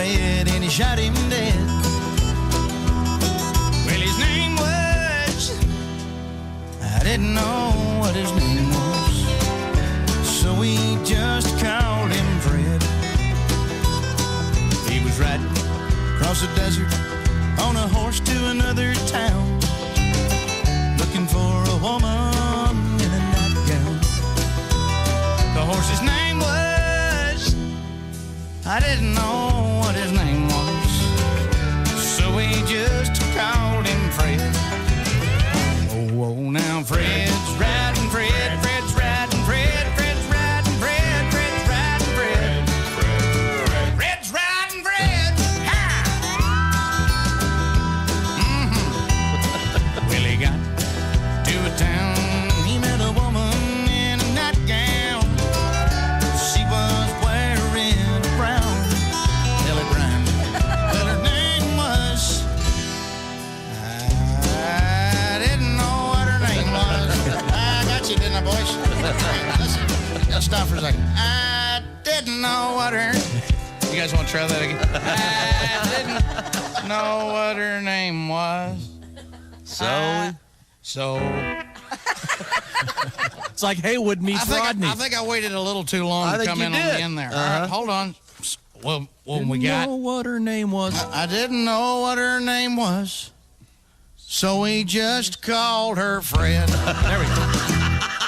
Fred, and he shot him dead. Well, his name was, I didn't know what his name was, so we just called him Fred. He was riding across the desert on a horse to another town, looking for a woman in a nightgown. The horse's name was, I didn't know what his name was, so we just called him Fred. Oh, now Fred's riding Fred, Fred's riding Fred, Fred's riding Fred, Fred's riding Fred, Fred's riding Fred. Ha! Well, he got to a town, he met a woman in a nightgown. She was wearing a brown telegram. Well, her name was, I didn't know what her name was. I got you, didn't I, boys? Listen, now stop for a second. I didn't know what her... You guys want to try that again? I didn't know what her name was. So... It's like Haywood meets Rodney. I think I waited a little too long to come in on the end there. All right, hold on. Well, we got... know what her name was. I didn't know what her name was, so we just called her Fred. There we go.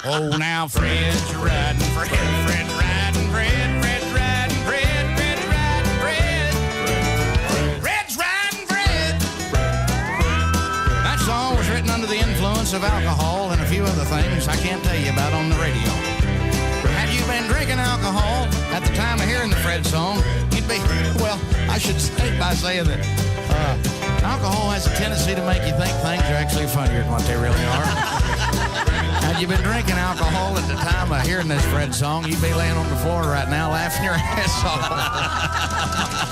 Oh, now Fred's riding Fred, Fred's riding Fred, Fred's riding Fred, Fred's riding Fred, Fred's riding Fred. That song was written under the influence of alcohol and a few other things I can't tell you about on the radio. Had you been drinking alcohol at the time of hearing the Fred song, you'd be, well, I should say by saying that alcohol has a tendency to make you think things are actually funnier than what they really are. Had you been drinking alcohol at the time of hearing this Fred song, you'd be laying on the floor right now laughing your ass off.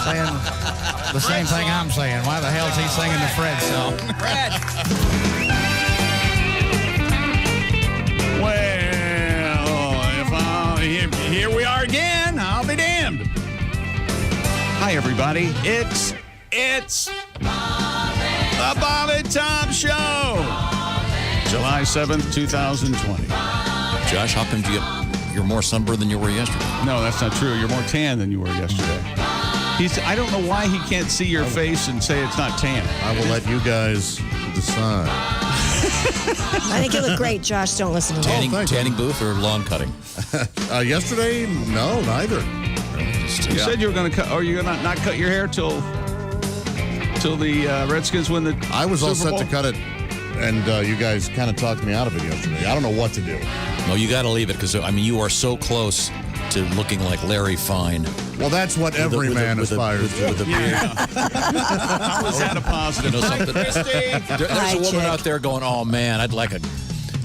Saying the same thing I'm saying. Why the hell is he singing the Fred song? Fred! Well, here we are again. I'll be damned. Hi, everybody. It's the Bob and Tom Show. July 7th, 2020. Josh, how come you're more sunburned than you were yesterday? No, that's not true. You're more tan than you were yesterday. I don't know why he can't see your face and say it's not tan. I will let you guys decide. I think you look great, Josh. Don't listen to him. Tanning booth or lawn cutting? Yesterday, no, neither. You said you were going to cut, or you're going to not cut your hair till the Redskins win the I was all Super set Bowl? to cut it, and you guys kind of talked me out of it yesterday. I don't know what to do. No, you got to leave it because, I mean, you are so close to looking like Larry Fine. Well, that's what every man aspires to. With a beard. How was that a positive? You know something? There's a woman out there going, oh, man, I'd like a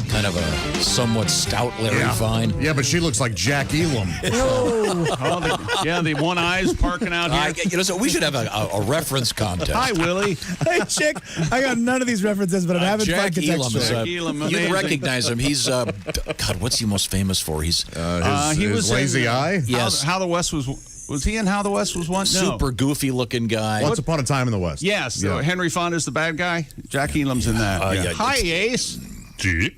kind of a somewhat stout Larry Fine. Yeah, but she looks like Jack Elam. The one eye's parking out here. So we should have a reference contest. Hi, Willie. Hey, chick. I got none of these references, but I'm having fun contextually. You recognize him. He's, God, what's he most famous for? He's he was Lazy Eye? Yes. How the West was he in How the West Was Won? No. Super goofy looking guy. Once Upon a Time in the West. Yes. Henry Fonda's the bad guy. Jack Elam's in that. Hi, Ace.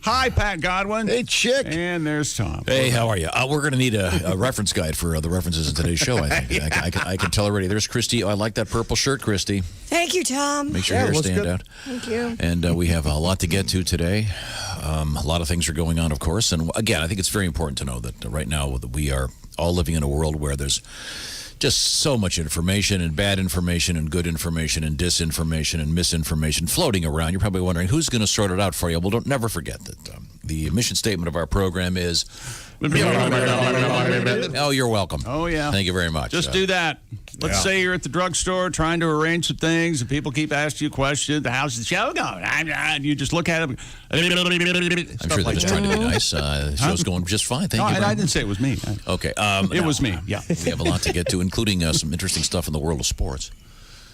Hi, Pat Godwin. Hey, chick. And there's Tom. Hey, how are you? We're going to need a reference guide for the references in today's show, I think. I can tell already. There's Christy. Oh, I like that purple shirt, Christy. Thank you, Tom. Make sure your hair stand out. Thank you. And we have a lot to get to today. A lot of things are going on, of course. And again, I think it's very important to know that right now we are all living in a world where there's just so much information and bad information and good information and disinformation and misinformation floating around. You're probably wondering who's going to sort it out for you. Well, never forget that the mission statement of our program is... Oh, you're welcome. Oh, yeah. Thank you very much. Just do that. Let's say you're at the drugstore trying to arrange some things and people keep asking you questions. How's the show going? And you just look at them. I'm sure they're just trying to be nice. The show's going just fine. Thank you. I didn't say it was me. Okay. It was me, yeah. We have a lot to get to, including some interesting stuff in the world of sports.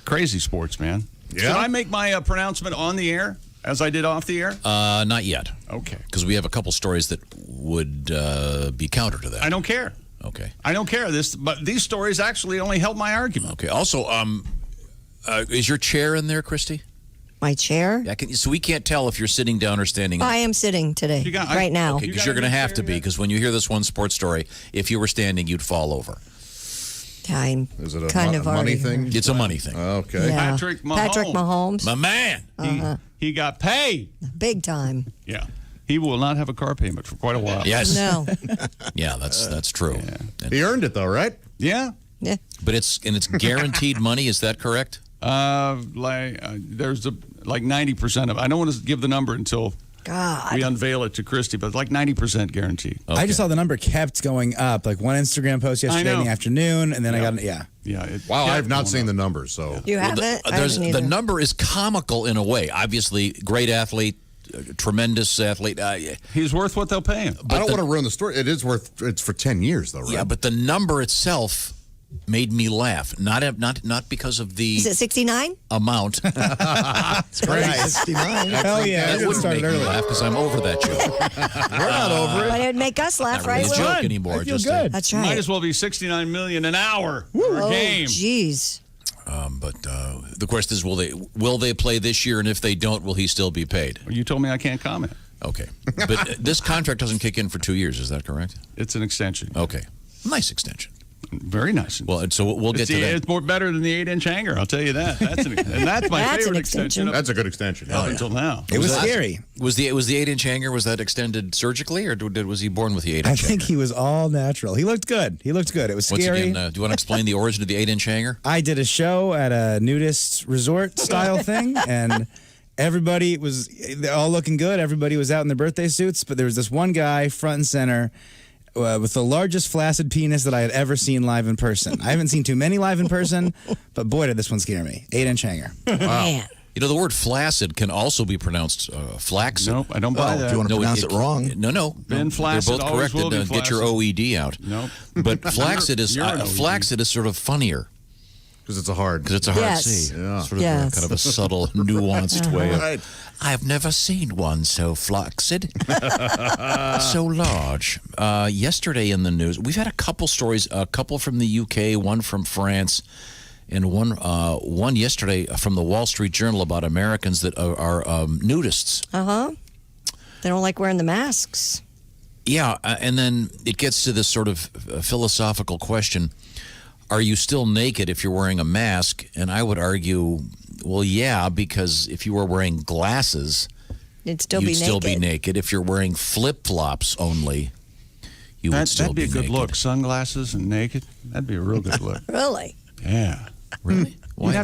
Crazy sports, man. Yeah. Did I make my pronouncement on the air as I did off the air? Not yet. Okay. Because we have a couple stories that would be counter to that. I don't care. Okay. I don't care. But these stories actually only help my argument. Okay. Also, is your chair in there, Christy? My chair? So we can't tell if you're sitting down or standing up. I am sitting today, right now. Okay, because you're going to have to be, because when you hear this one sports story, if you were standing, you'd fall over. Is it a kind of money already thing? It's a money thing. Okay. Yeah. Patrick Mahomes. My man. He got paid. Big time. Yeah. He will not have a car payment for quite a while. Yes. No. Yeah, that's true. Yeah. He earned it, though, right? Yeah. Yeah. But it's guaranteed money. Is that correct? There's like 90% of. I don't want to give the number until God. we unveil it to Christy, but like 90% guaranteed. Okay. I just saw the number kept going up. Like one Instagram post yesterday in the afternoon, and then I got Yeah. Wow, I have not seen the numbers, so. You haven't? I haven't The either. number is comical in a way. Obviously, great athlete, tremendous athlete. He's worth what they'll pay him. I don't want to ruin the story. It's for 10 years, though, right? Yeah, but the number itself made me laugh. Not because of the Is it 69? amount. it's great. 69. Hell yeah. That It wouldn't started make me early. laugh because I'm over that joke. We're not over it. But it would make us laugh, Not really right? a Will? joke anymore. I feel just good. That's Might right. as well be $69 million an hour per Oh, game. jeez. But the question is, will they play this year? And if they don't, will he still be paid? You told me I can't comment. Okay. But this contract doesn't kick in for 2 years. Is that correct? It's an extension. Okay. Nice extension. Very nice. Well, so we'll get to that. It's more better than the 8-inch hanger. I'll tell you that. And that's my That's an favorite extension. extension. That's a good extension. Up until now. It was scary. Was the 8-inch hanger, was that extended surgically, or was he born with the 8-inch I hanger? think he was all natural. He looked good. It was Once scary. again, do you want to explain the origin of the 8-inch hanger? I did a show at a nudist resort style thing, and everybody was they're all looking good. Everybody was out in their birthday suits, but there was this one guy front and center with the largest flaccid penis that I had ever seen live in person. I haven't seen too many live in person, but boy, did this one scare me. 8-inch hanger. Man. You know, the word flaccid can also be pronounced flaccid. Nope, I don't buy that. If you want to pronounce it wrong. No. Ben Flaccid They're both always corrected. will be Get your OED out. Nope. But flaccid is You're an OED. flaccid is sort of funnier Because it's a hard. because it's a hard Yes. C. Yeah. Sort of Yes. kind of a subtle, nuanced way of. Right. I've never seen one so flaccid, so large. Yesterday in the news, we've had a couple stories, a couple from the UK, one from France, and one yesterday from the Wall Street Journal about Americans that are nudists. Uh-huh. They don't like wearing the masks. Yeah, and then it gets to this sort of philosophical question. Are you still naked if you're wearing a mask? And I would argue, well, yeah, because if you were wearing glasses, It'd still you'd be naked. still be naked. If you're wearing flip-flops only, you would still That'd be a good naked. look. Sunglasses and naked. That'd be a real good look. Really? Yeah. Really? You'd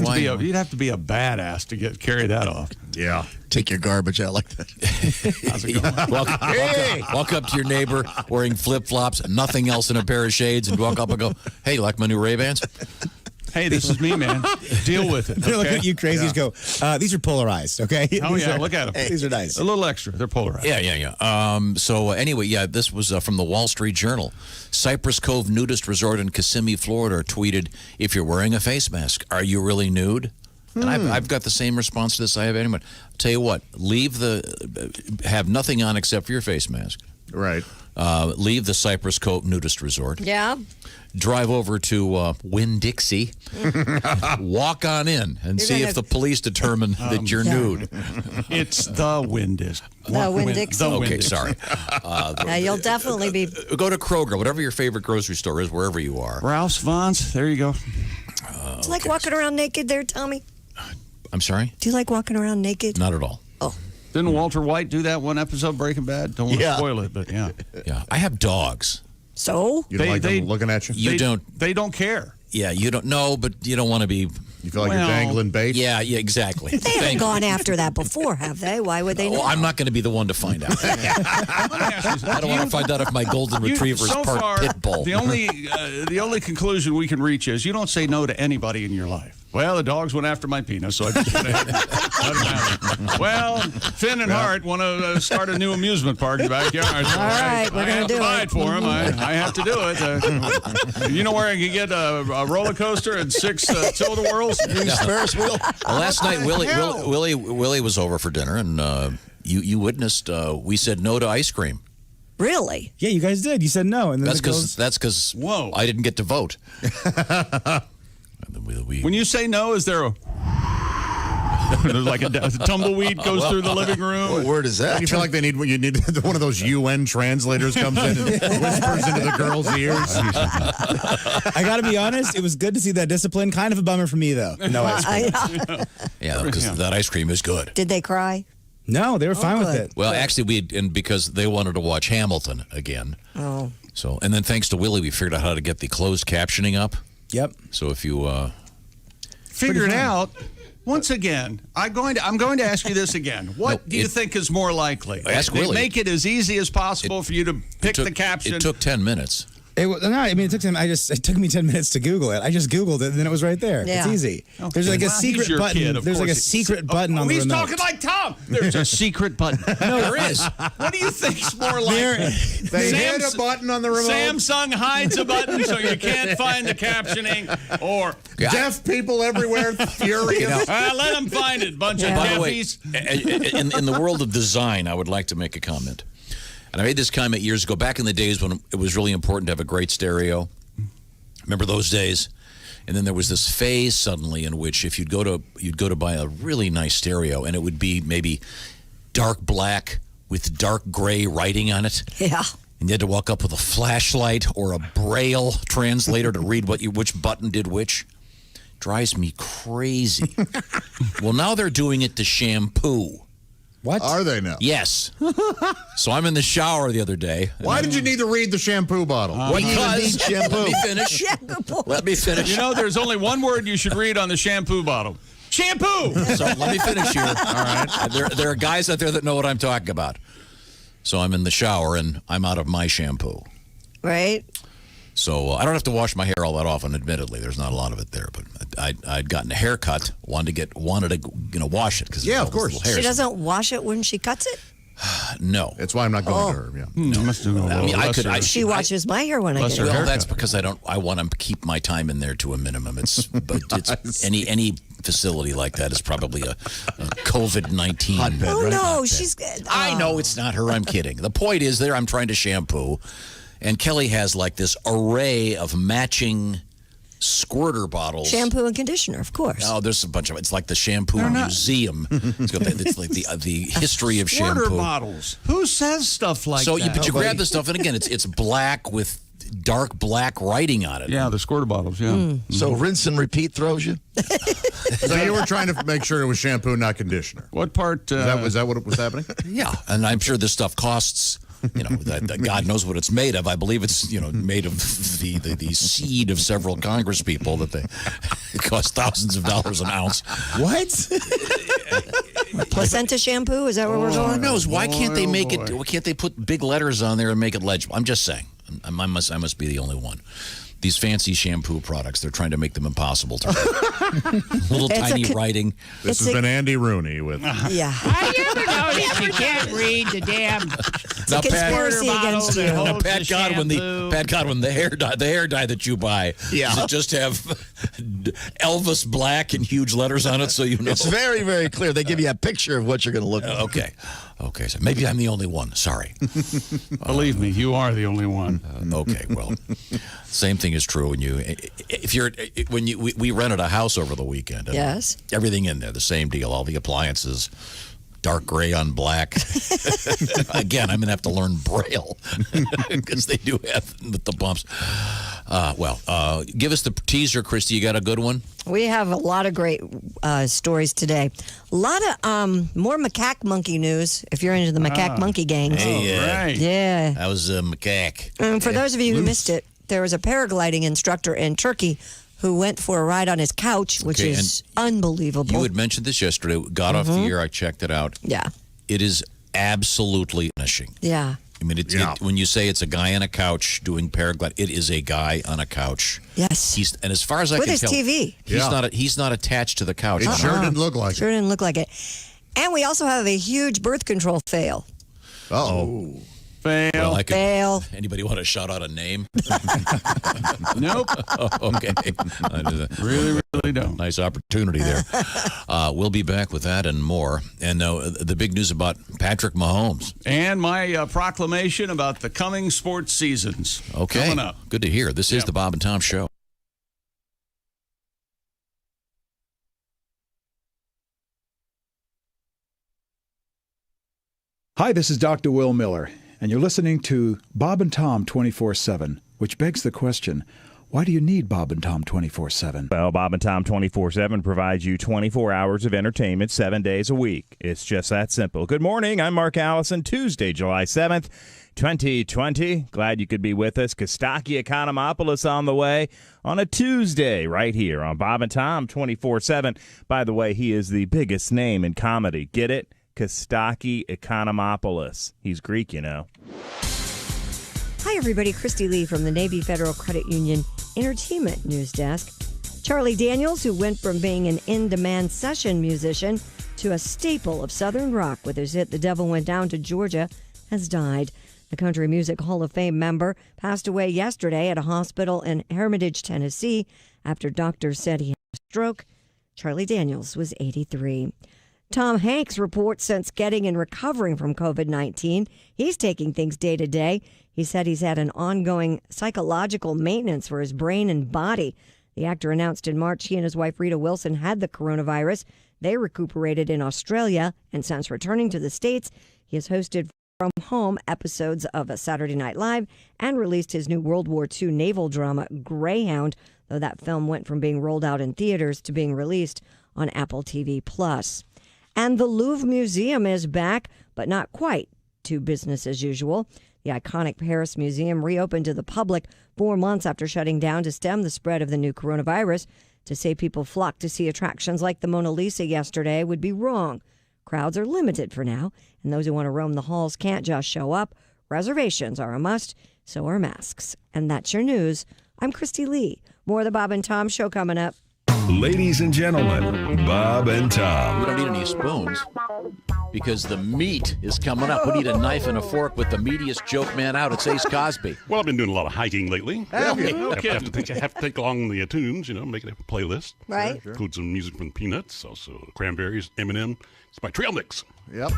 have to be a badass to carry that off. Yeah. Take your garbage out like that. How's it going? Walk up to your neighbor wearing flip-flops, nothing else in a pair of shades, and walk up and go, hey, you like my new Ray-Bans? Hey, this is me, man. Deal with it. They're looking Okay? at you crazy. Go, these are polarized, okay? Oh, These yeah. are- Look at them. These are nice. A little extra. They're polarized. Yeah. So anyway, this was from the Wall Street Journal. Cypress Cove Nudist Resort in Kissimmee, Florida, tweeted, if you're wearing a face mask, are you really nude? And I've got the same response to this I have anyone. I'll tell you what, have nothing on except for your face mask. Right. Leave the Cypress Cove Nudist Resort. Yeah. Drive over to Winn-Dixie, walk on in, and You're see gonna- if the police determine that you're nude. It's the Winn-Dixie. The Winn-Dixie. Okay, sorry. Yeah, you'll definitely be. Go to Kroger, whatever your favorite grocery store is, wherever you are. Ralph's, Vaughn's. There you go. Do you like walking around naked there, Tommy? I'm sorry? Do you like walking around naked? Not at all. Didn't Walter White do that one episode of Breaking Bad? Don't want to spoil it, but yeah. Yeah, I have dogs. So? You don't like them looking at you? They don't care. Yeah, you don't know, but you don't want to be. You feel like Well, you're dangling bait? Yeah, exactly. They haven't gone after that before, have they? Why would they Well, know? I'm not going to be the one to find out. I don't want to find out if my golden retriever is so part far, pit bull. The only conclusion we can reach is you don't say no to anybody in your life. Well, the dogs went after my penis, so I just went ahead. Doesn't matter. Well, Finn and Hart want to start a new amusement park in the backyard. So All right, we're I gonna have do to buy it. it for them. I have to do it. You know where I can get a roller coaster and 6 tilt-a-whirls? Ferris wheel. Last night, Willie was over for dinner, and you witnessed. We said no to ice cream. Really? Yeah, you guys did. You said no, and then That's because Whoa. I didn't get to vote. When you say no, is there a... There's like a tumbleweed goes through the living room? What word is that? You feel like you need one of those UN translators comes in and whispers into the girl's ears. I got to be honest, it was good to see that discipline. Kind of a bummer for me, though. No ice cream. Yeah, because that ice cream is good. Did they cry? No, they were fine with good. it. Well, actually, because they wanted to watch Hamilton again. Oh. So, and then thanks to Willie, we figured out how to get the closed captioning up. Yep. So if you Figured out. Once again, I'm going to ask you this again. What do you think is more likely? Ask They Willie. make it as easy as possible for you to pick the caption. It took 10 minutes. It took me 10 minutes to Google it. I just Googled it, and then it was right there. Yeah. It's easy. There's like a secret he's your button. kid, of There's like a course he- secret button on the He's remote. talking like Tom. There's a secret button. No, there is. What do you think's more likely? They hit a button on the remote. Samsung hides a button so you can't find the captioning, or Deaf people everywhere furious. let them find it. Bunch of By the way, deafies. in the world of design, I would like to make a comment. And I made this comment years ago, back in the days when it was really important to have a great stereo. Remember those days? And then there was this phase suddenly in which if you'd go to buy a really nice stereo, and it would be maybe dark black with dark gray writing on it. Yeah. And you had to walk up with a flashlight or a braille translator to read which button did which. Drives me crazy. Well, now they're doing it to shampoo. What? Are they now? Yes. So I'm in the shower the other day. Why did you need to read the shampoo bottle? Because shampoo. Let me finish. Let me finish. You know, there's only one word you should read on the shampoo bottle. Shampoo! So let me finish here. All right. There are guys out there that know what I'm talking about. So I'm in the shower and I'm out of my shampoo. Right? So I don't have to wash my hair all that often. Admittedly, there's not a lot of it there. But I'd gotten a haircut, wanted to wash it because of course. She doesn't wash it when she cuts it? No. That's why I'm not going to her. Yeah. I mean, I could. She watches my hair when I get it. Well, that's because I want to keep my time in there to a minimum. But any facility like that is probably a COVID-19 hotbed. Oh, Right. no, she's good. I know it's not her. I'm kidding. The point is, I'm trying to shampoo, and Kelly has like this array of matching squirter bottles. Shampoo and conditioner, of course. Oh, there's a bunch of. It's like the shampoo museum. It's like the history of Water shampoo. bottles. Who says stuff like So, that? but you grab the stuff, and again, it's black with dark black writing on it. Yeah, the squirter bottles, yeah. So rinse and repeat throws you? So you were trying to make sure it was shampoo, not conditioner. What part? Was that what was happening? Yeah, and I'm sure this stuff costs. That God knows what it's made of. I believe it's made of the seed of several Congress people that it costs thousands of dollars an ounce. What? Placenta shampoo? Is that where we're Who going? knows? Why can't they make boy. it? Why can't they put big letters on there and make it legible? I'm just saying. I must be the only one. These fancy shampoo products, they're trying to make them impossible to read. Little It's tiny writing. This has been Andy Rooney with. Yeah. I never noticed you can't read the damn Now, Conspiracy against you. Now, Pat Godwin, the hair dye that you buy, does it just have Elvis Black and huge letters on it so you know? It's very, very clear. They give you a picture of what you're going to look like. Okay, so maybe I'm the only one. Sorry. Believe me, you are the only one. Okay, well, same thing is true when we rented a house over the weekend. And Yes. everything in there, the same deal. All the appliances, dark gray on black. Again, I'm gonna have to learn Braille because they do have the bumps. Give us the teaser, Christy. You got a good one? We have a lot of great stories today. A lot of more macaque monkey news, if you're into the macaque monkey gangs. Right. Yeah. That was a macaque. And for those of you who missed it, there was a paragliding instructor in Turkey who went for a ride on his couch, which Okay, is unbelievable. You had mentioned this yesterday. Got off the air. I checked it out. Yeah. It is absolutely astonishing. Yeah. I mean, when you say it's a guy on a couch doing paragliding, it is a guy on a couch. Yes. And as far as I With can his tell, TV. he's not attached to the couch. It sure didn't look like Sure it. didn't look like it. And we also have a huge birth control fail. Oh. Fail. Well, I could, Fail. anybody want to shout out a name? Nope. Oh, okay. Really, really really don't. Nice opportunity there. We'll be back with that and more. And the big news about Patrick Mahomes. And my proclamation about the coming sports seasons. Okay. Coming up. Good to hear. This is the Bob and Tom Show. Hi, this is Dr. Will Miller, and you're listening to Bob and Tom 24/7, which begs the question, why do you need Bob and Tom 24/7? Well, Bob and Tom 24/7 provides you 24 hours of entertainment 7 days a week. It's just that simple. Good morning. I'm Mark Allison. Tuesday, July 7th, 2020. Glad you could be with us. Kostaki Economopoulos on the way on a Tuesday right here on Bob and Tom 24/7. By the way, he is the biggest name in comedy. Get it? Kostaki Economopoulos. He's Greek, you know. Hi, everybody. Christy Lee from the Navy Federal Credit Union Entertainment News Desk. Charlie Daniels, who went from being an in-demand session musician to a staple of Southern rock with his hit The Devil Went Down to Georgia, has died. The Country Music Hall of Fame member passed away yesterday at a hospital in Hermitage, Tennessee, after doctors said he had a stroke. Charlie Daniels was 83. Tom Hanks reports since getting and recovering from COVID-19, he's taking things day to day. He said he's had an ongoing psychological maintenance for his brain and body. The actor announced in March he and his wife Rita Wilson had the coronavirus. They recuperated in Australia, and since returning to the States, he has hosted from home episodes of a Saturday Night Live and released his new World War II naval drama, Greyhound, though that film went from being rolled out in theaters to being released on Apple TV+. And the Louvre Museum is back, but not quite to business as usual. The iconic Paris Museum reopened to the public 4 months after shutting down to stem the spread of the new coronavirus. To say people flocked to see attractions like the Mona Lisa yesterday would be wrong. Crowds are limited for now, and those who want to roam the halls can't just show up. Reservations are a must, so are masks. And that's your news. I'm Christy Lee. More of the Bob and Tom Show coming up. Ladies and gentlemen, Bob and Tom. We don't need any spoons because the meat is coming up. We need a knife and a fork with the meatiest joke man out. It's Ace Cosby. Well, I've been doing a lot of hiking lately. Have you? Have to take along the tunes, make it a playlist. Right. Sure. Include some music from Peanuts, also Cranberries, Eminem. It's my trail mix. Yep.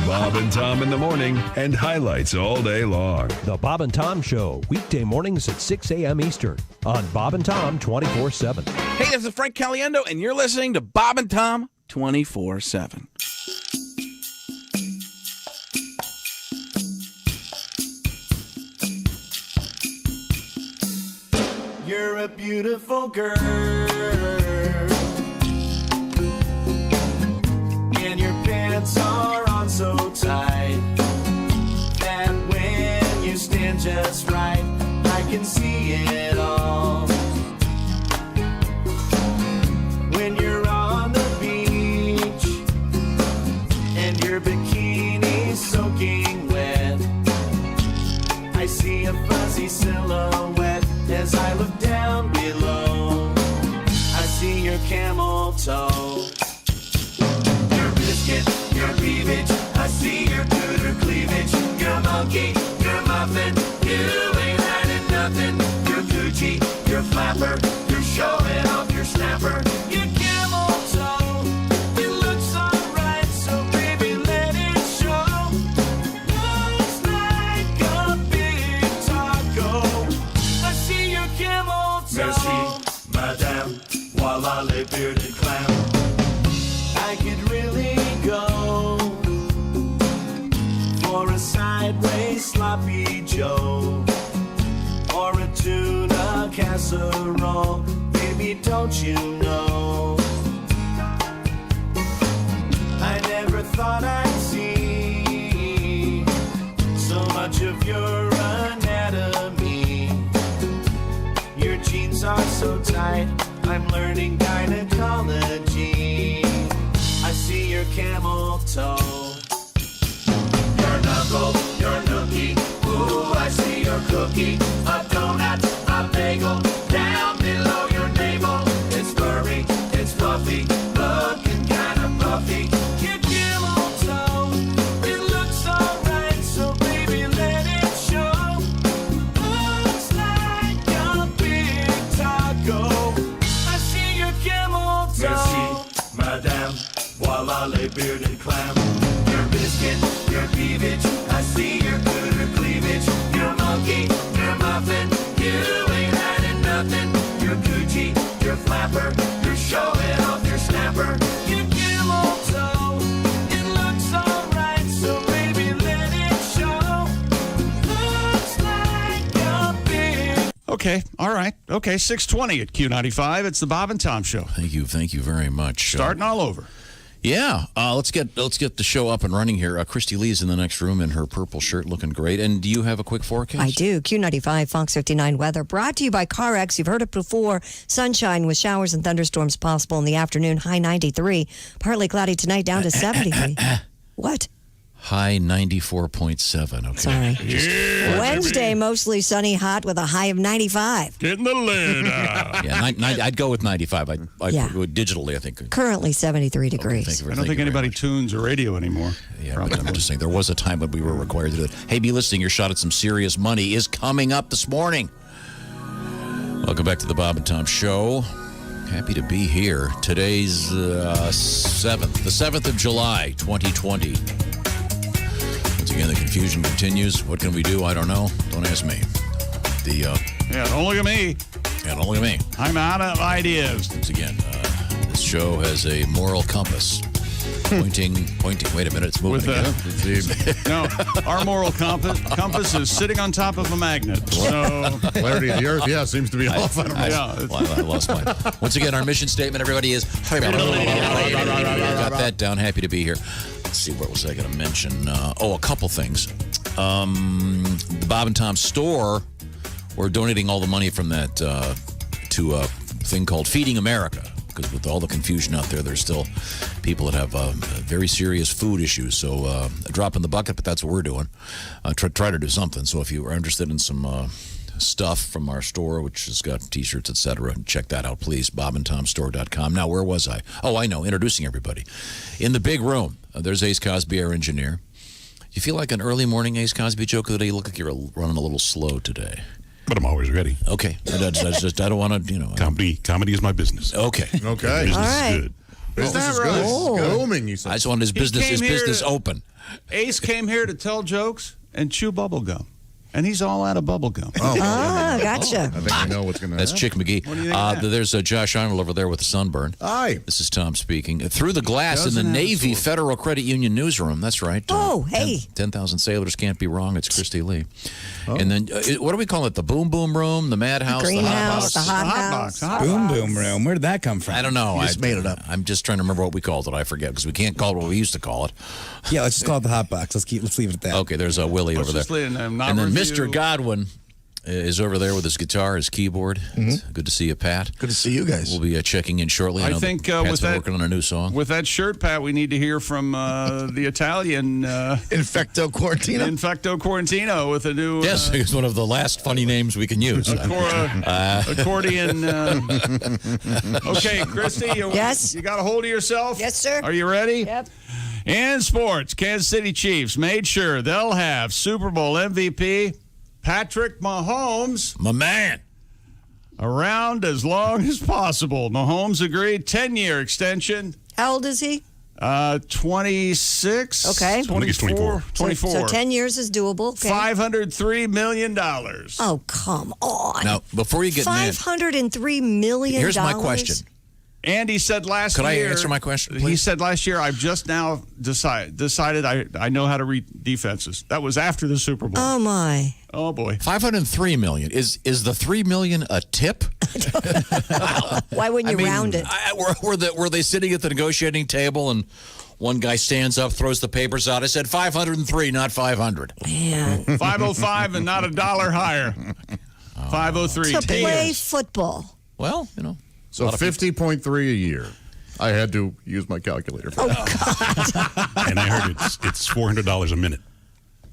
Bob and Tom in the morning and highlights all day long. The Bob and Tom Show, weekday mornings at 6 a.m. Eastern on Bob and Tom 24/7. Hey, this is Frank Caliendo, and you're listening to Bob and Tom 24/7. You're a beautiful girl, and your pants are on so tight that when you stand just right, I can see it all. When you're on the beach and your bikini's soaking wet, I see a fuzzy silhouette as I look down below. I see your camel toe, your biscuit, your cleavage. I see your cooter cleavage, your monkey, your muffin. You ain't hiding nothing. Your coochie, your flapper, you're showing off your snapper. Your camel toe, it looks alright, so baby let it show. Looks like a big taco. I see your camel toe. Merci, madame, voila les bearded clown. I could really go for a sideways sloppy Joe or a tuna casserole. Baby, don't you know? I never thought I'd see so much of your anatomy. Your jeans are so tight, I'm learning gynecology. I see your camel toe, your knuckle, your nookie. Ooh, I see your cookie, a donut, a bagel, down below your navel. It's furry, it's fluffy, looking kinda puffy. Your camel toe, it looks alright, so baby let it show. Looks like a big taco. walleye, bearded clam. Your biscuit, your peevage, I see your cooter cleavage. Your monkey, your muffin, you ain't hiding nothing. Your coochie, your flapper, you're showing off your snapper. You camel toe, it looks alright, so baby let it show. Looks like a big... Okay, all right. Okay, 6:20 at Q95. It's the Bob and Tom Show. Thank you very much. Starting all over. Yeah, let's get the show up and running here. Christy Lee's in the next room in her purple shirt, looking great. And do you have a quick forecast? I do. Q95 Fox 59 weather brought to you by CarX. You've heard it before. Sunshine with showers and thunderstorms possible in the afternoon. High 93. Partly cloudy tonight, down to 73. What? High 94.7. Okay. Sorry. Yeah, Wednesday, mostly sunny, hot with a high of 95. Getting the lid out. Yeah, I'd go with 95. Yeah. Digitally, I think. Currently 73 degrees. I don't think anybody tunes a radio anymore. Yeah, but I'm just saying, there was a time when we were required to do it. Hey, be listening. Your shot at some serious money is coming up this morning. Welcome back to the Bob and Tom Show. Happy to be here. Today's 7th, the 7th of July, 2020. Once again, the confusion continues. What can we do? I don't know. Don't ask me. Don't look at me. Yeah, don't look at me. I'm out of ideas. Once again, this show has a moral compass. Pointing. Wait a minute, it's moving again. No, our moral compass is sitting on top of a magnet. So Clarity of the Earth, yeah, seems to be off. I lost mine. Once again, our mission statement, everybody, is got that down. Happy to be here. Let's see, what was I going to mention? A couple things. The Bob and Tom store, we're donating all the money from that to a thing called Feeding America. Because with all the confusion out there, there's still people that have very serious food issues. So a drop in the bucket, but that's what we're doing. Try to do something. So if you are interested in some stuff from our store, which has got T-shirts, etc., check that out, please. BobandTomStore.com. Now, where was I? Oh, I know. Introducing everybody. In the big room, there's Ace Cosby, our engineer. You feel like an early morning Ace Cosby joke today? You look like you're running a little slow today. But I'm always ready. Okay. I don't want to, Comedy is my business. Okay. Okay. Business All right. is good. Business is good. Booming, you said. I just wanted his business open. Ace came here to tell jokes and chew bubble gum. And he's all out of bubble gum. Gotcha. I think I know what's going to happen. That's Chick McGee. What do you think of that? There's Josh Arnold over there with the sunburn. Hi. This is Tom speaking. Through the glass Doesn't in the have a Navy sword. Federal Credit Union newsroom. That's right. Oh, hey. 10,000 sailors can't be wrong. It's Christy Lee. And then, what do we call it? The Boom Boom Room, the Madhouse, the Greenhouse, the Hot hot box. house. Boom Boom Room. Where did that come from? I don't know. You just made it up. I'm just trying to remember what we called it. I forget because we can't call it what we used to call it. Yeah, let's just call it the hot box. Let's leave it at that. Okay, there's Willie Let's over just there. leave it, not And then review. Mr. Godwin is over there with his guitar, his keyboard. It's good to see you, Pat. Good to see you guys. We'll be checking in shortly. I know think that Pat's with been that- working on a new song. With that shirt, Pat, we need to hear from the Italian Infecto Quarantino. Infecto Quarantino with a new Yes, it's one of the last funny names we can use. accordion. Okay, Christy, Yes? you got a hold of yourself? Yes, sir. Are you ready? Yep. In sports, Kansas City Chiefs made sure they'll have Super Bowl MVP Patrick Mahomes My man. around as long as possible. Mahomes agreed, 10-year extension. How old is he? 26. Okay. I think it's 24. 24. So 10 years is doable. Okay. $503 million. Oh, come on. Now, before you get mad, $503 million. here's my question. Andy said last Could year. I answer my question, He please? said last year, I've just now decided I know how to read defenses. That was after the Super Bowl. Oh, my. Oh, boy. $503 million. Is the $3 million a tip? Why wouldn't you round it? Were they sitting at the negotiating table and one guy stands up, throws the papers out? I said 503, not 500. Man. 505 and not a dollar higher. 503. To play football. Well, So 50.3 a year. I had to use my calculator for that. And I heard it's $400 a minute.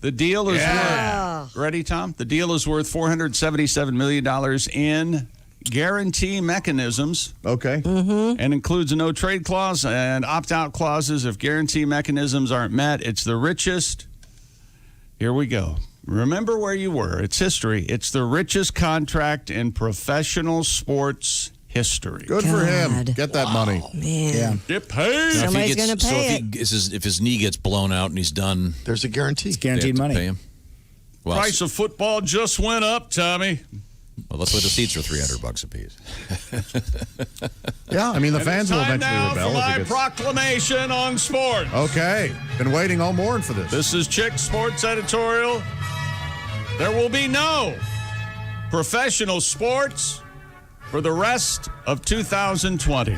The deal is worth, ready, Tom? The deal is worth $477 million in guarantee mechanisms. Okay. And includes a no trade clause and opt out clauses if guarantee mechanisms aren't met. It's the richest. Here we go. Remember where you were. It's history. It's the richest contract in professional sports history. Good for him. Get that money. Man. Yeah. Get paid. Somebody's going to pay it. If his knee gets blown out and he's done, There's a guarantee. It's they have guaranteed to money. pay him. Well, Price of football just went up, Tommy. well, that's why the seats are $300 a piece. Yeah, I mean, the And fans it's will time eventually now rebel. for if my it gets- proclamation on sports. Okay. Been waiting all morning for this. This is Chick Sports Editorial. There will be no professional sports for the rest of 2020.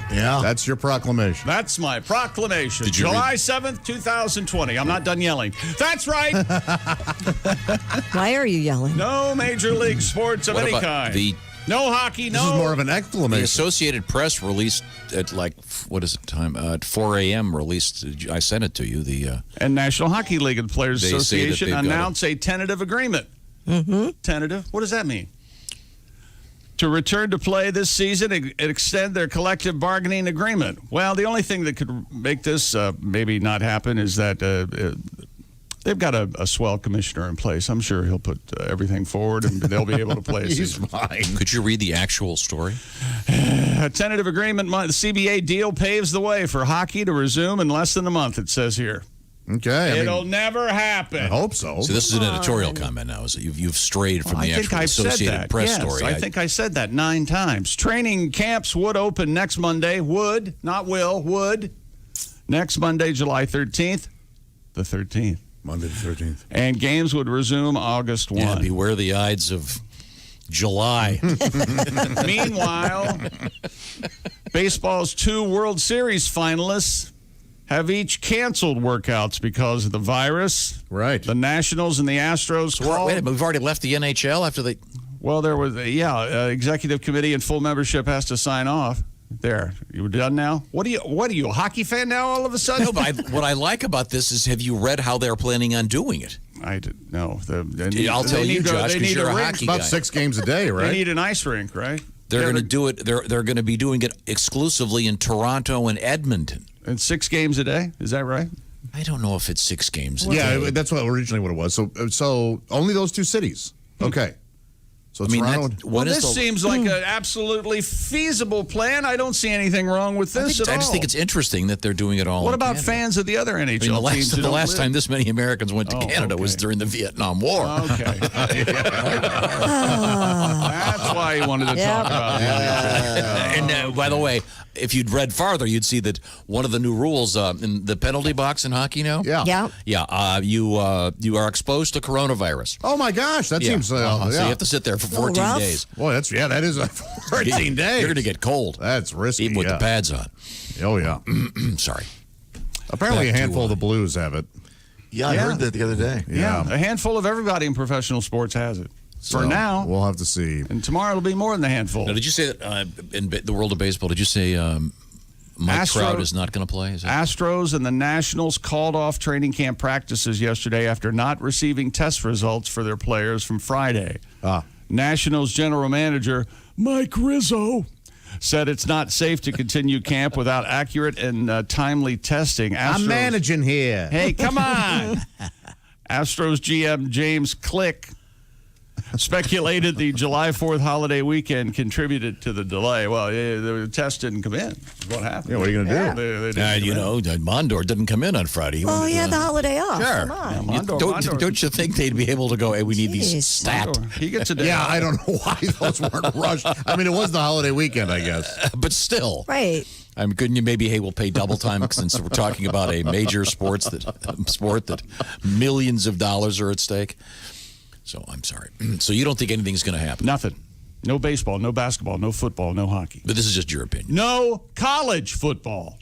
Yeah. That's your proclamation. That's my proclamation. Did you July 7th, 2020. I'm not done yelling. That's right. Why are you yelling? No major league sports of What any about kind. the- No hockey, This no. is more of an The exclamation. Associated Press released at what is it time? At 4 a.m. released. I sent it to you. The And National Hockey League and Players They say that Association they've got announced a tentative agreement. Mm-hmm. Tentative? What does that mean? To return to play this season and extend their collective bargaining agreement. Well, the only thing that could make this maybe not happen is that they've got a swell commissioner in place. I'm sure he'll put everything forward and they'll be able to play a He's season. fine. could you read the actual story? A tentative agreement, the CBA deal paves the way for hockey to resume in less than a month, it says here. Okay. It'll never happen. I hope so. So this is an editorial comment now. Is that you've strayed from the I think actual I've said Associated that. Press Yes, story. I think I said that 9 times. Training camps would open next Monday. Would, not will, would. Next Monday, July 13th. The 13th. Monday the 13th. And games would resume August 1. Yeah, beware the Ides of July. Meanwhile, baseball's 2 World Series finalists have each canceled workouts because of the virus. Right. The Nationals and the Astros Wait a minute, we've already left the NHL after they. Well, there was, executive committee and full membership has to sign off. There, you done now? What are you, a hockey fan now all of a sudden? No, but what I like about this is, have you read how they're planning on doing it? I didn't know. I'll tell you, Josh, because you're a hockey About guy. 6 games a day, right? They need an ice rink, right? They're going to do it. They're going to be doing it exclusively in Toronto and Edmonton. And 6 games a day, is that right? I don't know if it's 6 games a Yeah, day. that's what originally what it was. So only those 2 cities. Okay. So I mean, Toronto. Well, this seems like an absolutely feasible plan. I don't see anything wrong with this at all. I just think it's interesting that they're doing it all. What in about Canada. fans of the other NHL I mean, teams? the last time this many Americans went to Canada was okay. during the Vietnam War. Okay. That's why he wanted to talk about it. And by the way, if you'd read farther, you'd see that one of the new rules in the penalty box in hockey now. Yeah. You are exposed to coronavirus. Oh my gosh, that seems. So you have to sit there for 14 rough. days. Boy, that is a 14 days. You're going to get cold. That's risky. Even with the pads on. Oh yeah. Sorry. Apparently, Back a handful to, of the Blues have it. Yeah, I heard that the other day. Yeah, a handful of everybody in professional sports has it. So For now. we'll have to see. And tomorrow it'll be more than a handful. Now, did you say that in the world of baseball? Did you say Mike Trout is not going to play? Is that... Astros and the Nationals called off training camp practices yesterday after not receiving test results for their players from Friday. Nationals general manager Mike Rizzo said it's not safe to continue camp without accurate and timely testing. I'm managing here. Hey, come on. Astros GM James Click speculated the July 4th holiday weekend contributed to the delay. Well, the test didn't come in. What happened? Yeah, what are you going to do? They didn't Mondor didn't come in on Friday. Well, he had the holiday off. Sure. Come on. Mondor. Don't you think they'd be able to go, hey, we need these stat? He gets a day Yeah, off. I don't know why those weren't rushed. I mean, it was the holiday weekend, I guess. But still. Right. Couldn't you maybe, hey, we'll pay double time since we're talking about a major sport that millions of dollars are at stake? So I'm sorry. So you don't think anything's going to happen? Nothing. No baseball, no basketball, no football, no hockey. But this is just your opinion. No college football.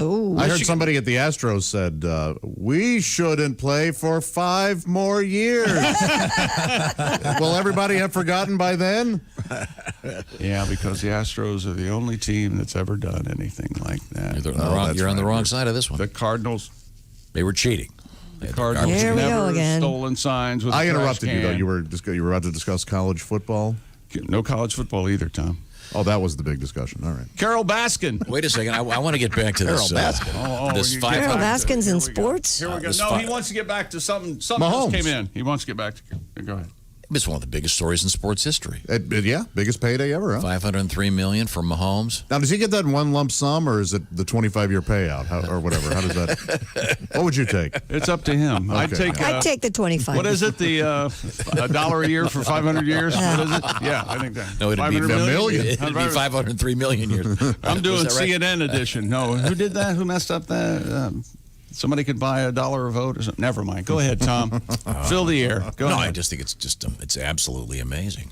Ooh. I heard somebody at the Astros said, we shouldn't play for 5 more years. Will everybody have forgotten by then? Yeah, because the Astros are the only team that's ever done anything like that. You're on the wrong side of this one. The Cardinals. They were cheating. The Cardinals Here we go never again. stolen signs with I a trash interrupted you, though. can. You were about to discuss college football? No college football either, Tom. Oh, that was the big discussion. All right. Carol Baskin. Wait a second. I want to get back to this. This you 500. Carol Baskin's Here in we go. sports? Here we go. This No, fi- he wants to get back to something else Mahomes. came in. He wants to get back to. Go ahead. It's one of the biggest stories in sports history. Yeah, biggest payday ever, huh? $503 million from Mahomes. Now, does he get that in one lump sum, or is it the 25-year payout, or whatever? How does that? What would you take? It's up to him. Okay. I'd take the 25. What is it? The $1 a year for 500 years? What is it? Yeah, I think that. No, it'd be 500 million. It'd be 503 million years. I'm doing Was that right? CNN edition. No, who did that? Who messed up that? Somebody could buy $1 a vote or something. Never mind. Go ahead, Tom. Fill the air. Go ahead. I just think it's absolutely amazing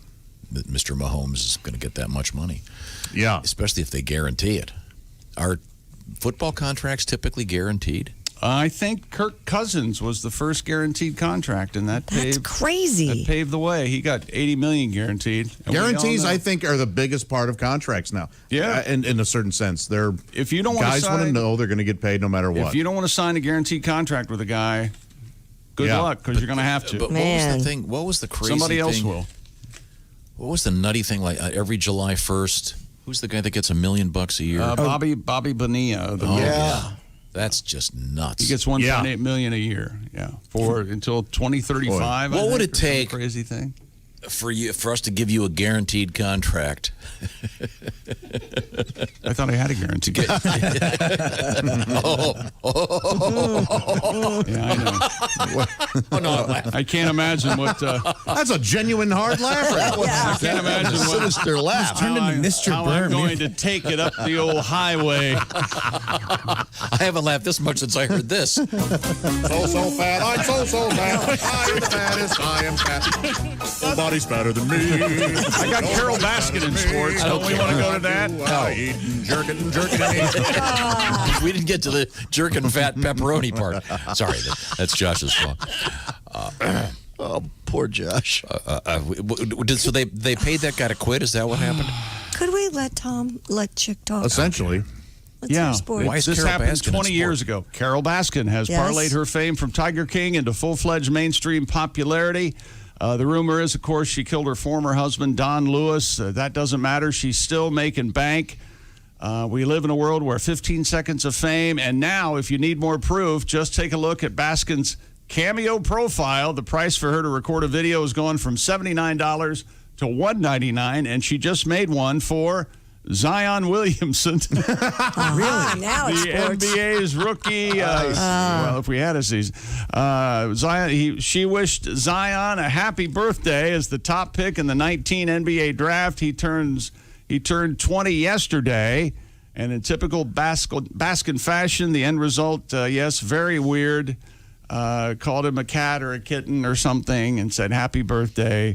that Mr. Mahomes is going to get that much money. Yeah. Especially if they guarantee it. Are football contracts typically guaranteed? I think Kirk Cousins was the first guaranteed contract, and that That's crazy. That paved the way. He got $80 million guaranteed. And Guarantees, I think, are the biggest part of contracts now. Yeah. In a certain sense. They're, if you don't guys want to know they're going to get paid no matter what. If you don't want to sign a guaranteed contract with a guy, good luck, because you're going to have to. But what was the thing? What was the crazy Somebody thing? else will. What was the nutty thing like every July 1st? Who's the guy that gets $1 million a year? Bobby Bonilla. Yeah. That's just nuts. He gets $1.8 million a year. Yeah, for until 2035. What would it take? Crazy thing. For us to give you a guaranteed contract. I thought I had a guarantee. Yeah, I know. Oh, no, I can't imagine what. That's a genuine hard laugh. I can't imagine what sinister laugh. Turned into Mr. How Burn. I'm going to take it up the old highway. I haven't laughed this much since I heard this. So fat. I'm so fat. I am fattest. I am fat. Nobody's fatter than me. I got Carol Baskin in sports. Don't we want to go to that? Jerking. We didn't get to the jerkin' fat pepperoni part. Sorry, that's Josh's fault. Oh, poor Josh. So they paid that guy to quit? Is that what happened? Could we let Chick talk? Essentially. Let's hear sports. Why is This Carol happened Baskin in 20 years sport? ago. Carol Baskin has parlayed her fame from Tiger King into full-fledged mainstream popularity. The rumor is, of course, she killed her former husband, Don Lewis. That doesn't matter. She's still making bank. We live in a world where 15 seconds of fame, and now, if you need more proof, just take a look at Baskin's Cameo profile. The price for her to record a video has gone from $79 to $199, and she just made one for Zion Williamson. Really? Now it's The sports. NBA's rookie. Well, if we had a season. She wished Zion a happy birthday as the top pick in the 19 NBA draft. He turned 20 yesterday, and in typical Baskin fashion, the end result, yes, very weird. Called him a cat or a kitten or something and said happy birthday.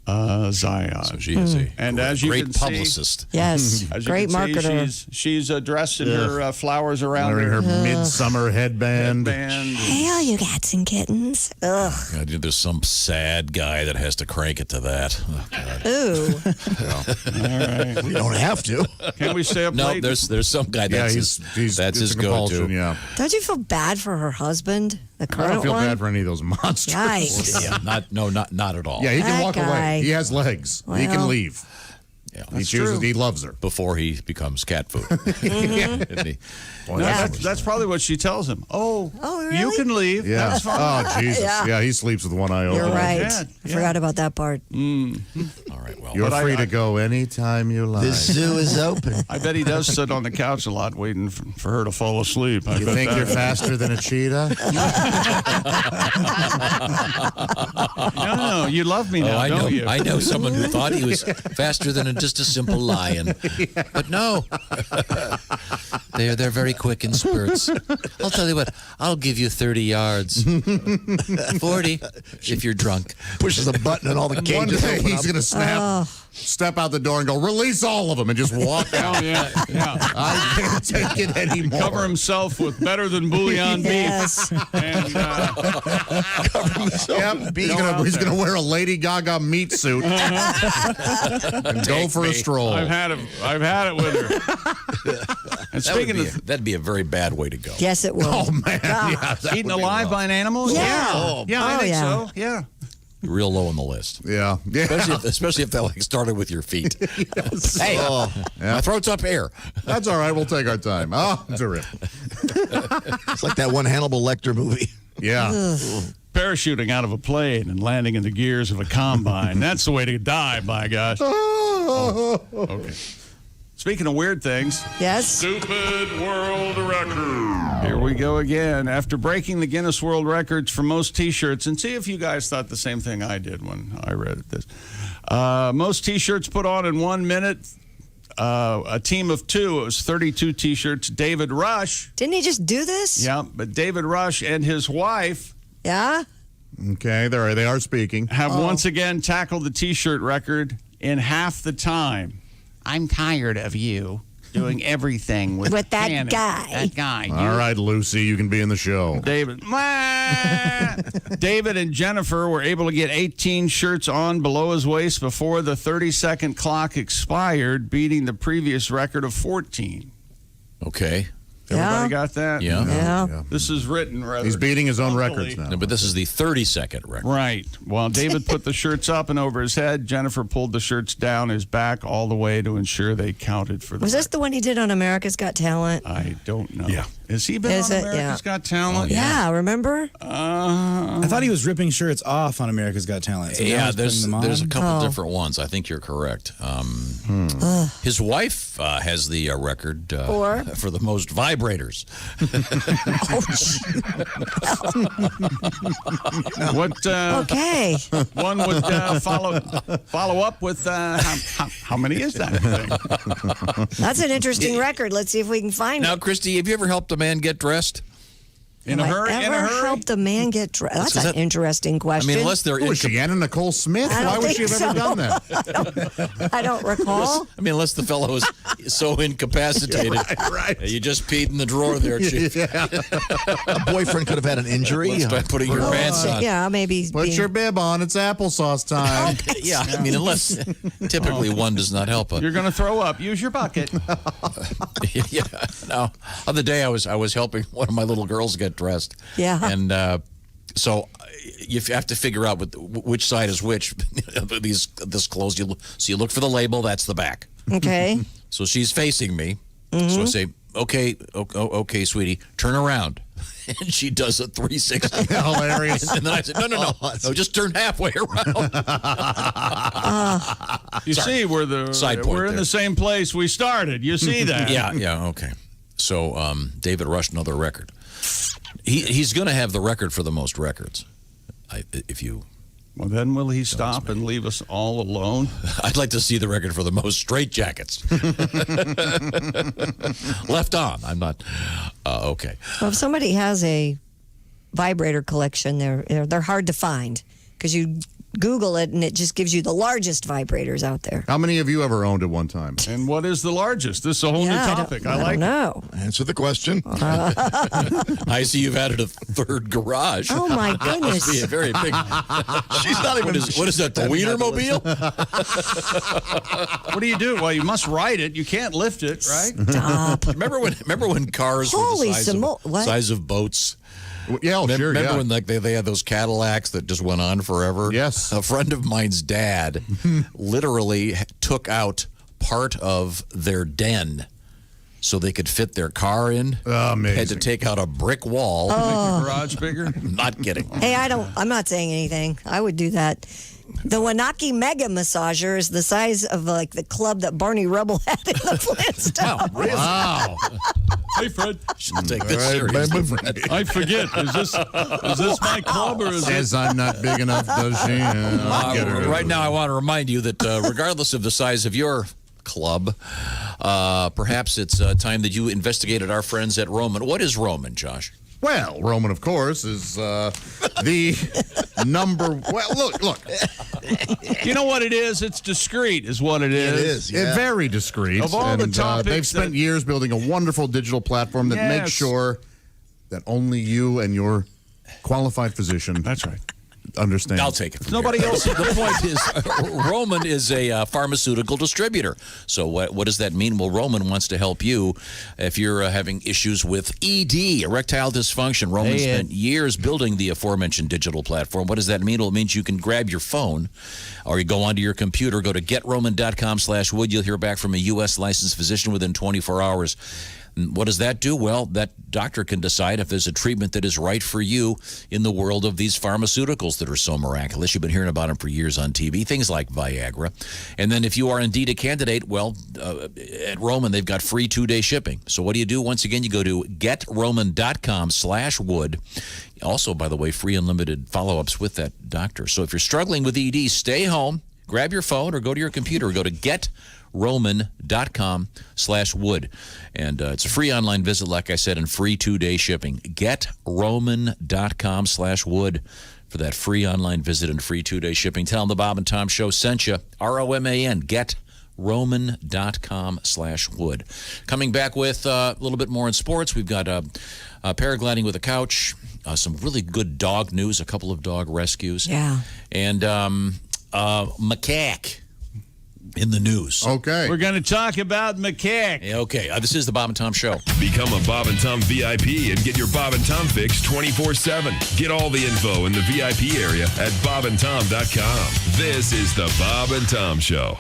Zion. So she is a great publicist. Yes, great marketer. She's dressed in her flowers around Wearing her midsummer headband. Hey, all you cats and kittens. Ugh. God, there's some sad guy that has to crank it to that. Oh, God. Ooh. All right. We don't have to. Can we stay up No, late? there's some guy that's it's his a compulsion, go-to. Yeah. Don't you feel bad for her husband, the I current don't feel one? bad for any of those monsters. Yikes. Yeah, not at all. Yeah, he can That walk guy. away. He has legs. He can Well. leave. Yeah, He chooses. He loves her. before he becomes cat food. Isn't he? No, that's probably what she tells him. Oh, really? you can leave. Yeah. That's fine. Oh, Jesus. Yeah. Yeah, he sleeps with one eye open. You're right. Yeah, I forgot about that part. All right, well. You're But free to go anytime you like. The zoo is open. I bet he does sit on the couch a lot waiting for her to fall asleep. You think you're faster than a cheetah? No, you love me now, I know. don't you? I know someone who thought he was faster than just a simple lion, but no, they're very quick in spurts. I'll tell you what. I'll give you 30 yards, 40 if you're drunk. Pushes a button and all the One cages day open he's up. going to snap, step out the door and go, release all of them, and just walk out. Oh, yeah. I can't take it anymore. Cover himself with better than bouillon Yes. beef. And Yep. He's gonna wear a Lady Gaga meat suit and go for a stroll. I've had it with her. And speaking of That'd be a very bad way to go. Yes, it will. Oh man, yeah, that eaten would be alive rough. by an animal, Yeah. I Oh, think yeah. so. Yeah. Real low on the list. Yeah, yeah. Especially if that started with your feet. Hey, my throat's up here. That's all right. We'll take our time. Oh, terrific. It's like that one Hannibal Lecter movie. Yeah. parachuting out of a plane and landing in the gears of a combine. That's the way to die, by gosh. Okay. Speaking of weird things. Yes. Stupid world record. Here we go again. After breaking the Guinness World Records for most T-shirts, and see if you guys thought the same thing I did when I read this. Most T-shirts put on in 1 minute. A team of 2. It was 32 T-shirts. David Rush. Didn't he just do this? Yeah, but David Rush and his wife. Yeah. Okay, they are speaking. Have once again tackled the T-shirt record in half the time. I'm tired of you doing everything with that Cannon. guy. That guy. All right, Lucy, you can be in the show. David. David and Jennifer were able to get 18 shirts on below his waist before the 30-second clock expired, beating the previous record of 14. Okay. Everybody got that? Yeah. This is written rather. He's beating his own funkily. records now. No, but this is the 30-second record. Right. While David put the shirts up and over his head, Jennifer pulled the shirts down his back all the way to ensure they counted for the Was this the one he did on America's Got Talent? I don't know. Yeah. Has he been on America's Got Talent? Yeah, remember? I thought he was ripping shirts off on America's Got Talent. So Yeah, now he's putting them there's a on. couple different ones. I think you're correct. His wife has the record for the most vibrators. What? Okay. One would follow up with how many is that thing? That's an interesting record. Let's see if we can find Now, it. Christy, have you ever helped a man get dressed? In a hurry? Ever In a hurry? helped a man get dressed? That's an interesting question. I mean, unless they're Who is she, Anna Nicole Smith? I don't Why would think she have so. ever done that? I don't recall. I mean, unless the fellow is so incapacitated. Right. You just peed in the drawer there, Chief. A boyfriend could have had an injury. By putting your pants on. Yeah, maybe. Put your bib on. It's applesauce time. Yeah, I mean, unless typically one does not help. You're going to throw up. Use your bucket. Yeah. No. Other day I was helping one of my little girls get dressed. Yeah. And so you have to figure out which side is which. This clothes. So you look for the label. That's the back. Okay. So she's facing me. So I say, okay, sweetie, turn around. And she does a 360. Hilarious. And then I said, no, just turn halfway around. You see, we're in the same place we started. You see that? Yeah, okay. So David Rush, another record. He's going to have the record for the most records. Well, then will he stop and leave us all alone? I'd like to see the record for the most straitjackets. Left on. I'm not. Okay. Well, if somebody has a vibrator collection, they're hard to find because you Google it and it just gives you the largest vibrators out there. How many of you ever owned at one time? And what is the largest? This is a whole new topic. I like it. No. Answer the question. I see you've added a third garage. Oh, my That must be goodness. a very big. She's not even. What is that, the Wienermobile? What do you do? Well, you must ride it. You can't lift it, right? Stop. Remember when cars Holy were the size of boats? Yeah, sure. Remember when they had those Cadillacs that just went on forever? Yes. A friend of mine's dad literally took out part of their den so they could fit their car in. Amazing. Had to take out a brick wall. Make your garage bigger? Not kidding. Hey, I'm not saying anything. I would do that. The Wanaki Mega Massager is the size of like the club that Barney Rubble had in the Flintstones. Wow. Hey, Fred. Should take this seriously, Fred. I forget. Is this my club or is it? Says I'm not big enough, does she? Right now, I want to remind you that regardless of the size of your club, perhaps it's time that you investigated our friends at Roman. What is Roman, Josh? Well, Roman, of course, is the number. Well, look. You know what it is? It's discreet, is what it is. It is. It's Yeah. very discreet. Of all the topics they've spent years building a wonderful digital platform that makes Yes. sure that only you and your qualified physician That's right. understand. I'll take it. Nobody else. The point is, Roman is a pharmaceutical distributor. So what does that mean? Well, Roman wants to help you if you're having issues with ED, erectile dysfunction. Roman spent years building the aforementioned digital platform. What does that mean? Well, it means you can grab your phone or you go onto your computer, go to getroman.com/wood. You'll hear back from a U.S. licensed physician within 24 hours. And what does that do? Well, that doctor can decide if there's a treatment that is right for you in the world of these pharmaceuticals that are so miraculous. You've been hearing about them for years on TV, things like Viagra. And then if you are indeed a candidate, well, at Roman, they've got free 2-day shipping. So what do you do? Once again, you go to getroman.com/wood. Also, by the way, free unlimited follow-ups with that doctor. So if you're struggling with ED, stay home, grab your phone or go to your computer or go to getroman.com/wood. And it's a free online visit, like I said, and free 2-day shipping. Getroman.com/wood for that free online visit and free 2-day shipping. Tell them the Bob and Tom Show sent you. ROMAN, getroman.com/wood. Coming back with a little bit more in sports. We've got paragliding with a couch, some really good dog news, a couple of dog rescues. Yeah. And macaque in the news. Okay. We're going to talk about macaque. Okay. This is the Bob and Tom Show. Become a Bob and Tom VIP and get your Bob and Tom fix 24/7. Get all the info in the VIP area at bobandtom.com. This is the Bob and Tom Show.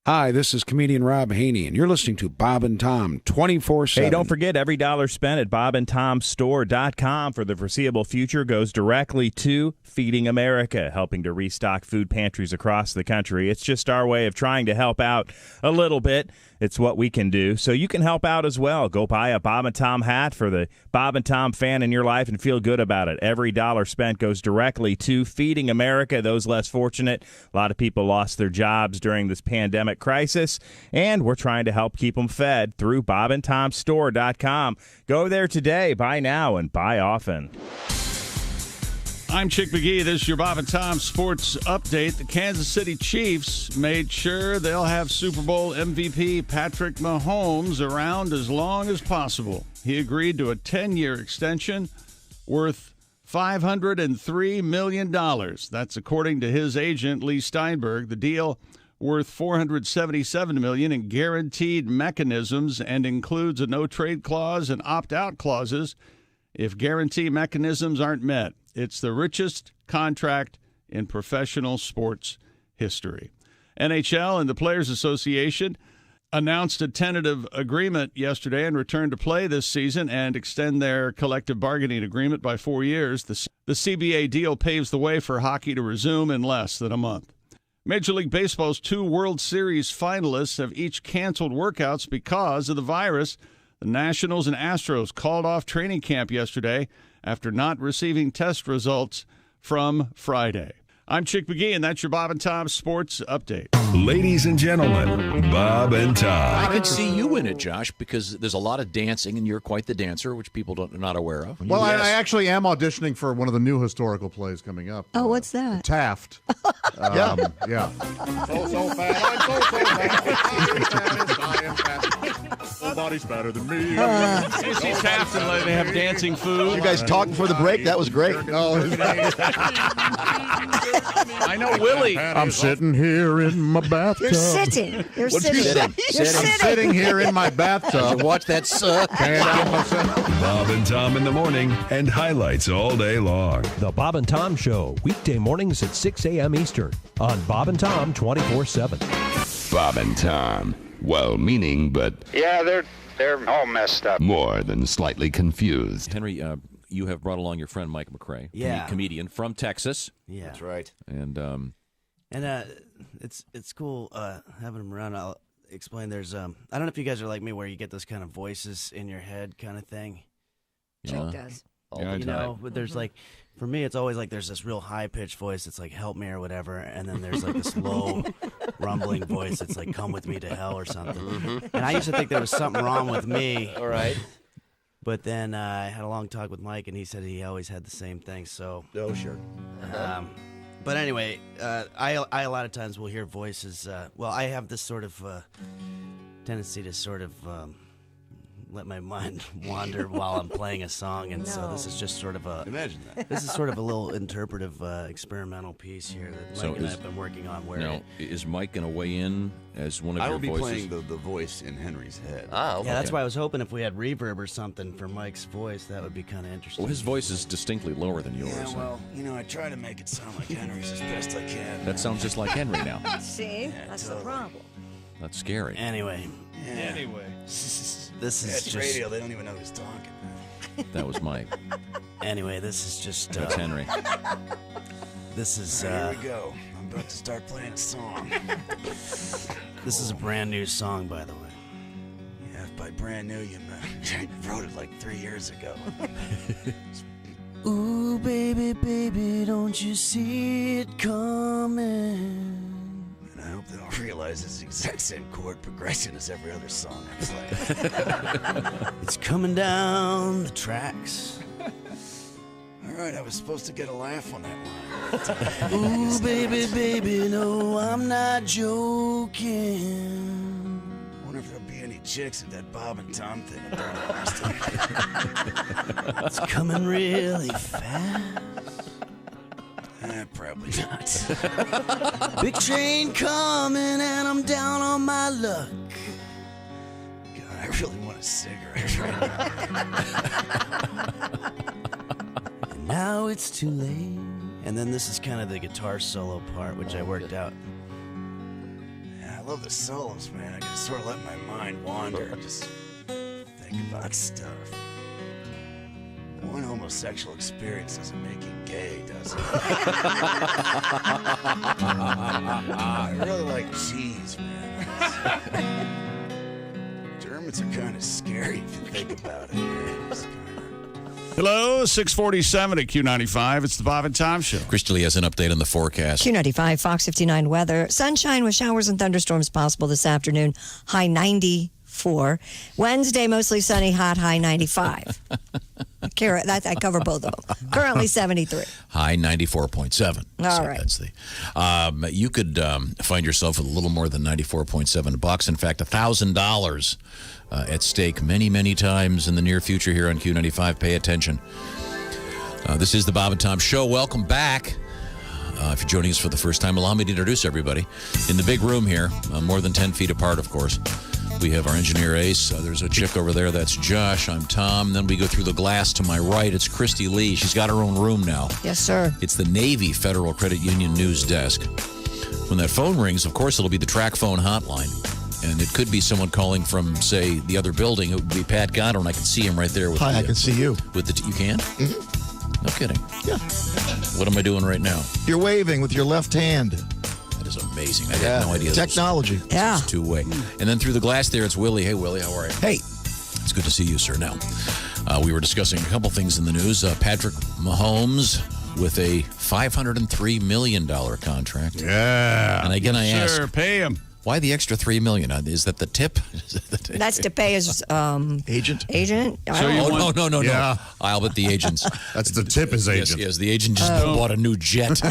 Hi, this is comedian Rob Haney, and you're listening to Bob and Tom 24/7. Hey, don't forget, every dollar spent at bobandtomstore.com for the foreseeable future goes directly to Feeding America, helping to restock food pantries across the country. It's just our way of trying to help out a little bit. It's what we can do. So you can help out as well. Go buy a Bob and Tom hat for the Bob and Tom fan in your life and feel good about it. Every dollar spent goes directly to Feeding America, those less fortunate. A lot of people lost their jobs during this pandemic crisis, and we're trying to help keep them fed through bobandtomstore.com. Go there today, buy now, and buy often. I'm Chick McGee. This is your Bob and Tom Sports Update. The Kansas City Chiefs made sure they'll have Super Bowl MVP Patrick Mahomes around as long as possible. He agreed to a 10-year extension worth $503 million. That's according to his agent, Lee Steinberg. The deal worth $477 million in guaranteed mechanisms and includes a no-trade clause and opt-out clauses if guarantee mechanisms aren't met. It's the richest contract in professional sports history. NHL and the Players Association announced a tentative agreement yesterday and return to play this season and extend their collective bargaining agreement by 4 years. The CBA deal paves the way for hockey to resume in less than a month. Major League Baseball's 2 World Series finalists have each canceled workouts because of the virus. The Nationals and Astros called off training camp yesterday after not receiving test results from Friday. I'm Chick McGee, and that's your Bob and Tom Sports Update. Ladies and gentlemen, Bob and Tom. I could see you in it, Josh, because there's a lot of dancing, and you're quite the dancer, which people are not aware of. Well, I actually am auditioning for one of the new historical plays coming up. Oh, what's that? Taft. Yeah. So fat, I'm so fat. Nobody's better than me. You see Taft and they have dancing food. You guys talked before the break. That was great. I know Willie. I'm sitting here in my bathtub. You're sitting. You're What'd sitting. you say? You're I'm sitting here in my bathtub. Watch that suck. Bob and Tom in the morning and highlights all day long. The Bob and Tom Show, weekday mornings at 6 a.m. Eastern on Bob and Tom 24/7. Bob and Tom, well-meaning, but yeah, they're all messed up. More than slightly confused. Henry, you have brought along your friend Mike McRae, comedian from Texas. Yeah, that's right. And it's cool having him around. I'll explain. There's I don't know if you guys are like me, where you get those kind of voices in your head, kind of thing. Jake does. You know, but there's like, for me, it's always like there's this real high pitched voice that's like "help me" or whatever, and then there's like this low rumbling voice that's like "come with me to hell" or something. And I used to think there was something wrong with me. All right. But then I had a long talk with Mike, and he said he always had the same thing. So, oh sure. But anyway, I a lot of times will hear voices. Well, I have this sort of tendency to sort of let my mind wander while I'm playing a song, and so this is just sort of a imagine that. This is sort of a little interpretive experimental piece here that Mike and I have been working on. Where now, is Mike going to weigh in as one of your voices? I will be playing the voice in Henry's head. Yeah, that's why I was hoping if we had reverb or something for Mike's voice, that would be kind of interesting. Well, his voice is distinctly lower than yours. Yeah, well, I try to make it sound like Henry's as best I can. That sounds just like Henry now. See, that's the problem. That's scary. Anyway. This is just radio. They don't even know who's talking. That was Mike. Anyway, this is just. That's Henry. This is. Here we go. I'm about to start playing a song. This is a brand new song, by the way. Yeah, if by brand new you meant I wrote it like 3 years ago. Ooh, baby, baby, don't you see it coming? And I hope they don't realize it's the exact same chord progression as every other song I play. It's coming down the tracks. All right, I was supposed to get a laugh on that line. Ooh, baby, baby, no, I'm not joking. I wonder if there'll be any chicks at that Bob and Tom thing at Austin. It's coming really fast. Probably not. Big train coming and I'm down on my luck. God, I really want a cigarette right now. And now it's too late. And then this is kind of the guitar solo part, which I worked out. Yeah, I love the solos, man. I can sort of let my mind wander and just think about stuff. One homosexual experience doesn't make you gay, does it? I really like cheese, man. Germans are kind of scary if you think about it. Hello, 647 at Q95. It's the Bob and Tom Show. Christy Lee has an update on the forecast. Q95, Fox 59 weather. Sunshine with showers and thunderstorms possible this afternoon. High 94. Wednesday, mostly sunny, hot, high 95. I cover both of them. Currently 73. High 94.7. All right. That's the. You could find yourself with a little more than $94.7. In fact, $1,000 at stake many, many times in the near future here on Q95. Pay attention. This is the Bob and Tom Show. Welcome back. If you're joining us for the first time, allow me to introduce everybody. In the big room here, more than 10 feet apart, of course, we have our engineer, Ace. There's a chick over there. That's Josh. I'm Tom. Then we go through the glass to my right. It's Christy Lee. She's got her own room now. Yes, sir. It's the Navy Federal Credit Union news desk. When that phone rings, of course, it'll be the track phone hotline. And it could be someone calling from, say, the other building. It would be Pat Godwin. I can see him right there. With Hi, I can see you. With the you can? Mm-hmm. No kidding. Yeah. What am I doing right now? You're waving with your left hand. That is amazing. I had no idea. Technology. Yeah. Two-way. And then through the glass there, it's Willie. Hey, Willie, how are you? Hey. It's good to see you, sir. Now, we were discussing a couple things in the news. Patrick Mahomes with a $503 million contract. Yeah. And again, I ask. Sure, pay him. Why the extra $3 million? Is that the tip? That's to pay his agent. Agent? No. Yeah. I'll bet the agents. That's the tip his agent. Yes, the agent just bought a new jet.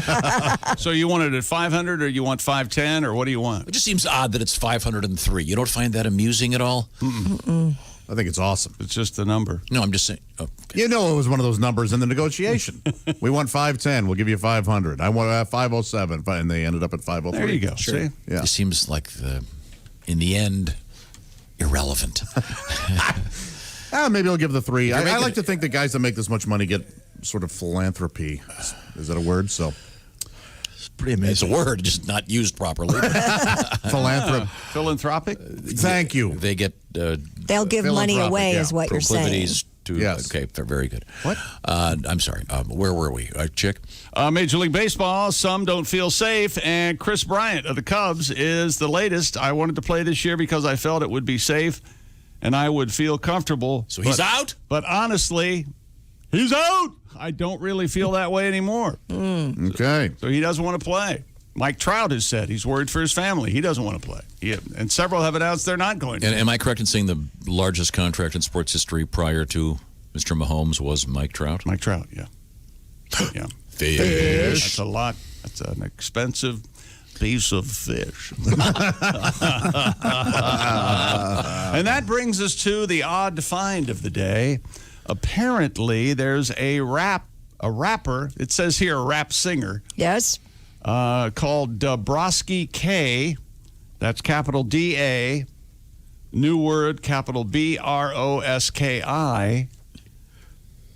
So you want it at 500 or you want 510 or what do you want? It just seems odd that it's 503. You don't find that amusing at all? Mm-mm. I think it's awesome. It's just the number. No, I'm just saying. Oh, okay. You know, it was one of those numbers in the negotiation. We want 510. We'll give you 500. I want 507, and they ended up at 503. There you go. Sure. See? Yeah. It seems like in the end, irrelevant. Maybe I'll give the 3. I like to think the guys that make this much money get sort of philanthropy. Is that a word? So. Pretty amazing. It's a word, just not used properly. Philanthropic? Thank you. They get they'll give money away, is what you're saying. Proclivities Yes. Okay, very good. What? I'm sorry. Where were we? Chick? Major League Baseball, some don't feel safe, and Chris Bryant of the Cubs is the latest. I wanted to play this year because I felt it would be safe and I would feel comfortable. So he's out? But honestly, he's out. I don't really feel that way anymore. Okay. So he doesn't want to play. Mike Trout has said he's worried for his family. He doesn't want to play. And several have announced they're not going to. And am I correct in saying the largest contract in sports history prior to Mr. Mahomes was Mike Trout? Mike Trout, yeah. Yeah. Fish. That's a lot. That's an expensive piece of fish. And that brings us to the odd find of the day. Apparently, there's a rapper. It says here a rap singer. Yes. Called Dabrowski K. That's capital D-A. New word, capital B-R-O-S-K-I.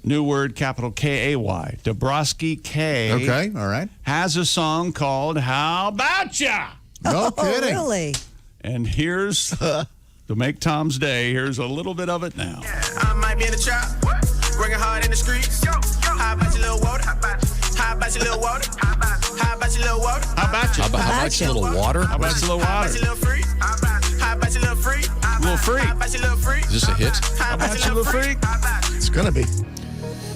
New word, capital K-A-Y. Dabrowski K. Okay, all right. Has a song called How About Ya? No kidding. Really? And here's, to make Tom's day, here's a little bit of it now. I might be in the trap, working hard in the streets. How about your little water? How about your little water? How about your little water? How about you? How about your little water? How about your little How water? about your little free? How about your little free? Little free. How about your little free? Is this a hit? How about your little free? It's going to be.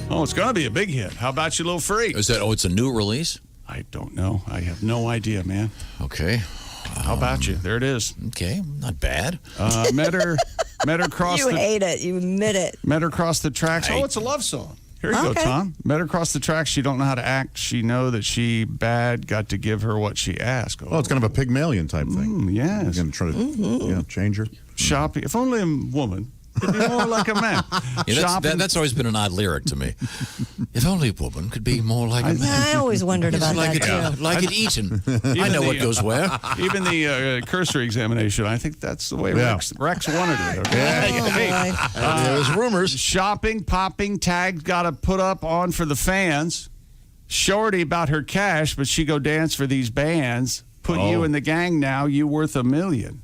Oh, it's going to be a big hit. How about your little free? Is that? Oh, it's a new release. I don't know. I have no idea, man. Okay. How about you? There it is. Okay, not bad. Met her across You the hate it. You admit it. met her across the tracks. Oh, it's a love song. Here you go, Okay. Tom. Met her across the tracks. She don't know how to act. She know that she bad. Got to give her what she asked. Oh, it's kind of a Pygmalion type thing. Yes. You're going to try to change her. Shopping. If only a woman could be more like a man. Yeah, that's always been an odd lyric to me. If only a woman could be more like a man. Yeah, I always wondered about like that, it, too. like it eaten. I know what goes where. Even the cursory examination, I think that's the way Yeah. Rex wanted it. Okay? Yeah. There's rumors. Shopping, popping, tagged, got to put up on for the fans. Shorty about her cash, but she go dance for these bands. Put you in the gang now, you worth $1 million.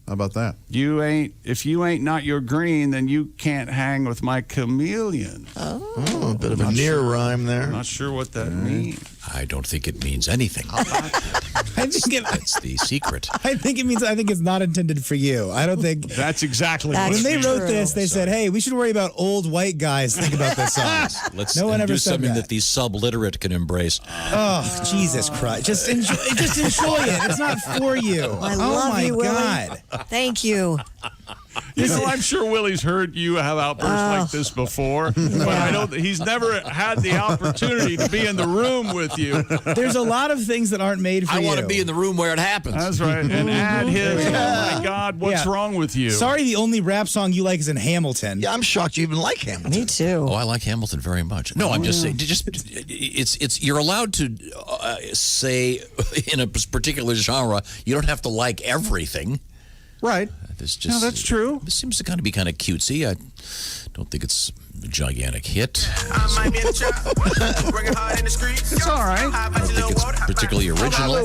How about that? If you ain't not your green, then you can't hang with my chameleon. Oh, a bit of a near rhyme there. I'm not sure what that means. I don't think it means anything. I think That's the secret. I think it means. I think it's not intended for you. I don't think. That's exactly That's what When they it means. wrote this, they said, "Hey, we should worry about old white guys think about this song." Let's No one ever do said something that. that the subliterate can embrace. Oh, Jesus Christ! Just enjoy it. It's not for you. I oh love my you, Willie. God! Thank you. You know, I'm sure Willie's heard you have outbursts like this before, but I don't. He's never had the opportunity to be in the room with you. There's a lot of things that aren't made for I you. want to be in the room where it happens. That's right. And add his, oh my God, what's Yeah. wrong with you? Sorry, the only rap song you like is in Hamilton. Yeah, I'm shocked you even like Hamilton. Me too. Oh, I like Hamilton very much. No, I'm just saying. It's you're allowed to say in a particular genre. You don't have to like everything. Right. No, that's true. This seems to kind of be kind of cutesy. I don't think it's a gigantic hit. I might be in the trap, working hard in the streets. It's all right. How I about don't your think little it's water? particularly original.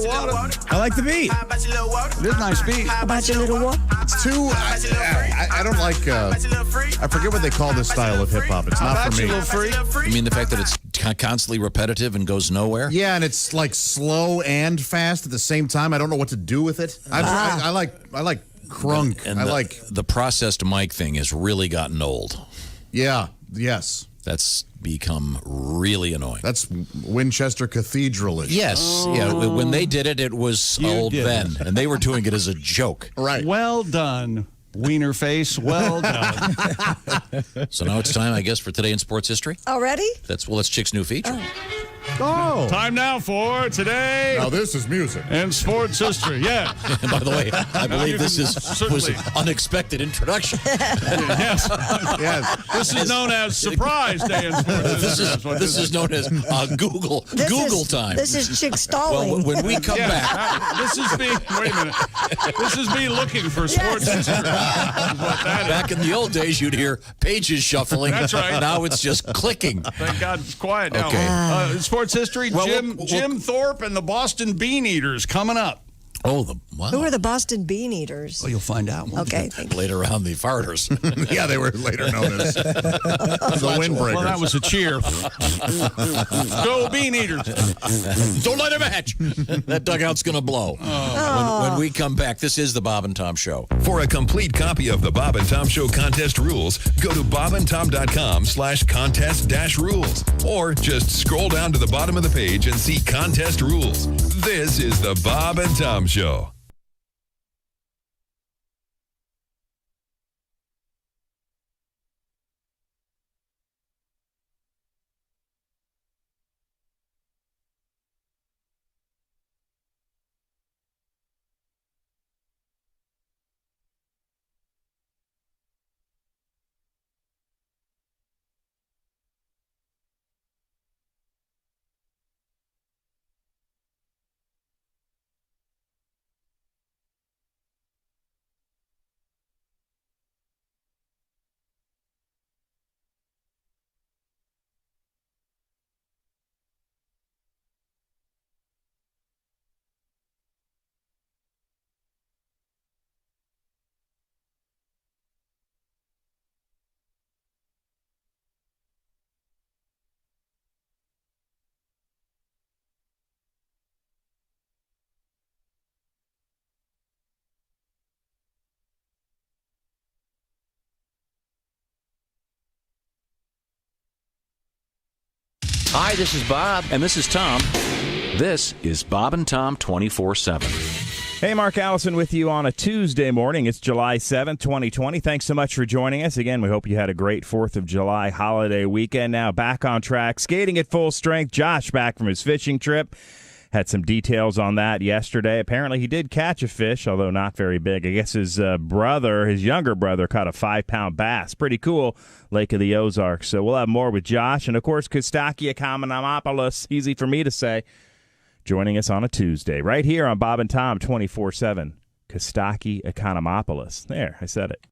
I like the beat. How about your little water? It is a nice beat. How About your little what? It's too. I don't like. I forget what they call this style of hip hop. It's not for me. You mean the fact that it's constantly repetitive and goes nowhere? Yeah, and it's like slow and fast at the same time. I don't know what to do with it. I like crunk. And I like. the processed mic thing has really gotten old. Yeah. Yes. That's become really annoying. That's Winchester Cathedral-ish. Yes. Yeah. When they did it, it was You old did then, and they were doing it as a joke. Right. Well done, Wiener face. Well done. So now it's time, I guess, for Today in Sports History. Already? That's Chick's new feature. Oh. Time now for Today Now this is music. in Sports History. Yeah. And by the way, I believe this was certainly- an unexpected introduction. Yes. Yes. This is known as Surprise Day in Sports History. That's what This is known as Google time. This is chick Well, stalling. when we come back, This is me. Wait a minute. This is me looking for sports history. Is what that is. back in the old days, you'd hear pages shuffling. That's right. Now it's just clicking. Thank God it's quiet now. Okay. Sports history, Well, Jim Thorpe and the Boston Bean Eaters coming up. Wow. Who are the Boston Bean Eaters? Well, you'll find out. Okay, thank you. Later on, the farters. Yeah, they were later known as the Windbreakers. Well, that was a cheer. Go Bean Eaters. Don't let him hatch. That dugout's going to blow. When we come back, this is the Bob and Tom Show. For a complete copy of the Bob and Tom Show contest rules, go to bobandtom.com/contest-rules. Or just scroll down to the bottom of the page and see contest rules. This is the Bob and Tom Show. Hi, this is Bob. And this is Tom. This is Bob and Tom 24/7. Hey, Mark Allison with you on a Tuesday morning. It's July 7th, 2020. Thanks so much for joining us. Again, we hope you had a great 4th of July holiday weekend. Now back on track, skating at full strength. Josh back from his fishing trip. Had some details on that yesterday. Apparently, he did catch a fish, although not very big. I guess his younger brother, caught a 5-pound bass. Pretty cool, Lake of the Ozarks. So we'll have more with Josh. And, of course, Kostaki Economopoulos, easy for me to say, joining us on a Tuesday, right here on Bob and Tom 24/7. Kostaki Economopoulos. There, I said it.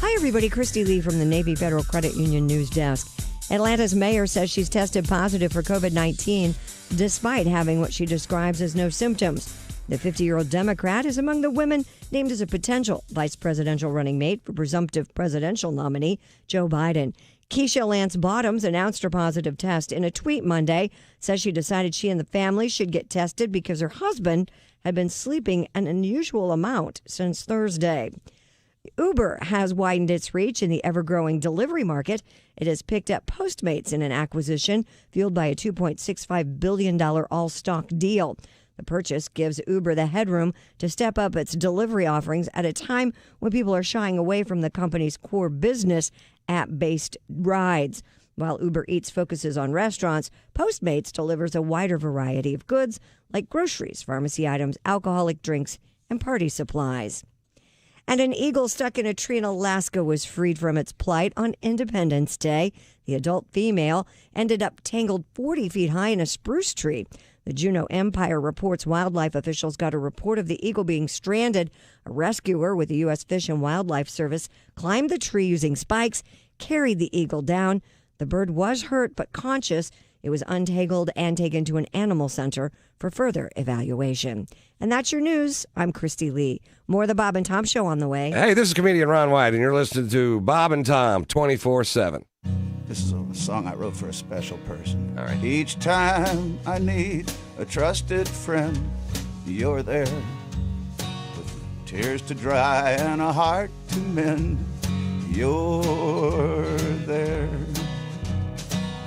Hi, everybody. Christy Lee from the Navy Federal Credit Union News Desk. Atlanta's mayor says she's tested positive for COVID-19 despite having what she describes as no symptoms. The 50-year-old Democrat is among the women named as a potential vice presidential running mate for presumptive presidential nominee Joe Biden. Keisha Lance Bottoms announced her positive test in a tweet Monday, says she decided she and the family should get tested because her husband had been sleeping an unusual amount since Thursday. Uber has widened its reach in the ever-growing delivery market. It has picked up Postmates in an acquisition fueled by a $2.65 billion all-stock deal. The purchase gives Uber the headroom to step up its delivery offerings at a time when people are shying away from the company's core business, app-based rides. While Uber Eats focuses on restaurants, Postmates delivers a wider variety of goods like groceries, pharmacy items, alcoholic drinks, and party supplies. And an eagle stuck in a tree in Alaska was freed from its plight on Independence Day. The adult female ended up tangled 40 feet high in a spruce tree. The Juneau Empire reports wildlife officials got a report of the eagle being stranded. A rescuer with the U.S. Fish and Wildlife Service climbed the tree using spikes, carried the eagle down. The bird was hurt but conscious. It was untangled and taken to an animal center for further evaluation. And that's your news. I'm Christy Lee. More of the Bob and Tom Show on the way. Hey, this is comedian Ron White, and you're listening to Bob and Tom 24/7. This is a song I wrote for a special person. All right. Each time I need a trusted friend, you're there. With tears to dry and a heart to mend, you're there.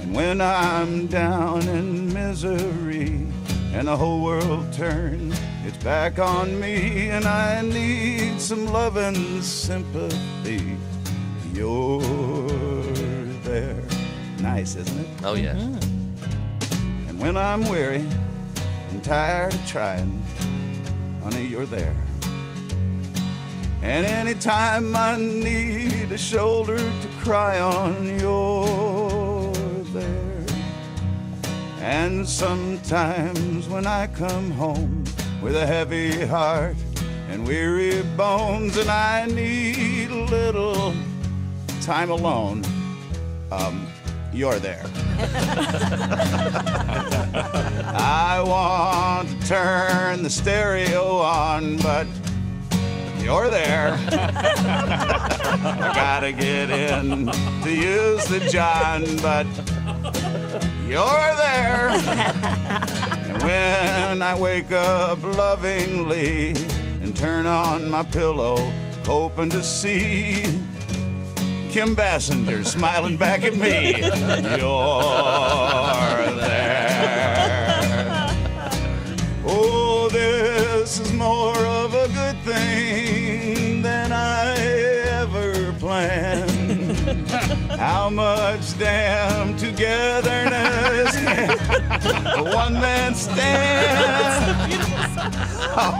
And when I'm down in misery and the whole world turns its back on me and I need some love and sympathy, you're there. Nice, isn't it? Oh, yes. And when I'm weary and tired of trying, honey, you're there. And anytime I need a shoulder to cry on, you're there. And sometimes when I come home with a heavy heart and weary bones and I need a little time alone, you're there. I want to turn the stereo on, but you're there. I gotta get in to use the John, but you're there. And when I wake up lovingly and turn on my pillow, hoping to see Kim Bassinger smiling back at me, you're there. Oh, this is more of a good thing than I ever planned. How much damn togetherness can a one-man stand? Oh.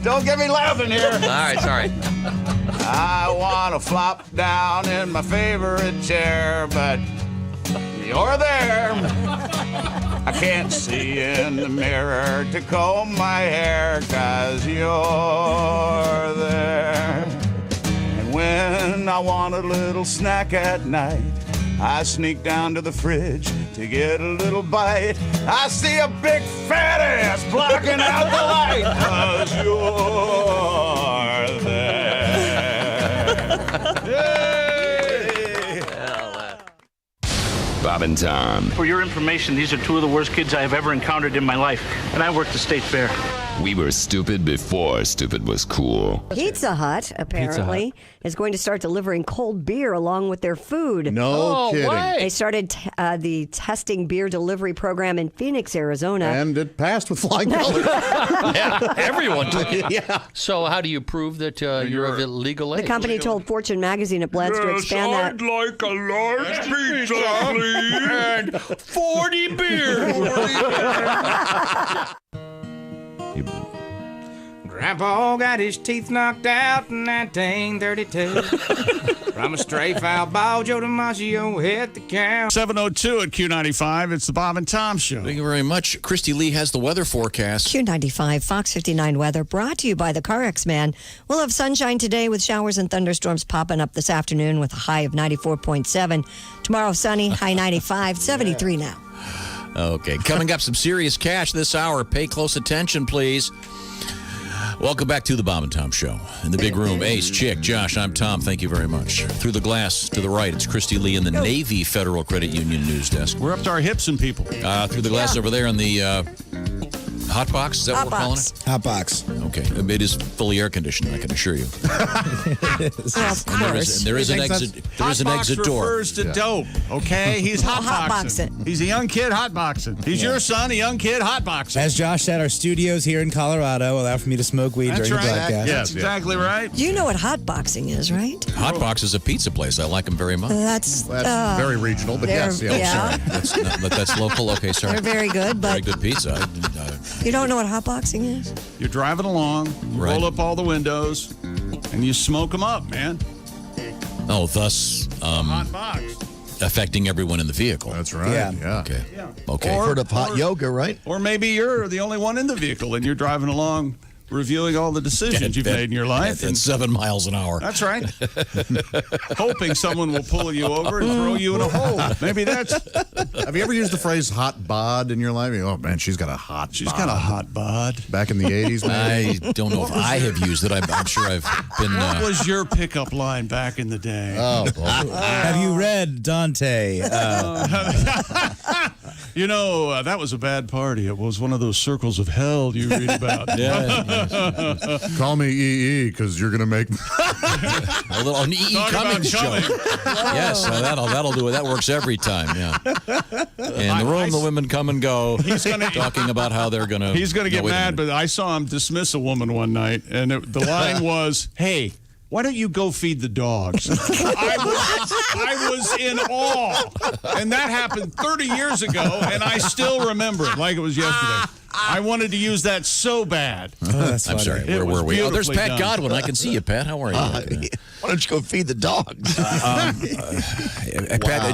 Don't get me laughing here. All right, sorry. I want to flop down in my favorite chair, but you're there. I can't see in the mirror to comb my hair, 'cause you're there. And when I want a little snack at night, I sneak down to the fridge to get a little bite. I see a big fat ass blocking out the light, 'cause you're there. Bob and Tom. For your information, these are two of the worst kids I have ever encountered in my life, and I worked the state fair. We were stupid before stupid was cool. Pizza Hut, apparently, is going to start delivering cold beer along with their food. No kidding. What? They started the testing beer delivery program in Phoenix, Arizona. And it passed with flying colors. Yeah, everyone did. Yeah. So how do you prove that you're of illegal age? The company told Fortune magazine it plans to expand that. like a large pizza, please. And 40 beers. Grandpa got his teeth knocked out in 1932. From a stray foul ball, Joe DiMaggio hit the count. 7:02 at Q95. It's the Bob and Tom Show. Thank you very much. Christy Lee has the weather forecast. Q95 Fox 59 weather brought to you by the CarX Man. We'll have sunshine today with showers and thunderstorms popping up this afternoon with a high of 94.7. Tomorrow sunny, high 95, 73 now. Okay, coming up, some serious cash this hour. Pay close attention, please. Welcome back to the Bob and Tom Show. In the big room, Ace, Chick, Josh, I'm Tom. Thank you very much. Through the glass to the right, it's Christy Lee in the Navy Federal Credit Union news desk. We're up to our hips and people. Through the glass over there in the hot box. Is that what we're calling it? Hot box. Okay, it is fully air conditioned, I can assure you. Well, of course. There is an exit. There is an exit door. Refers to dope. Okay, he's hotboxing. He's a young kid hotboxing. He's your son, a young kid hotboxing. As Josh said, our studios here in Colorado allow for me to smoke weed That's during right. the broadcast. That's exactly right. You know what hotboxing is, right? Hotbox is a pizza place. I like them very much. That's very regional, but yes. yeah. That's local. Okay, sorry. They're very good, but Very good pizza. you don't know what hotboxing is? You're driving along, you Right. roll up all the windows, and you smoke them up, man. Thus Hot box. affecting everyone in the vehicle. That's right. Yeah. Okay. Okay. Heard of hot yoga, right? Or maybe you're the only one in the vehicle, and you're driving along, reviewing all the decisions you've made in your life. At 7 miles an hour. That's right. Hoping someone will pull you over and throw you in a hole. Maybe that's. Have you ever used the phrase hot bod in your life? Oh, man, she's got a hot She's bod. got a hot bod. Back in the 80s, maybe? I don't know if I have used it. I'm sure I've been. What was your pickup line back in the day? Oh, boy. Have you read Dante? You know, that was a bad party. It was one of those circles of hell you read about. Call me EE because you're going to make a little an EE Talk about Cummings show. coming. Yes, that'll do it. That works every time. Yeah. In the room, the women come and go. He's gonna talking about how they're gonna. He's gonna get wait a mad, minute. but I saw him dismiss a woman one night, and the line was, "Hey, why don't you go feed the dogs?" I was in awe, and that happened 30 years ago, and I still remember it like it was yesterday. I wanted to use that so bad. Oh, that's I'm funny. sorry. It Where was were we? Oh, there's beautifully Pat done. Godwin. I can see you, Pat. How are you? Why don't you go feed the dogs? Pat,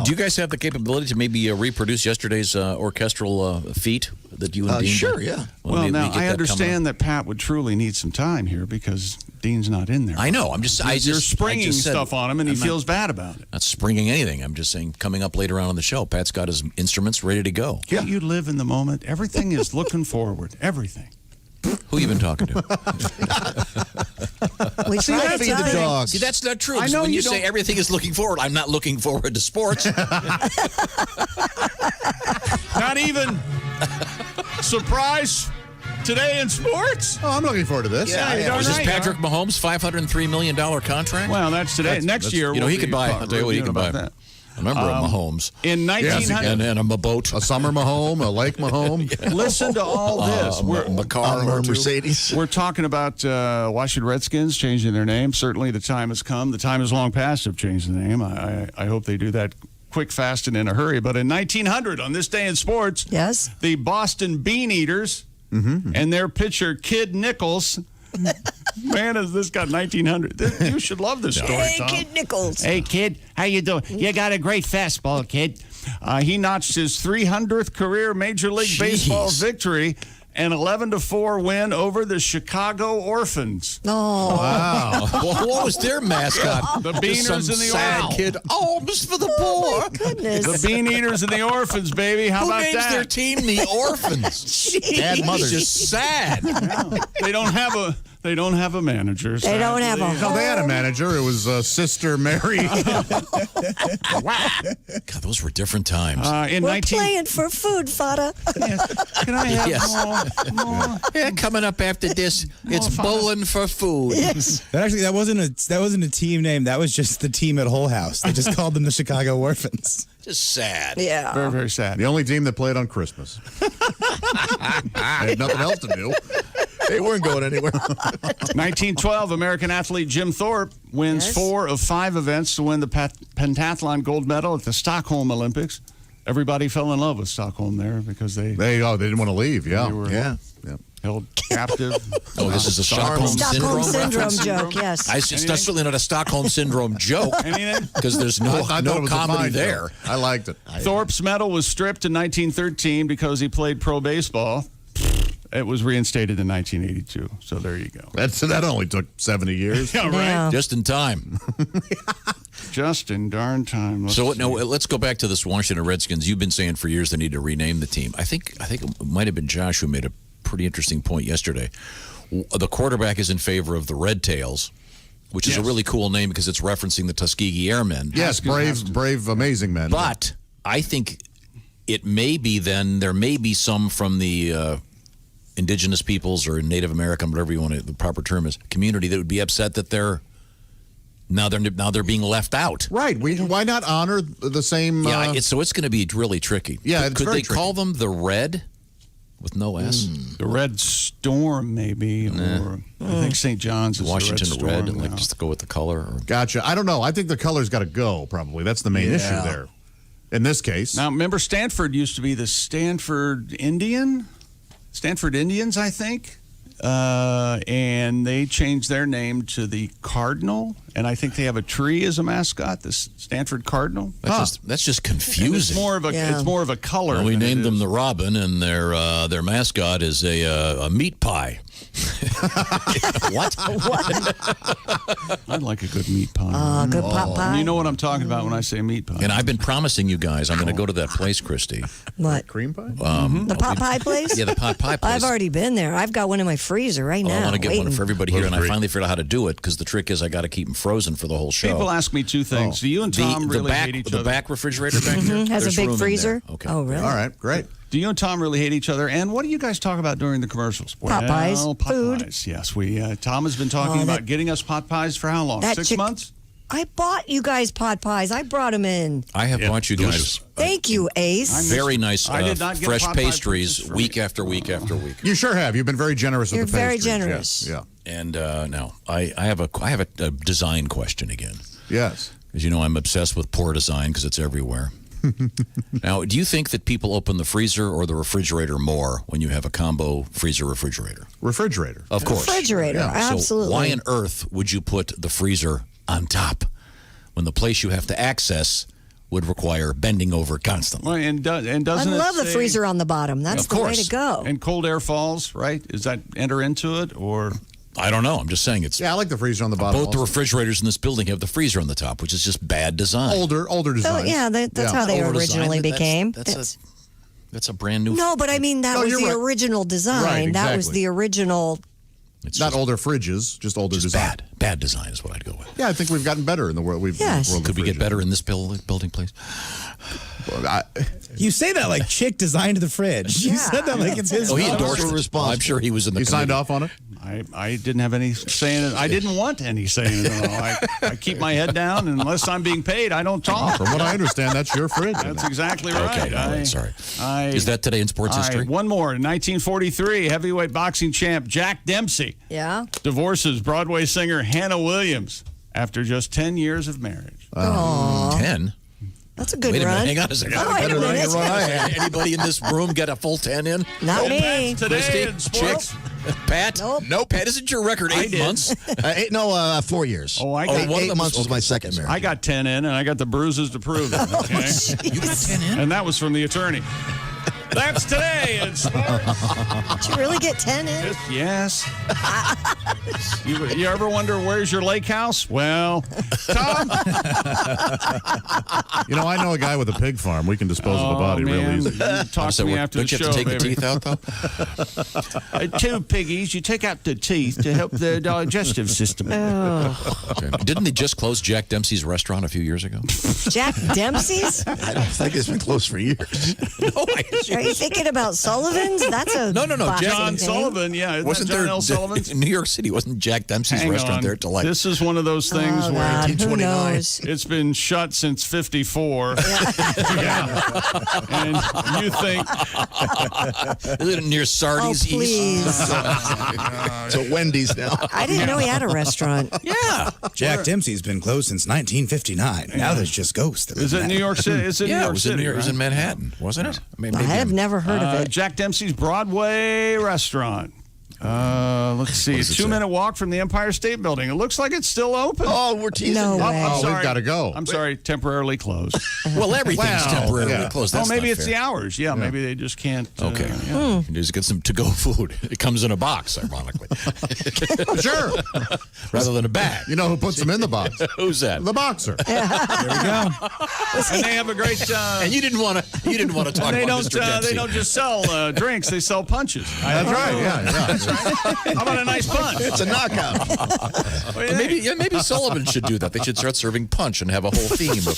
do you guys have the capability to maybe reproduce yesterday's orchestral feat that you and Dean sure, did? yeah. Well, now I understand that Pat would truly need some time here because Dean's not in there. I know. You're springing stuff on him, and he feels bad about it. Not springing anything. I'm just saying, coming up later on in the show, Pat's got his instruments ready to go. Can't you live in the moment? Everything is looking forward. Everything. Who you been talking to? We try to feed the dogs. See, that's not true. I know when you you say don't- everything is looking forward, I'm not looking forward to sports. Not even surprise today in sports. Oh, I'm looking forward to this. Is this Patrick Mahomes' $503 million contract? Well, that's today. Next year, You know, we'll he could be buy. I'll tell you what he reviewing can buy. about that. I remember Mahomes. In 1900, And a boat. A summer Mahome, a lake Mahome. listen to all this. A car or two. Mercedes. We're talking about Washington Redskins changing their name. Certainly, the time has come. The time is long past of changing the name. I hope they do that quick, fast, and in a hurry. But in 1900, on this day in sports, Yes. the Boston Bean Eaters and their pitcher Kid Nichols. Man, has this got 1900? You should love this story, Hey, Tom. Kid Nichols. Hey, kid, how you doing? You got a great fastball, kid. He notched his 300th career Major League Baseball victory, an 11-4 win over the Chicago Orphans. Oh. Wow. Well, what was their mascot? The Just Beaners some and the sad Orphans. kid. Oh, just for the poor. Goodness. The Bean Eaters and the Orphans, baby. How Who about names that? their team the Orphans? Bad mothers. Just sad. They don't have a. They don't have a manager. They don't have a No, they had a manager. It was Sister Mary. God, those were different times. In We're 19. playing for food, fodder. Can I have more? Yeah, coming up after this, it's bowling for food. That wasn't a team name. That was just the team at Whole House. They just called them the Chicago Orphans. Just sad. Yeah. Very, very sad. The only team that played on Christmas. I had nothing else to do. They weren't going anywhere. 1912, American athlete Jim Thorpe wins 4 of 5 events to win the pentathlon gold medal at the Stockholm Olympics. Everybody fell in love with Stockholm there because they didn't want to leave. Yeah. They were held captive. Oh, this is a Stockholm Stockholm syndrome joke, yes. It's not certainly not a Stockholm syndrome joke Anything? because there's I no thought it was a comedy fine there. joke. I liked it. Thorpe's medal was stripped in 1913 because he played pro baseball. It was reinstated in 1982. So there you go. That only took 70 years. Yeah, right. Yeah. Just in time. Just in darn time. Let's go back to this Washington Redskins. You've been saying for years they need to rename the team. I think it might have been Josh who made a pretty interesting point yesterday. The quarterback is in favor of the Red Tails, which is a really cool name because it's referencing the Tuskegee Airmen. Yes, brave, amazing men. But I think it may be then there may be some from the indigenous peoples or Native American, whatever you want the proper term is, community that would be upset that they're being left out. Right. Why not honor the same? So it's going to be really tricky. Yeah, could they call them the Red with no S? The Red Storm, maybe, or I think St. John's is Washington the Red Storm Red, now. just to go with the color. Or... Gotcha. I don't know. I think the color's got to go. Probably that's the main issue there. In this case, Now, remember, Stanford used to be the Stanford Indians, I think, and they changed their name to the Cardinal, and I think they have a tree as a mascot, the Stanford Cardinal. That's just confusing. It's more of a color. Well, we than it named them is. the Robin, and their mascot is a meat pie. What? I'd like a good meat pie. Good pot pie. You know what I'm talking about when I say meat pie. And I've been promising you guys I'm going to go to that place, Christy. What? cream pie. The pot pie place? Yeah, the pot pie place. I've already been there. I've got one in my freezer right now. I want to get one for everybody here, and I Great. finally figured out how to do it because the trick is I got to keep them frozen for the whole show. People ask me two things. Do you and Tom really hate each the other? back refrigerator back there Has there's a room big in freezer. there. Okay. Oh, really? All right, great. Do you and Tom really hate each other? And what do you guys talk about during the commercials? Pot pies. Well, pot Food. pies. Yes, Tom has been talking about getting us pot pies for how long? That 6 chick- months? I bought you guys pot pies. I brought them in. I have bought you guys Thank you, Ace. very nice I did not get fresh pot pie pastries purchase for week me. after week after week. You sure have. You've been very generous with You're the very pastries. generous. Yeah. And now I have a design question again. Yes. As you know, I'm obsessed with poor design because it's everywhere. Now, do you think that people open the freezer or the refrigerator more when you have a combo freezer-refrigerator? Refrigerator. Of course. Refrigerator, Yeah. absolutely. So why on earth would you put the freezer on top, when the place you have to access would require bending over constantly. Well, and doesn't I love it the say- freezer on the bottom. That's Of the way course. to go. And cold air falls, right? Does that enter into it, or? I don't know. I'm just saying it's. Yeah, I like the freezer on the bottom. Both the also. refrigerators in this building have the freezer on the top, which is just bad design. older Oh, design. yeah, that's how they Older design, originally but became. That's a brand new. No, but I mean, that No, was you're the right. original design. Right, That was exactly. the original. It's Not just older fridges, just older design. bad design is what I'd go with. Yeah, I think we've gotten better in the world. Yes. World of Could we get fridges. better in this building, please? You say that like Chick designed the fridge. You said that like it's his. Oh, he fault. endorsed it. I'm sure he was in the. He signed committee. off on it? I didn't have any say in it. I didn't want any say in it at all. I keep my head down, and unless I'm being paid, I don't talk. From what I understand, that's your fridge. That's exactly right. Okay, all right, sorry. I- Is that today in sports history? One more. In 1943, heavyweight boxing champ Jack Dempsey Yeah. divorces Broadway singer Hannah Williams after just 10 years of marriage. 10? That's a good Wait a run. minute, hang on a second. Oh, wait a minute. Anybody in this room get a full 10 in? Not me. Today Christy? in sports. Chick? Pat? Nope. Pat, isn't your record 8 did. months? 4 years. Oh, I Eight- got one of the months was my second marriage. I got 10 in, and I got the bruises to prove it. Okay? You got 10 in? And that was from the attorney. That's today in sports. Did you really get 10 in? Yes. You ever wonder where's your lake house? Well, Tom. You know, I know a guy with a pig farm. We can dispose of a body real man. easy. You talk to me after the Don't you show, have to take baby. the teeth out, though? 2 piggies. You take out the teeth to help the digestive system. Okay. Didn't they just close Jack Dempsey's restaurant a few years ago? Jack Dempsey's? I don't think it's been closed for years. Are you thinking about Sullivan's? That's a No. boxing John thing. Sullivan, yeah. Isn't Wasn't that John there L. Sullivan's? in New York City? Wasn't Jack Dempsey's Hang restaurant on. there till like? This is one of those things Oh, where God, who 1929. knows? it's been shut since 54. Yeah. And you think, Is it near Oh, Sardi's East? please. So Wendy's now. I didn't know he had a restaurant. Yeah. Jack Dempsey's been closed since 1959. Now there's just ghosts. that live is in it that. New York City? It's in New Yeah, it York was City. in New York. It was right? in Manhattan, wasn't it? I mean, I have never heard of it. Jack Dempsey's Broadway restaurant. Let's see. A does it say? 2-minute walk from the Empire State Building. It looks like it's still open. Oh, we're teasing. No you. way. I'm Oh, sorry. we've got to go. I'm sorry, temporarily closed. Well, everything's Well, temporarily yeah. closed. Oh, That's maybe not it's fair. the hours. Yeah, maybe they just can't. Okay. Yeah. You just get some to-go food. It comes in a box, ironically, Sure. rather than a bag. You know who puts them in the box? Who's that? The boxer. There we go. And they have a great. And you didn't want to talk They about don't. Mr. Dempsey. They don't just sell drinks. They sell punches. That's right. Yeah. How about a nice punch? It's a knockout. Maybe Sullivan should do that. They should start serving punch and have a whole theme of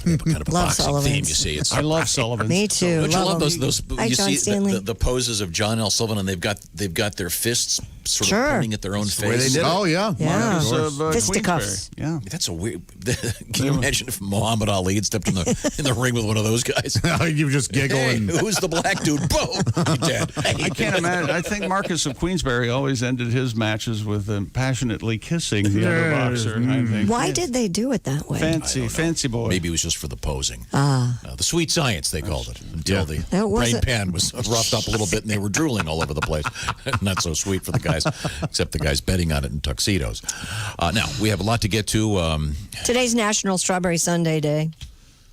kind of a Love boxing Sullivan's. theme. You see, it's I love Sullivan. Me too. Don't you love him. those? Hi, You John see Stanley. the poses of John L. Sullivan, and they've got their fists sort Sure. of pointing at their own the way they face. did it. Oh, yeah. Yeah. Marcus of Fisticuffs. Queensberry. Yeah. That's a weird. Can you imagine if Muhammad Ali had stepped in the ring with one of those guys? You just giggle Hey, and who's the black dude? Boom! He dead. I can't imagine. I think Marcus of Queensberry always ended his matches with passionately kissing the other boxer. I think. Why did they do it that way? Fancy boy. Maybe it was just for the posing. Ah. The sweet science, they called it, until the It brain wasn't- pan was roughed up a little bit and they were drooling all over the place. Not so sweet for the guys, except the guys betting on it in tuxedos. Now, we have a lot to get to. Today's National Strawberry Sundae Day.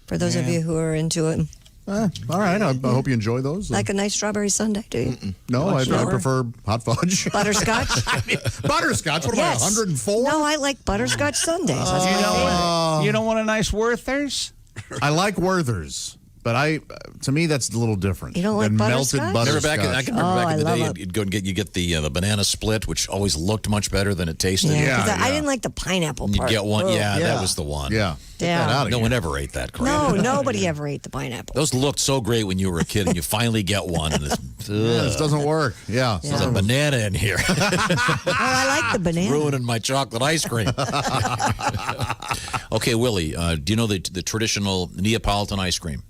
For those of you who are into it, all right. I hope you enjoy those. like a nice strawberry sundae, do you? No, I prefer hot fudge. Butterscotch? Butterscotch? What am Yes. I, 104? No, I like butterscotch sundaes. That's my favorite. You don't want a nice Werther's? I like Werther's, but to me, that's a little different. You don't like than melted butterscotch? butterscotch. I can remember Oh, back in the I day, love you'd go and get the banana split, which always looked much better than it tasted. Yeah, 'cause I didn't like the pineapple And you'd part. get one. Ugh. Yeah, that was the one. Yeah. Yeah. No one ever ate that crap. No, nobody ever ate the pineapple. Those looked so great when you were a kid, and you finally get one, and it's, This doesn't work. Yeah. There's a banana in here. Oh, I like the banana. Ruining my chocolate ice cream. Okay, Willie, do you know the traditional Neapolitan ice cream?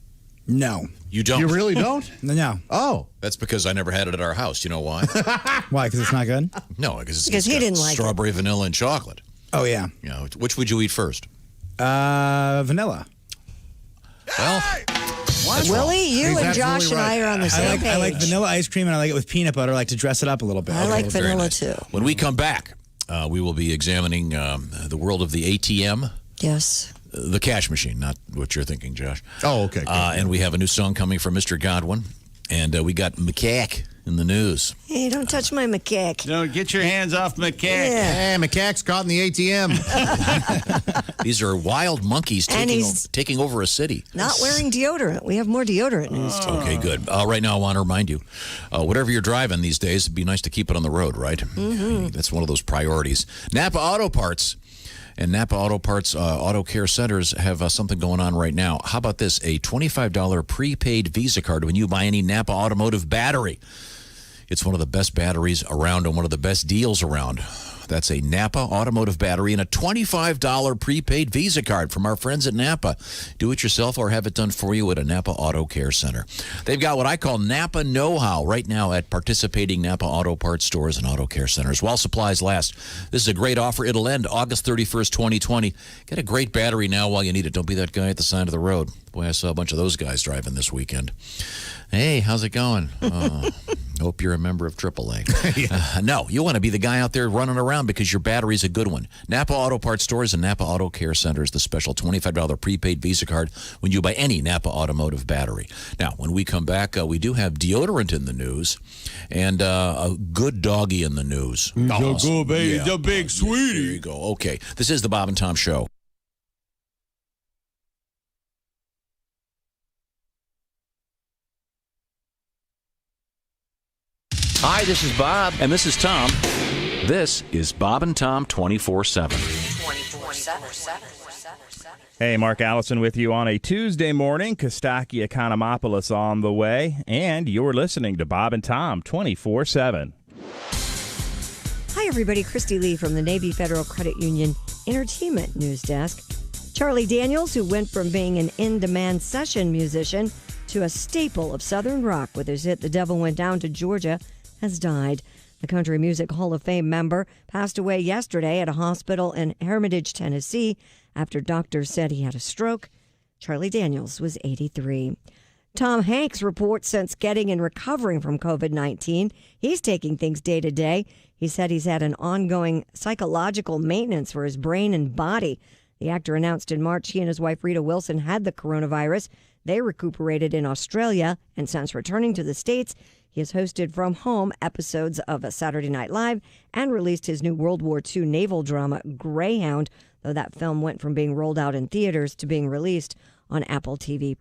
No. You don't? You really don't? No. Oh. That's because I never had it at our house. You know why? Why? Because it's not good? No, because Because he got didn't like it. strawberry, vanilla, and chocolate. Oh, yeah. You know, which would you eat first? Vanilla. Well, Willie, you He's and Josh absolutely and I right. are on the same page. I like vanilla ice cream, and I like it with peanut butter. I like to dress it up a little bit. I like very vanilla nice. too. When we come back, we will be examining the world of the ATM. Yes. The cash machine, not what you're thinking, Josh. Oh, okay. And we have a new song coming from Mr. Godwin. And we got macaque in the news. Hey, don't touch my macaque. No, get your hands off macaque. Yeah. Hey, macaque's caught in the ATM. These are wild monkeys taking over a city. Not wearing deodorant. We have more deodorant news, too. Okay, good. Right now, I want to remind you, whatever you're driving these days, it'd be nice to keep it on the road, right? Mm-hmm. That's one of those priorities. Napa Auto Parts. And Napa Auto Parts Auto Care Centers have something going on right now. How about this? A $25 prepaid Visa card when you buy any Napa Automotive battery. It's one of the best batteries around and one of the best deals around. That's a Napa Automotive battery and a $25 prepaid Visa card from our friends at Napa. Do it yourself or have it done for you at a Napa Auto Care Center. They've got what I call Napa know-how right now at participating Napa Auto Parts stores and Auto Care Centers while supplies last. This is a great offer. It'll end August 31st, 2020. Get a great battery now while you need it. Don't be that guy at the side of the road. Boy, I saw a bunch of those guys driving this weekend. Hey, how's it going? Hope you're a member of AAA. No, you want to be the guy out there running around because your battery's a good one. Napa Auto Parts stores and Napa Auto Care Centers, the special $25 prepaid Visa card when you buy any Napa Automotive battery. Now, when we come back, we do have deodorant in the news and a good doggy in the news. Go, baby, the big sweetie. There you go. Okay, this is the Bob and Tom Show. Hi, this is Bob. And this is Tom. This is Bob and Tom 24/7. 24/7. Hey, Mark Allison with you on a Tuesday morning. Kostaki Economopoulos on the way. And you're listening to Bob and Tom 24/7. Hi, everybody. Christy Lee from the Navy Federal Credit Union Entertainment News Desk. Charlie Daniels, who went from being an in-demand session musician to a staple of Southern rock with his hit The Devil Went Down to Georgia, has died. The Country Music Hall of Fame member passed away yesterday at a hospital in Hermitage, Tennessee, after doctors said he had a stroke. Charlie Daniels was 83. Tom Hanks reports since getting and recovering from COVID-19, he's taking things day to day. He said he's had an ongoing psychological maintenance for his brain and body. The actor announced in March he and his wife Rita Wilson had the coronavirus. They recuperated in Australia, and since returning to the States, he has hosted from home episodes of Saturday Night Live and released his new World War II naval drama, Greyhound, though that film went from being rolled out in theaters to being released on Apple TV+.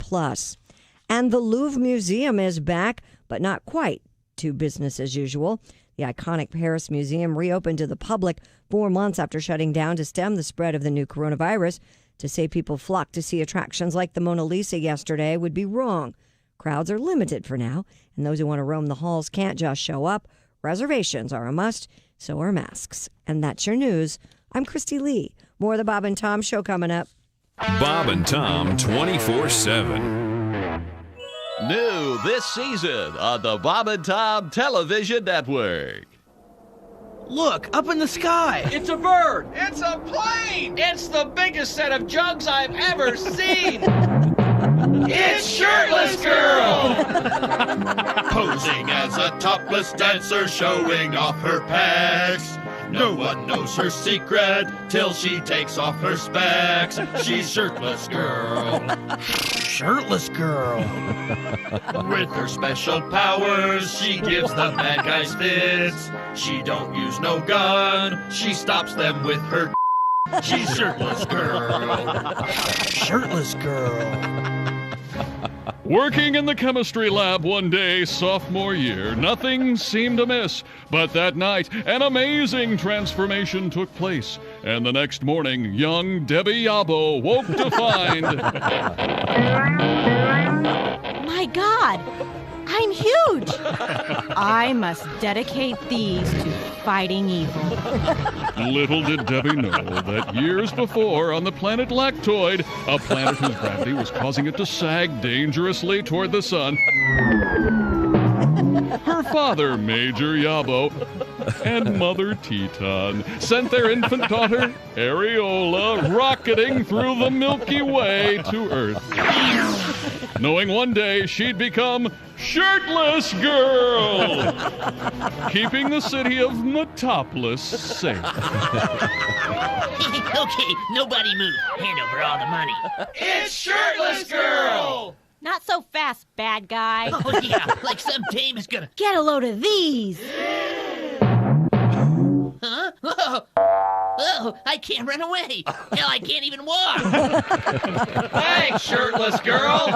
And the Louvre Museum is back, but not quite to business as usual. The iconic Paris Museum reopened to the public 4 months after shutting down to stem the spread of the new coronavirus. To say people flocked to see attractions like the Mona Lisa yesterday would be wrong. Crowds are limited for now, and those who want to roam the halls can't just show up. Reservations are a must, so are masks. And that's your news. I'm Christy Lee. More of the Bob and Tom Show coming up. Bob and Tom 24/7. New this season on the Bob and Tom Television Network. Look, up in the sky. It's a bird. It's a plane. It's the biggest set of jugs I've ever seen. It's Shirtless Girl! Posing as a topless dancer, showing off her pecs. No one knows her secret till she takes off her specs. She's Shirtless Girl. Shirtless Girl. With her special powers, she gives the bad guys fits. She don't use no gun, she stops them with her. She's Shirtless Girl. Shirtless Girl. Working in the chemistry lab one day, sophomore year, nothing seemed amiss. But that night, an amazing transformation took place. And the next morning, young Debbie Yabo woke to find... My God, I'm huge. I must dedicate these to fighting evil. Little did Debbie know that years before on the planet Lactoid, a planet whose gravity was causing it to sag dangerously toward the sun, her father, Major Yabo, and Mother Teton sent their infant daughter, Areola, rocketing through the Milky Way to Earth. knowing one day she'd become Shirtless Girl, keeping the city of Metropolis safe. Okay, nobody move. Hand over all the money. It's Shirtless Girl! Not so fast, bad guy. Oh, yeah, like some dame is gonna... Get a load of these. Huh? Oh, I can't run away. Hell, I can't even walk. Thanks, Shirtless Girl!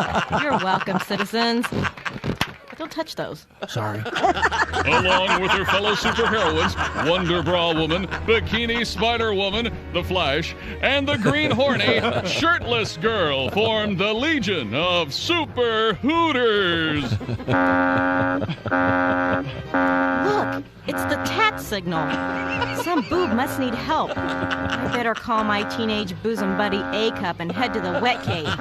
You're welcome, citizens. Don't touch those. Sorry. Along with her fellow superheroines, Wonder Bra Woman, Bikini Spider Woman, The Flash, and the Green Horny Shirtless Girl formed the Legion of Super Hooters. Look, it's the tat signal. Some boob must need help. I better call my teenage bosom buddy A-Cup and head to the wet cave.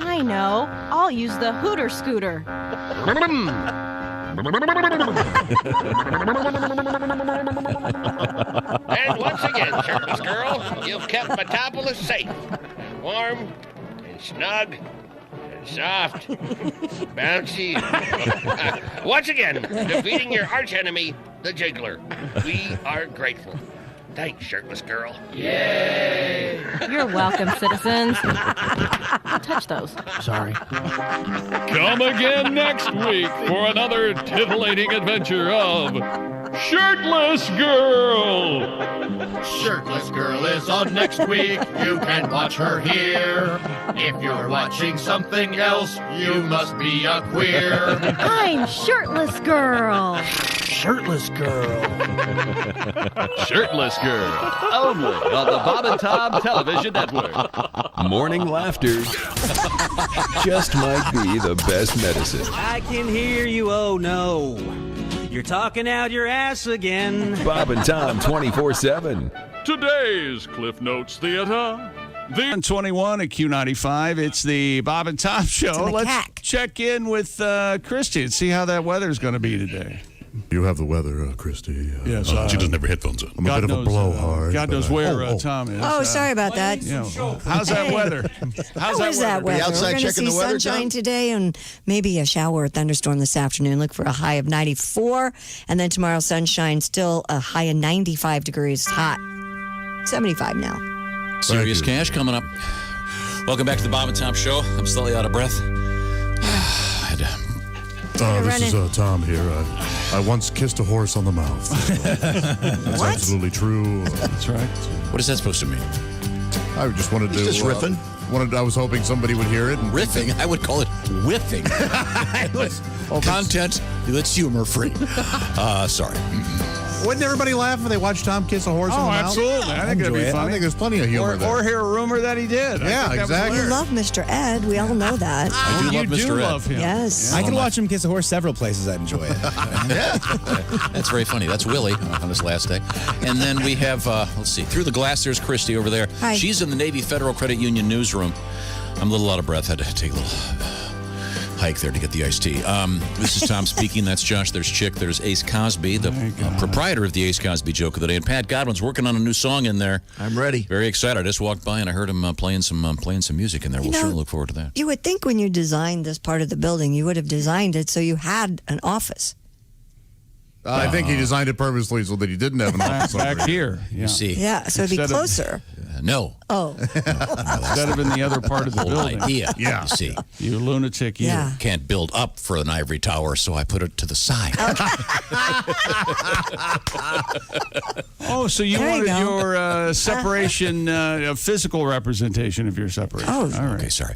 I know. I'll use the Hooter Scooter. And once again, Shirtless Girl, you've kept Metropolis safe. Warm and snug and soft, bouncy. Once again, defeating your archenemy, the Jiggler. We are grateful. Thanks, Shirtless Girl. Yay! You're welcome, citizens. Don't touch those. Sorry. Come again next week for another titillating adventure of Shirtless Girl. Shirtless Girl is on next week. You can watch her here. If you're watching something else, you must be a queer. I'm Shirtless Girl. Shirtless Girl. Shirtless Girl, only on the Bob and Tom Television Network. Morning laughter just might be the best medicine. I can hear you, oh no. You're talking out your ass again. Bob and Tom 24/7. Today's Cliff Notes Theater. The 21 at Q95. It's the Bob and Tom Show. Let's check in with Christy and see how that weather's going to be today. You have the weather, Christy. Yes, she doesn't have her headphones on. I'm a bit of a blowhard. God knows where Tom is. Oh, sorry about that. How's that weather? How is that weather? We're going to see sunshine today and maybe a shower or thunderstorm this afternoon. Look for a high of 94. And then tomorrow, sunshine, still a high of 95 degrees. Hot. 75 now. Serious cash coming up. Welcome back to the Bob and Tom Show. I'm slightly out of breath. This is Tom here. I once kissed a horse on the mouth. That's absolutely true. That's right. What is that supposed to mean? I just wanted to. Just riffing. I was hoping somebody would hear it. And riffing? I would call it whiffing. Content that's humor free. Sorry. Wouldn't everybody laugh if they watched Tom kiss a horse on the mouth? Absolutely. I think it'd be funny. I think there's plenty of humor there. Or hear a rumor that he did. Yeah, exactly. You love Mr. Ed. We all know that. I do love Mr. Ed. Love him. Yes. I can watch him kiss a horse several places. I'd enjoy it. That's very funny. That's Willie on his last day. And then we have, let's see, through the glass, there's Christy over there. Hi. She's in the Navy Federal Credit Union newsroom. I'm a little out of breath. Had to take a little hike there to get the iced tea. This is Tom speaking. That's Josh. There's Chick. There's Ace Cosby, the proprietor of the Ace Cosby joke of the day. And Pat Godwin's working on a new song in there. I'm ready. Very excited. I just walked by and I heard him playing some music in there. We'll certainly look forward to that. You would think when you designed this part of the building, you would have designed it so you had an office. I think he designed it purposely so that he didn't have an office back here. You see. Yeah, so it'd be closer. No. Oh. Instead of in the other part of the building. Idea. Yeah. You see. You lunatic, you. Yeah. Can't build up for an ivory tower, so I put it to the side. Oh, so you There you wanted go. your separation, physical representation of your separation. Oh. All right. Okay, sorry.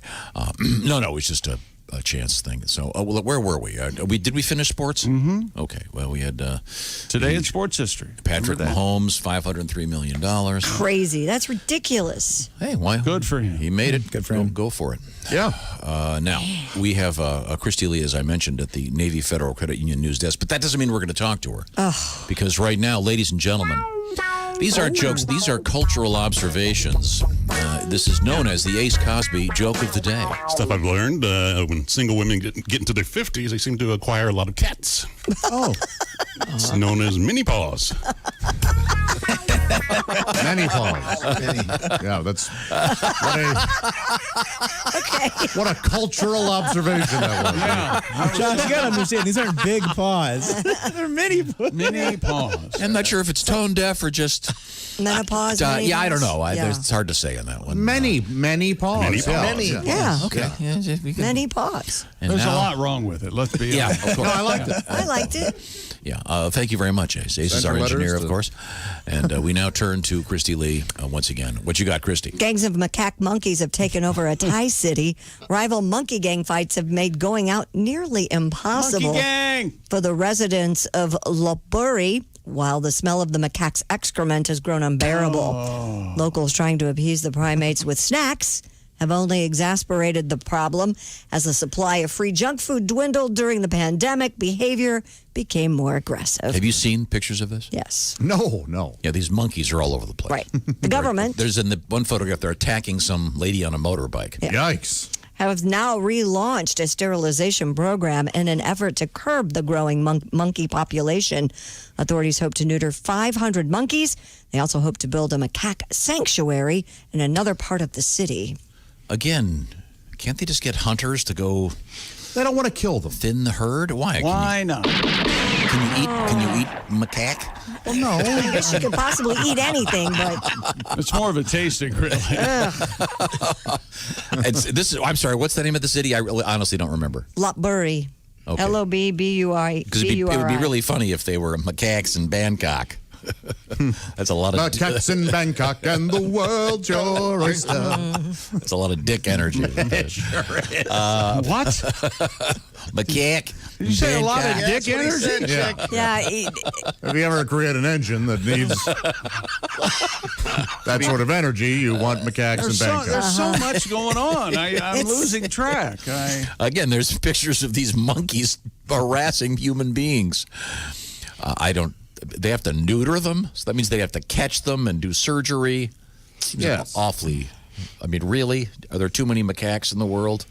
No, it was just a chance thing. So, well, where were we? Did we finish sports? Mm-hmm. Okay. Well, we had today in sports history. Patrick Mahomes, $503 million. Crazy. That's ridiculous. Hey, why? Good for him. He made it. Good for him. Go for it. Yeah. Now we have Christy Lee, as I mentioned, at the Navy Federal Credit Union news desk, but that doesn't mean we're going to talk to her. Because right now, ladies and gentlemen, these aren't jokes. These are cultural observations. This is known as the Ace Cosby joke of the day. Stuff I've learned when single women get into their 50s, they seem to acquire a lot of cats. Oh. It's known as mini paws. Many paws. Yeah, that's what a cultural observation that was. Yeah. Josh, you got to understand, these aren't big paws. They're mini paws. Mini paws. I'm not sure if it's tone deaf or just menopause. yeah, I don't know. It's hard to say on that one. Many paws. Many paws. Yeah. Okay. Yeah, Many paws. And There's a now- lot wrong with it. Let's be honest. of course. No, I liked it. I liked it. Yeah. Thank you very much, Ace. Ace is our engineer, of course. And we now turn to Christy Lee once again. What you got, Christy? Gangs of macaque monkeys have taken over a Thai city. Rival monkey gang fights have made going out nearly impossible Monkey gang! for the residents of Lopburi, while the smell of the macaque's excrement has grown unbearable. Locals trying to appease the primates with snacks have only exacerbated the problem. As the supply of free junk food dwindled during the pandemic, behavior became more aggressive. Have you seen pictures of this? Yes. No. Yeah, these monkeys are all over the place. Right. The government There's in the one photograph, they're attacking some lady on a motorbike. Yeah. Yikes. have now relaunched a sterilization program in an effort to curb the growing monkey population. Authorities hope to neuter 500 monkeys. They also hope to build a macaque sanctuary in another part of the city. Again, can't they just get hunters to go? They don't want to kill them. Thin the herd? Why? Why not? Can you eat macaque? Well, no. I guess you could possibly eat anything, but It's more of a tasting, really. I'm sorry. What's the name of the city? I really, honestly don't remember. Lopburi. Okay. Lobbury. Because it would be really funny if they were macaques in Bangkok. That's a lot of macaques in Bangkok and the world's your oyster. That's a lot of dick energy. It sure is. What? Macaque. Did you say a lot of dick energy? Yeah. If you ever create an engine that needs that sort of energy, you want macaques in Bangkok. There's so much going on. I'm losing track. Again, there's pictures of these monkeys harassing human beings. They have to neuter them, so that means they have to catch them and do surgery. Seems awfully. I mean, really? Are there too many macaques in the world?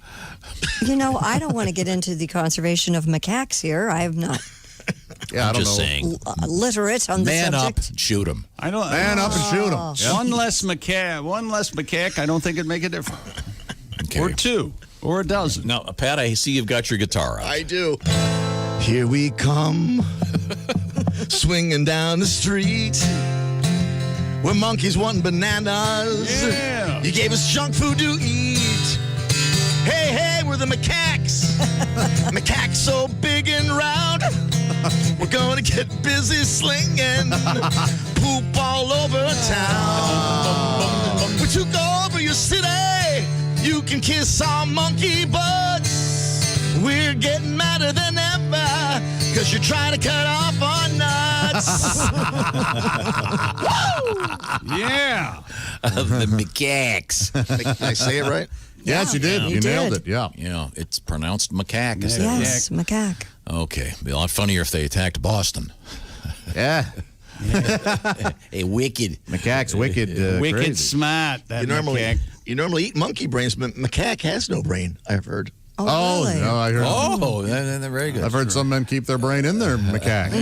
You know, I don't want to get into the conservation of macaques here. I have not. Yeah, I'm just saying. Literate on the Man subject. up, shoot them. Man up and shoot them. Yep. One less macaque. I don't think it'd make a difference. Okay. Or two, or a dozen. Now, Pat, I see you've got your guitar out. I do. Here we come, swinging down the street. We're monkeys wanting bananas. Yeah. You gave us junk food to eat. Hey, we're the macaques. Macaques so big and round. We're gonna get busy slinging poop all over town. We took over your city. You can kiss our monkey butts. We're getting madder than ever, cause you're trying to cut off our nuts. Yeah. The macaques. Did I say it right? Yes, you did. You nailed it. Yeah. You know, it's pronounced macaque. Yes, macaque. Okay. It'd be a lot funnier if they attacked Boston. Yeah. Hey, wicked. Macaque's wicked. Wicked crazy. smart. That macaque. You normally eat monkey brains, but macaque has no brain, I've heard. Oh, really? No, I heard. Oh, they're very good. I've heard some men keep their brain in their macaque.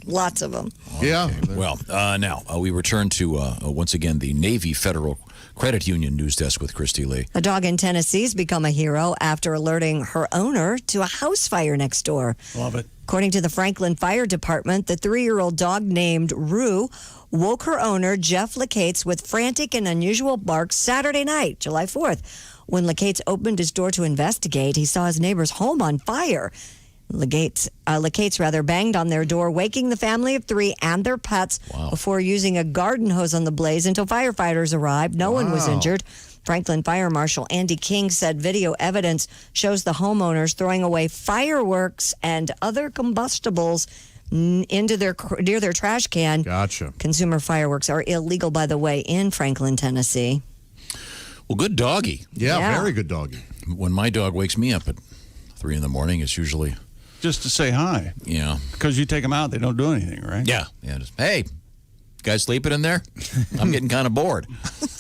Lots of them. Yeah. Well, now we return to, once again, the Navy Federal Credit Union news desk with Christy Lee. A dog in Tennessee's become a hero after alerting her owner to a house fire next door. Love it. According to the Franklin Fire Department, the 3-year-old dog named Rue woke her owner, Jeff Lacates, with frantic and unusual barks Saturday night, July 4th. When Lacates opened his door to investigate, he saw his neighbor's home on fire. Lacates banged on their door, waking the family of 3 and their pets before using a garden hose on the blaze until firefighters arrived. No one was injured. Franklin Fire Marshal Andy King said video evidence shows the homeowners throwing away fireworks and other combustibles near their trash can. Gotcha. Consumer fireworks are illegal, by the way, in Franklin, Tennessee. Well, good doggy. Yeah, very good doggy. When my dog wakes me up at 3 in the morning, it's usually... Just to say hi. Yeah. Because you take them out, they don't do anything, right? Yeah. Just, hey, guys sleeping in there? I'm getting kind of bored.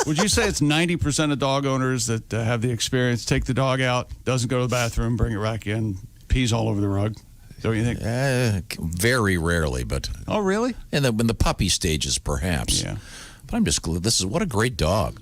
Would you say it's 90% of dog owners that have the experience, take the dog out, doesn't go to the bathroom, bring it back in, pees all over the rug? Don't you think? Very rarely, but. Oh, really? In the puppy stages, perhaps. Yeah. But I'm just glad. What a great dog.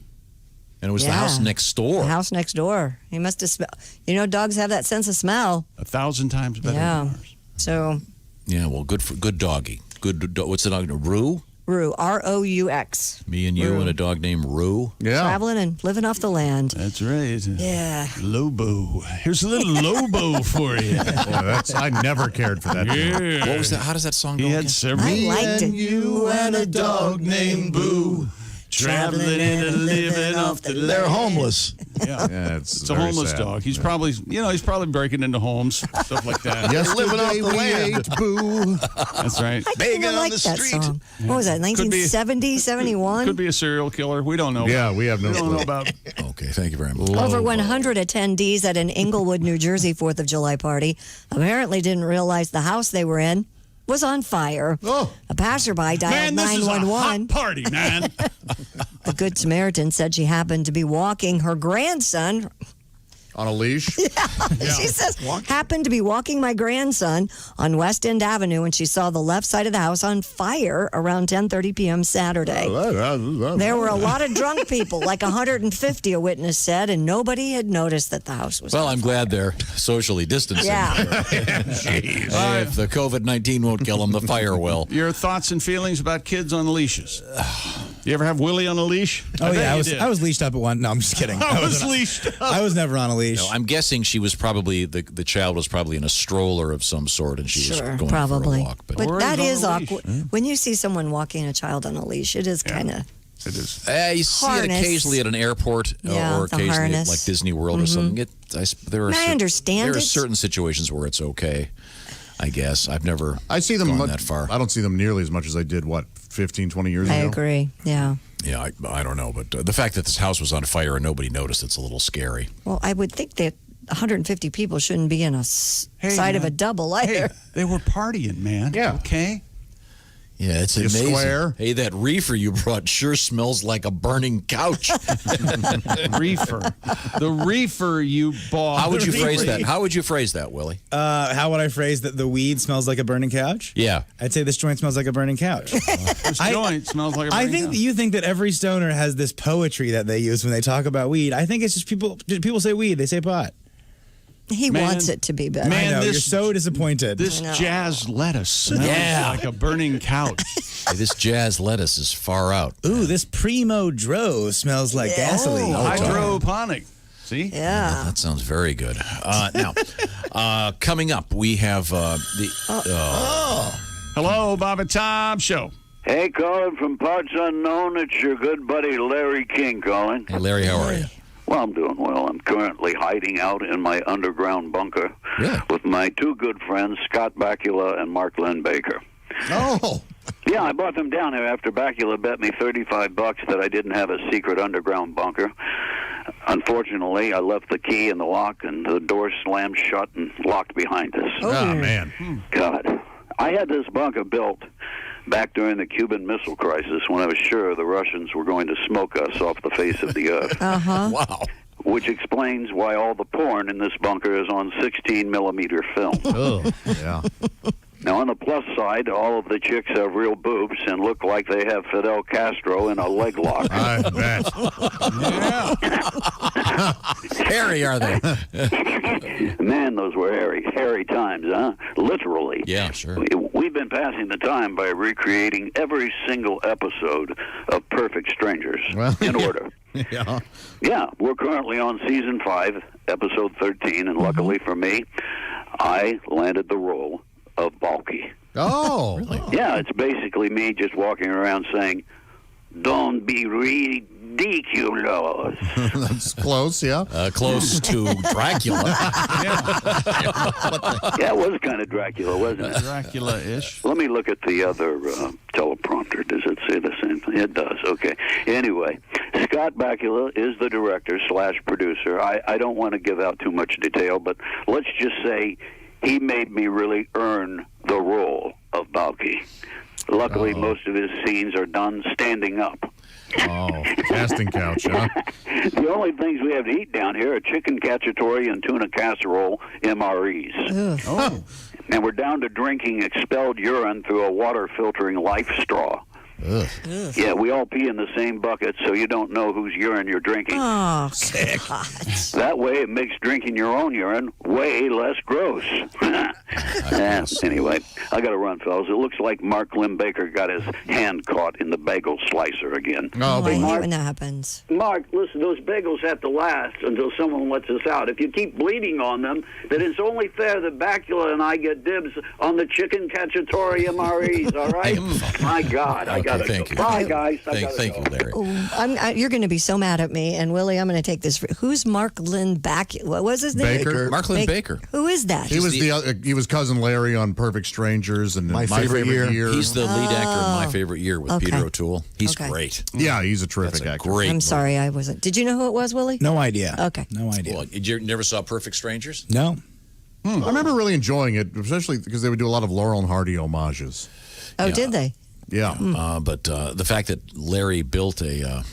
And it was the house next door. The house next door. He must have smelled. You know, dogs have that sense of smell. 1,000 times better than ours. So. Yeah, well, good doggy. What's the dog? Roo? Roo. R-O-U-X. Me and you and a dog named Roo. Yeah. Traveling and living off the land. That's right. Yeah. Lobo. Here's a little Lobo for you. I never cared for that. Yeah. What was that? How does that song go? He had several. I liked it. You and a dog named Boo. Traveling and living off the land. They're homeless. Yeah, it's a homeless dog. He's probably, he's probably breaking into homes, stuff like that. Living off the land. Ate Boo. That's right. I kind of like that song. What was that, 1970, 71? Could be a serial killer. We don't know. Yeah, we have no We don't clue. know about. Okay, thank you very much. Over 100 attendees at an Inglewood, New Jersey 4th of July party apparently didn't realize the house they were in was on fire. A passerby dialed 911. This is a hot party, man. The Good Samaritan said she happened to be walking her grandson. On a leash? She says, happened to be walking my grandson on West End Avenue, and she saw the left side of the house on fire around 10:30 p.m. Saturday. There were a lot of drunk people, like 150, a witness said, and nobody had noticed that the house was Well, on I'm glad they're socially distancing. Yeah. Jeez. If the COVID-19 won't kill them, the fire will. Your thoughts and feelings about kids on leashes? You ever have Willie on a leash? Oh, yeah. I was leashed up at one. No, I'm just kidding. I was leashed up. I was never on a leash. No, I'm guessing she was probably, the child was probably in a stroller of some sort, and she was going probably. for a walk. But that is awkward. When you see someone walking a child on a leash, it is kind of... It is. You see it occasionally at an airport or the occasionally at harness. like Disney World or something. I understand There are it. certain situations where it's okay, I guess. I've never see them gone that far. I don't see them nearly as much as I did, 15, 20 years ago? I agree, yeah. Yeah, I don't know. But the fact that this house was on fire and nobody noticed, it's a little scary. Well, I would think that 150 people shouldn't be in a side of a double either. Hey, they were partying, man. Yeah. Okay. Yeah, it's You amazing. square. Hey, that reefer you brought sure smells like a burning couch. Reefer. The reefer you bought. How would you phrase that? How would you phrase that, Willie? How would I phrase that the weed smells like a burning couch? Yeah. I'd say this joint smells like a burning couch. This joint smells like a burning I think couch. you think that every stoner has this poetry that they use when they talk about weed. I think it's just people say weed, they say pot. He wants it to be better. I know, you're so disappointed. This jazz lettuce smells like a burning couch. Hey, this jazz lettuce is far out. Ooh, this Primo Dro smells like gasoline. Hydroponic. See? Yeah. That sounds very good. Now, coming up, we have Hello, Bob and Tom Show. Hey, calling from parts unknown. It's your good buddy Larry King calling. Hey, Larry, how are you? Well, I'm doing well. I'm currently hiding out in my underground bunker with my two good friends, Scott Bakula and Mark Lynn Baker. Oh. Yeah, I brought them down here after Bakula bet me $35 that I didn't have a secret underground bunker. Unfortunately, I left the key in the lock, and the door slammed shut and locked behind us. Oh, man. God. I had this bunker built back during the Cuban Missile Crisis when I was sure the Russians were going to smoke us off the face of the earth. Wow. Which explains why all the porn in this bunker is on 16-millimeter film. Oh, yeah. Now, on the plus side, all of the chicks have real boobs and look like they have Fidel Castro in a leg lock. I bet. Hairy, are they? Man, those were hairy times, huh? Literally. Yeah, sure. We've been passing the time by recreating every single episode of Perfect Strangers in order. Yeah. Yeah, we're currently on season 5, episode 13, and luckily for me, I landed the role of Balky. Oh. Really? Yeah, it's basically me just walking around saying, "Don't be ridiculous." That's close, yeah. Close to Dracula. Yeah, it was kind of Dracula, wasn't it? Dracula-ish. Let me look at the other teleprompter. Does it say the same thing? It does. Okay. Anyway, Scott Bakula is the director/producer. I don't want to give out too much detail, but let's just say he made me really earn the role of Balky. Luckily, most of his scenes are done standing up. Oh, casting couch, huh? The only things we have to eat down here are chicken cacciatore and tuna casserole MREs. Oh. and we're down to drinking expelled urine through a water filtering life straw. Ugh. Yeah, we all pee in the same bucket, so you don't know whose urine you're drinking. Oh, Sick. That way, it makes drinking your own urine way less gross. Anyway, I got to run, fellas. It looks like Mark Limbaker got his hand caught in the bagel slicer again. I hate Mark, when that happens. Mark, listen, those bagels have to last until someone lets us out. If you keep bleeding on them, then it's only fair that Bacula and I get dibs on the chicken cacciatore MREs, all right? My God, I got to thank go. you. Bye, guys. Thank you, Larry. You're going to be so mad at me. And, Willie, I'm going to take this. Who's Mark Lynn What was his name? Baker. Mark Lynn Baker. Who is that? He was he was cousin Larry on Perfect Strangers and My Favorite Year. He's the lead actor in My Favorite Year with Okay. Peter O'Toole. He's Okay. great. Yeah, he's a terrific actor. Great. I'm sorry, I wasn't. Did you know who it was, Willie? No idea. Okay. No idea. Well, you never saw Perfect Strangers? No. I remember really enjoying it, especially because they would do a lot of Laurel and Hardy homages. Oh, did they? Yeah. But the fact that Larry built a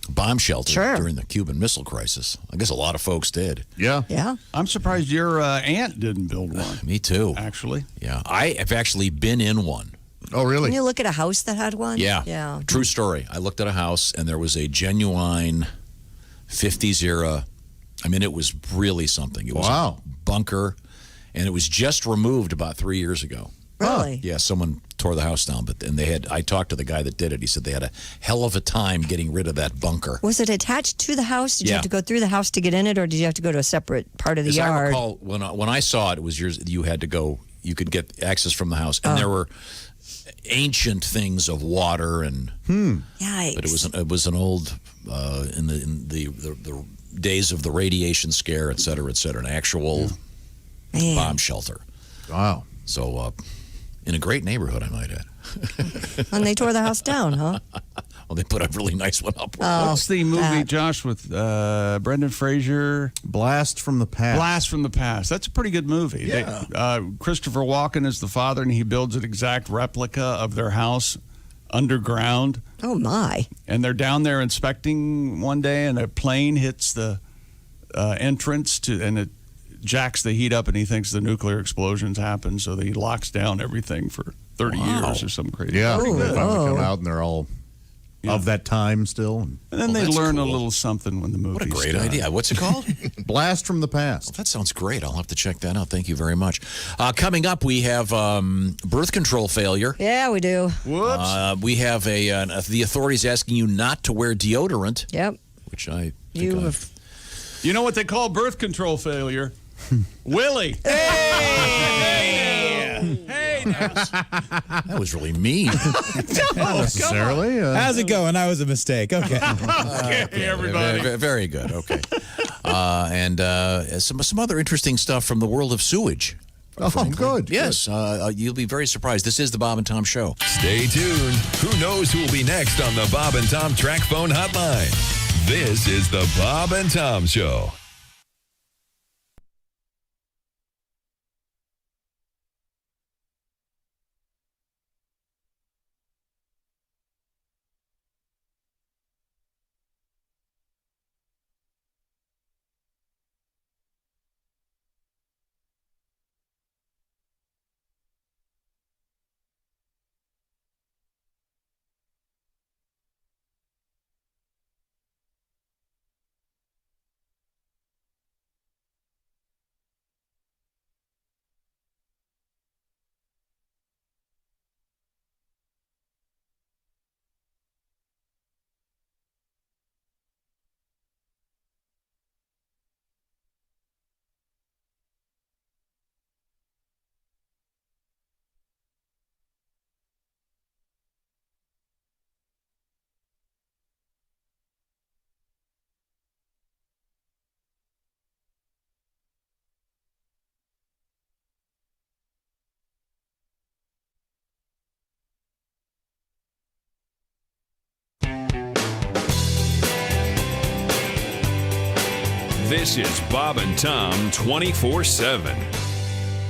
bomb shelter during the Cuban Missile Crisis, I guess a lot of folks did. Yeah. Yeah. I'm surprised your aunt didn't build one. Me too. Actually. Yeah. I have actually been in one. Oh, really? Can you look at a house that had one? Yeah. Yeah. True story. I looked at a house and there was a genuine 50s era. I mean, it was really something. It was a bunker, and it was just removed about 3 years ago. Really? Yeah, someone tore the house down, I talked to the guy that did it. He said they had a hell of a time getting rid of that bunker. Was it attached to the house? Did you Yeah. have to go through the house to get in it, or did you have to go to a separate part of the As I yard? recall, when I saw it, it was you had to go. You could get access from the house, and there were ancient things of water and. Yikes! But it was an old in the days of the radiation scare, et cetera, an actual bomb shelter. Wow! So in a great neighborhood, I might add. And they tore the house down, huh? Well, they put a really nice one up. What's the movie, Josh, with Brendan Fraser? Blast from the Past. Blast from the Past. That's a pretty good movie. Yeah. Christopher Walken is the father, and he builds an exact replica of their house underground. Oh, my. And they're down there inspecting one day, and a plane hits the entrance and it jacks the heat up, and he thinks the nuclear explosions happen, so he locks down everything for 30 years or some crazy. Yeah, Pretty they good. finally come out and they're all of that time still. And then they learn a little something when the movie's What a great done. idea. What's it called? Blast from the Past. Well, that sounds great. I'll have to check that out. Thank you very much. Coming up, we have birth control failure. Yeah, we do. Whoops. We have the authorities asking you not to wear deodorant. Yep. Which I You think have. You know what they call birth control failure? Willie. Hey, that was really mean. Not necessarily. How's it going? That was a mistake. Okay. Okay, everybody. Very good. Okay. And some other interesting stuff from the world of sewage. Oh, good. Yes, you'll be very surprised. This is the Bob and Tom Show. Stay tuned. Who knows who will be next on the Bob and Tom Track Phone Hotline? This is the Bob and Tom Show. This is Bob and Tom 24/7.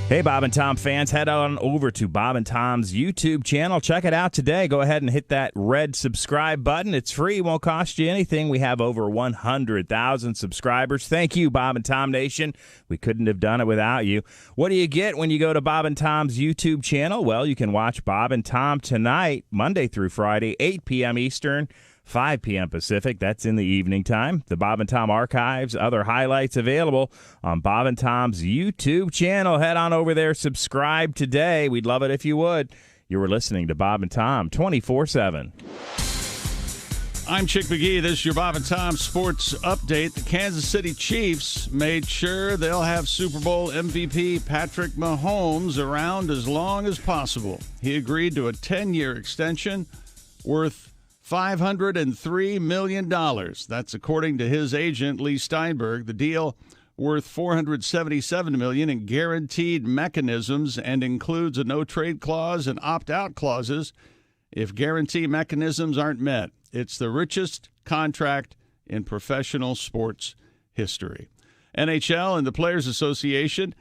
Hey, Bob and Tom fans, head on over to Bob and Tom's YouTube channel. Check it out today. Go ahead and hit that red subscribe button. It's free, won't cost you anything. We have over 100,000 subscribers. Thank you, Bob and Tom Nation. We couldn't have done it without you. What do you get when you go to Bob and Tom's YouTube channel? Well, you can watch Bob and Tom tonight, Monday through Friday, 8 p.m. Eastern, 5 p.m. Pacific. That's in the evening time. The Bob and Tom archives, other highlights available on Bob and Tom's YouTube channel. Head on over there, subscribe today. We'd love it if you would. You were listening to Bob and Tom 24/7. I'm Chick McGee. This is your Bob and Tom Sports Update. The Kansas City Chiefs made sure they'll have Super Bowl MVP Patrick Mahomes around as long as possible. He agreed to a 10-year extension worth $503 million. That's according to his agent, Lee Steinberg. The deal worth $477 million in guaranteed mechanisms and includes a no-trade clause and opt-out clauses if guarantee mechanisms aren't met. It's the richest contract in professional sports history. NHL and the Players Association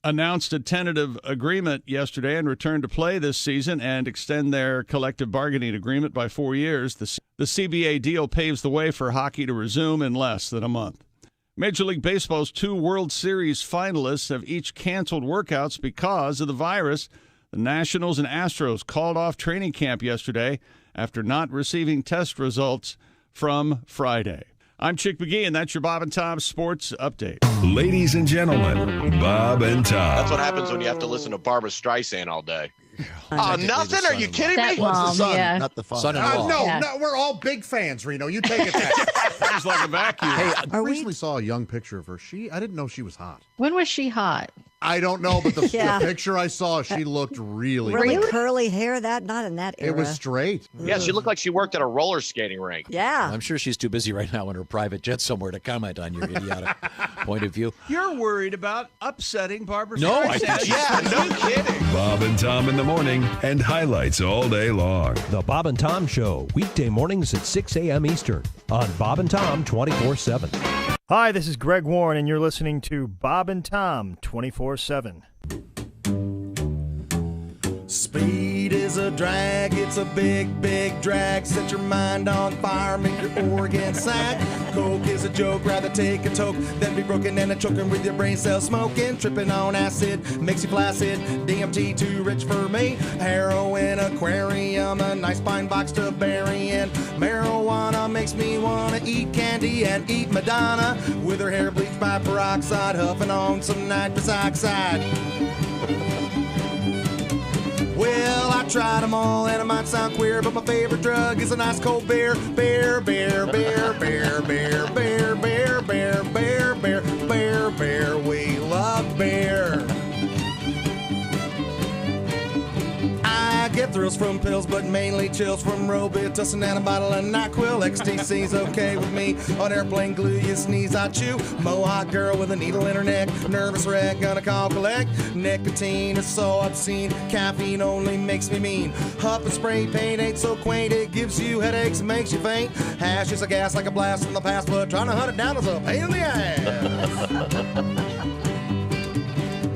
announced a tentative agreement yesterday and return to play this season and extend their collective bargaining agreement by 4 years. The CBA deal paves the way for hockey to resume in less than a month. Major League Baseball's 2 World Series finalists have each canceled workouts because of the virus. The Nationals and Astros called off training camp yesterday after not receiving test results from Friday. I'm Chick McGee, and that's your Bob and Tom Sports Update. Ladies and gentlemen, Bob and Tom. That's what happens when you have to listen to Barbara Streisand all day. Nothing? Are you kidding me? Stepmom, What's the son? yeah. Not the father. Son-in-law. No, we're all big fans, Reno. You take it back. Seems like a vacuum. Hey, I recently saw a young picture of her. I didn't know she was hot. When was she hot? I don't know, but the Yeah. picture I saw, she looked really Really curly hair, not in that era. It was straight. Yeah, she looked like she worked at a roller skating rink. Yeah. I'm sure she's too busy right now in her private jet somewhere to comment on your idiotic point of view. You're worried about upsetting Barbara No, Streisand. Yeah, no kidding. Bob and Tom in the morning and highlights all day long. The Bob and Tom Show, weekday mornings at 6 a.m. Eastern on Bob and Tom 24/7. Hi, this is Greg Warren, and you're listening to Bob and Tom 24/7. Speed is a drag, it's a big, big drag. Set your mind on fire, make your organ sag. Coke is a joke, rather take a toke than be broken and a choking with your brain cells smoking. Tripping on acid makes you flaccid. DMT too rich for me. Heroin aquarium, a nice pine box to bury in. Marijuana makes me wanna eat candy and eat Madonna with her hair bleached by peroxide, huffing on some nitrous oxide. Well, I tried them all, and it might sound queer, but my favorite drug is a nice cold beer. Beer, beer, beer, beer, beer, beer, beer, beer, beer, beer, beer, beer. We love beer. I get thrills from pills, but mainly chills from Robitussin and a bottle of NyQuil. XTC's okay with me. On airplane glue, you sneeze, I chew. Mohawk girl with a needle in her neck. Nervous wreck, gonna call collect. Nicotine is so obscene. Caffeine only makes me mean. Huff and spray paint ain't so quaint. It gives you headaches and makes you faint. Hash is a gas like a blast from the past, but trying to hunt it down is a pain in the ass.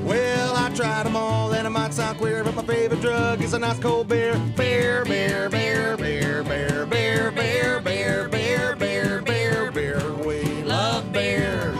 Well, I tried them all, and it might sound queer, but my favorite drug is a nice cold beer. Beer, beer, beer, beer, beer, beer, beer, beer, beer, beer, beer, beer. We love beer.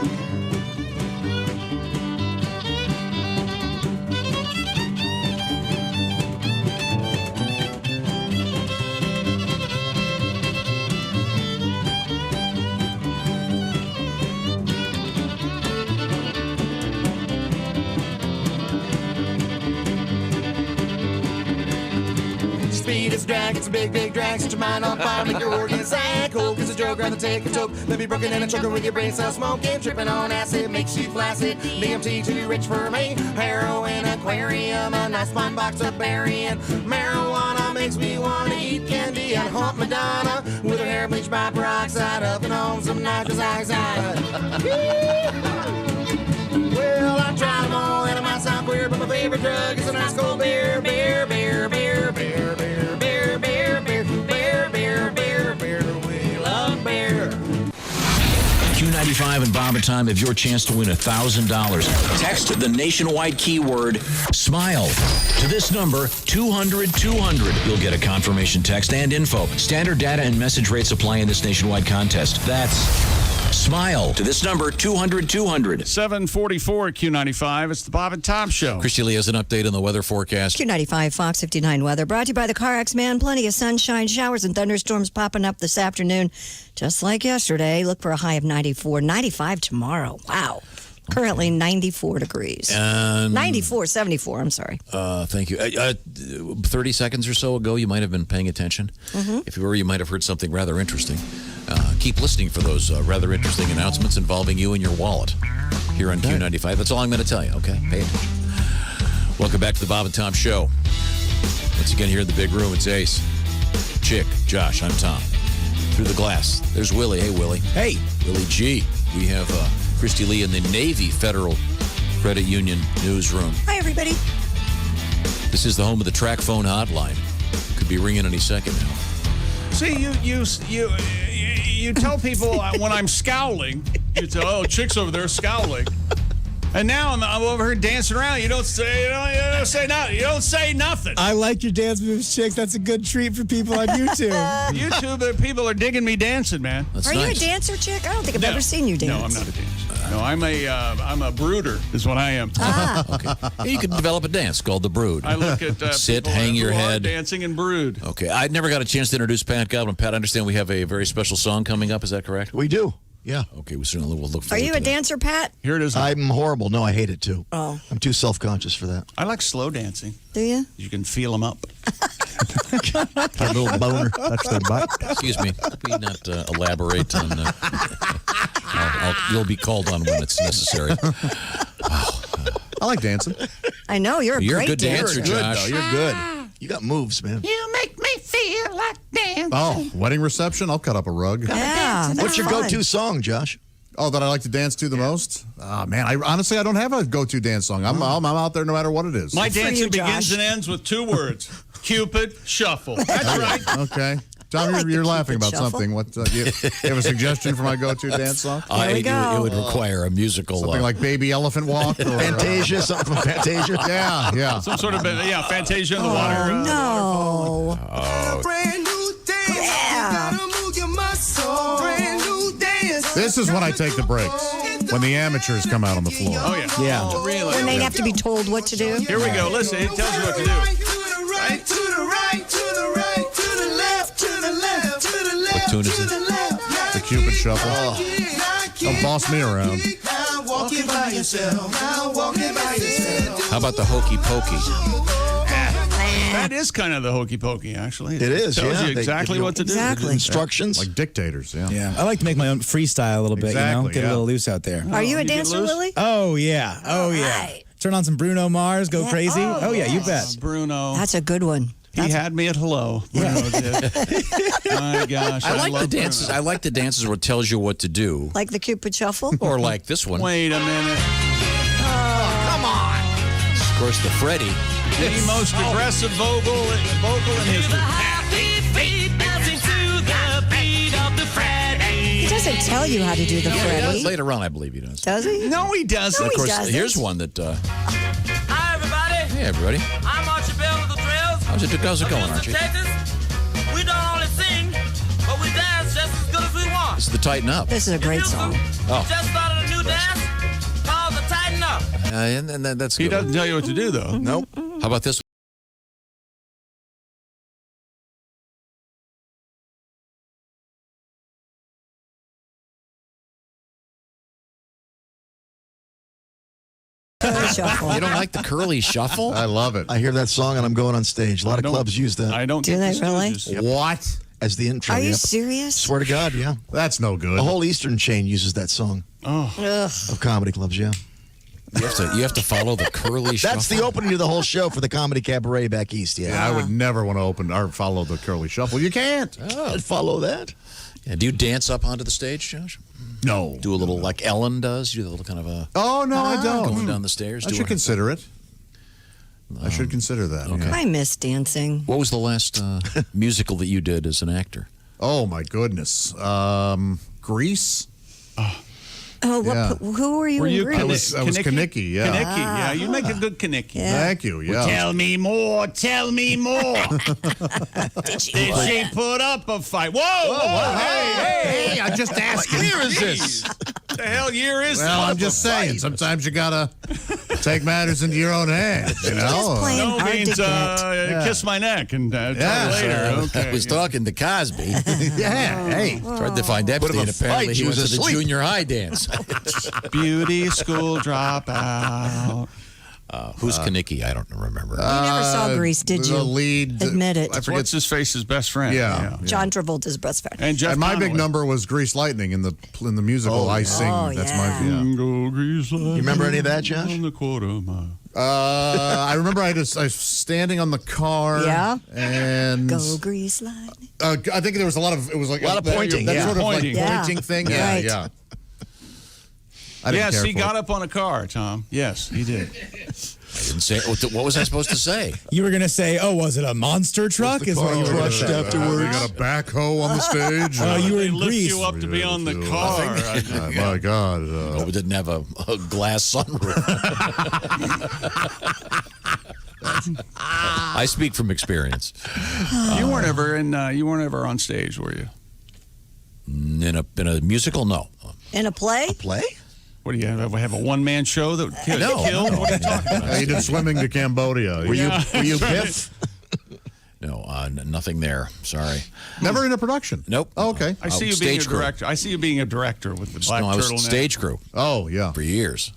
Speed is a drag, it's a big, big drag. Set your mind on fire, make your organs sag. Coke is a joke, rather take a toke. Let me broken and a choking with your brain cells smoking. Tripping on acid makes you flaccid. DMT too rich for me. Heroin aquarium, a nice fine box of burying. Marijuana makes me wanna eat candy and haunt Madonna with her hair bleached by peroxide, up and on some nitrous oxide. Well, I tried them all, and it might sound queer, but my favorite drug is a nice cold beer. Beer, beer, beer, beer, beer, beer, beer, beer, beer, beer, beer, beer. We love beer. Q90 Q95 and Bob and Tom have your chance to win $1,000. Text the nationwide keyword SMILE to this number 200-200. You'll get a confirmation text and info. Standard data and message rates apply in this nationwide contest. That's SMILE to this number 200-200. 744 Q95. It's the Bob and Tom Show. Christy Lee has an update on the weather forecast. Q95 Fox 59 weather brought to you by the CarX Man. Plenty of sunshine, showers, and thunderstorms popping up this afternoon. Just like yesterday. Look for a high of 94. 95 tomorrow. Wow. Currently 94 degrees. 74, I'm sorry. Thank you. 30 seconds or so ago, you might have been paying attention. If you were, you might have heard something rather interesting. Keep listening for those rather interesting announcements involving you and your wallet here on Q95. That's all I'm going to tell you, okay? Pay attention. Welcome back to the Bob and Tom Show. Once again, here in the big room, it's Ace, Chick, Josh, I'm Tom. Through the glass, there's Willie. Hey, Willie. Hey. Willie G. We have Christy Lee in the Navy Federal Credit Union newsroom. Hi, everybody. This is the home of the track phone hotline. Could be ringing any second now. See, you tell people when I'm scowling, you tell, oh, Chick's over there scowling. And now I'm over here dancing around. You don't say nothing. You don't say nothing. I like your dance moves, Chick. That's a good treat for people on YouTube. YouTube people are digging me dancing, man. Are you a dancer, Chick? I don't think I've ever seen you dance. No, I'm not a dancer. No, I'm a brooder, is what I am. Okay. You could develop a dance called the Brood. I look at sit, people hang who your are head, dancing and brood. Okay, I never got a chance to introduce Pat Goblin. Pat, I understand we have a very special song coming up. Is that correct? We do. Yeah. Okay, we certainly will look Are forward you to a that. dancer, Pat? Here it is. I'm horrible. No, I hate it too. Oh. I'm too self-conscious for that. I like slow dancing. Do you? You can feel them up. A little boner. That's their butt. Excuse me. Could we not elaborate on you'll be called on when it's necessary. I like dancing. I know. You're a You're great a good dancer, You're good, Josh. though. You're good. You got moves, man. You make me feel like dancing. Oh, wedding reception? I'll cut up a rug. Yeah. What's your go-to song, Josh? Oh, that I like to dance to the most? Oh, man, I don't have a go-to dance song. I'm out there no matter what it is. My Good for dancing you, begins Josh. and ends with two words. Cupid, shuffle. That's right. Okay. Tom, like you're the laughing Cupid about shuffle. something. What you have a suggestion for my go-to dance song? There we go. It would require a musical. Something like Baby Elephant Walk? Or, Fantasia, something from Fantasia. Yeah. Some sort of, Fantasia in the water. No. Brand new dance. Yeah. You gotta move your muscle. Brand new dance. This is when I take the breaks. When the amateurs come out on the floor. Oh, yeah. Yeah. Really. When they have to be told what to do. Here we go. Listen, it tells you what to do. Right to the right, to the right, to the right, to the left, to the left, to the left. What tune is it? The Cupid Shuffle. Don't boss me around. Now walking by yourself. Now walking by yourself. How about the Hokey Pokey? That is kind of the hokey pokey, actually. It is, tells yeah. you exactly what to do. Exactly. Instructions. Like dictators, yeah. Yeah. I like to make my own freestyle a little bit, Exactly, get a yeah. little loose out there. Are you a You get dancer, loose? Willie? Oh, yeah. Oh, yeah. right. Turn on some Bruno Mars, go Yeah. crazy. Oh, yeah, you yes. bet. Bruno. That's a good one. He had me at hello. Bruno did. My gosh. I like the love dances. Bruno. I like the dances where it tells you what to do, Like the Cupid Shuffle? or like this one. Wait a minute. Of course, the Freddie. The most aggressive vocal in history. He doesn't tell you how to do the Freddie. Later on, I believe he does. Does he? No, he doesn't. No, Of he course, doesn't. here's one that. Hi, everybody. Hey, everybody. I'm Archie Bell with the Drills. How's it going, From Archie? Texas. We don't only sing, but we dance just as good as we want. This is the Tighten Up. This is a great song. Oh. We just started a new dance called the Tighten Up. And that's He good. doesn't tell you what to do, though. Nope. How about this? Shuffle. You don't like the curly shuffle? I love it. I hear that song and I'm going on stage. A lot of clubs use that. I don't Do get they the really? Stooges. What? As the intro. Are you yep. serious? Swear to God, yeah. That's no good. The whole Eastern chain uses that song Oh. Ugh. of comedy clubs, yeah. You have to follow the curly shuffle. That's the opening to the whole show for the Comedy Cabaret back east, yeah. Yeah, I would never want to open or follow the curly shuffle. You can't. I'd follow that. Yeah, do you dance up onto the stage, Josh? No. Do a little like Ellen does? You do a little kind of a Oh, no, I don't. going down the stairs? I Do should a- consider it. I should consider that. Okay. yeah. I miss dancing. What was the last musical that you did as an actor? Oh, my goodness. Grease? Oh, Yeah. who were you Were in you Greece? I was Kaniki, yeah. Kaniki, yeah. You make a good Kaniki. Yeah. Thank you, yeah. Tell me more. Tell me more. Did she put up a fight? Whoa. Hey. I just asked. What year is this? The hell year is this? Well, I'm just saying, sometimes you gotta take matters into your own hands, you know? Just plain No hard means to get. kiss my neck and talk later. Okay. I was talking to Cosby. Yeah, hey. Tried to find Epstein. of a Apparently, fight, he she went was to the asleep. junior high dance. Beauty school dropout. Who's Kaniki? I don't remember. You never saw Grease, did you? The lead. Admit it. I forget. What's his face's best friend? Yeah. John Travolta's best friend. And Jeff And my big Connolly. number was Grease Lightning in the musical I Sing. That's my Go Grease Lightning You remember any of that, Josh? on the quarter mile. I remember I was standing on the car. Yeah? And Go Grease Lightning. I think there was a lot of pointing, That yeah. sort of Pointing. like Yeah. pointing thing. Yeah. Yeah, yeah. I didn't Yes, care he for got it. up on a car, Tom. Yes, he did. I didn't say. What was I supposed to say? You were going to say, oh, was it a monster truck? Is what you were going to crushed say. afterwards. We got a backhoe on the stage. Oh, you were They in lift Greece. you up to be on the car. My God. Oh, we didn't have a glass sunroof. I speak from experience. You weren't ever on stage, were you? In a musical, no. In a play? Play? What do you have a one-man show that would kill? No. What are you talking about? He did swimming to Cambodia. Were you Biff? No, nothing there. Sorry. Never in a production? Nope. Oh, okay. I see you being a Stage crew. director. I see you being a director with the black No, I was turtleneck. stage crew Oh, yeah. for years.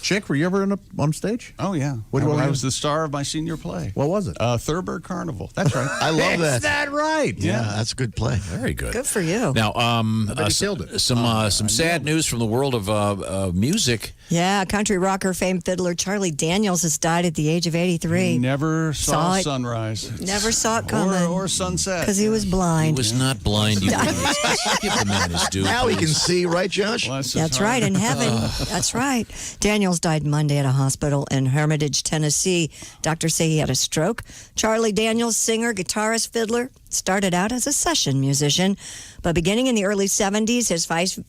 Chick, were you ever on stage? Oh yeah. What were I you? was the star of my senior play. What was it? Thurber Carnival. That's right. I love that. Is that right? Yeah, that's a good play. Very good. Good for you. Now, bet he killed it. some sad news from the world of music. Yeah, country rocker famed fiddler Charlie Daniels has died at the age of 83. Never saw Saw it. sunrise. Never saw it coming. Or sunset. Because he was He blind. was not blind. You guys. Give the man his due. Now he can please. see, right, Josh? Bless his That's heart. right, in heaven. That's right. Daniels died Monday at a hospital in Hermitage, Tennessee. Doctors say he had a stroke. Charlie Daniels, singer, guitarist, fiddler, started out as a session musician, but beginning in the early 70s, his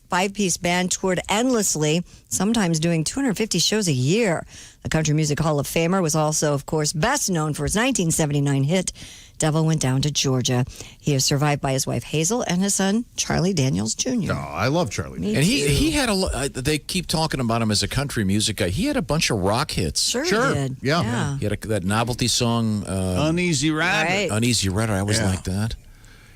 five-piece band toured endlessly, sometimes doing 250 shows a year. The Country Music Hall of Famer was also, of course, best known for his 1979 hit, Devil Went Down to Georgia. He is survived by his wife Hazel and his son Charlie Daniels Jr. Oh, I love Charlie. Me And too. he had they keep talking about him as a country music guy. He had a bunch of rock hits. Sure he did. Yeah. He had that novelty song, Uneasy Rider. Right. Uneasy Rider. I always liked that.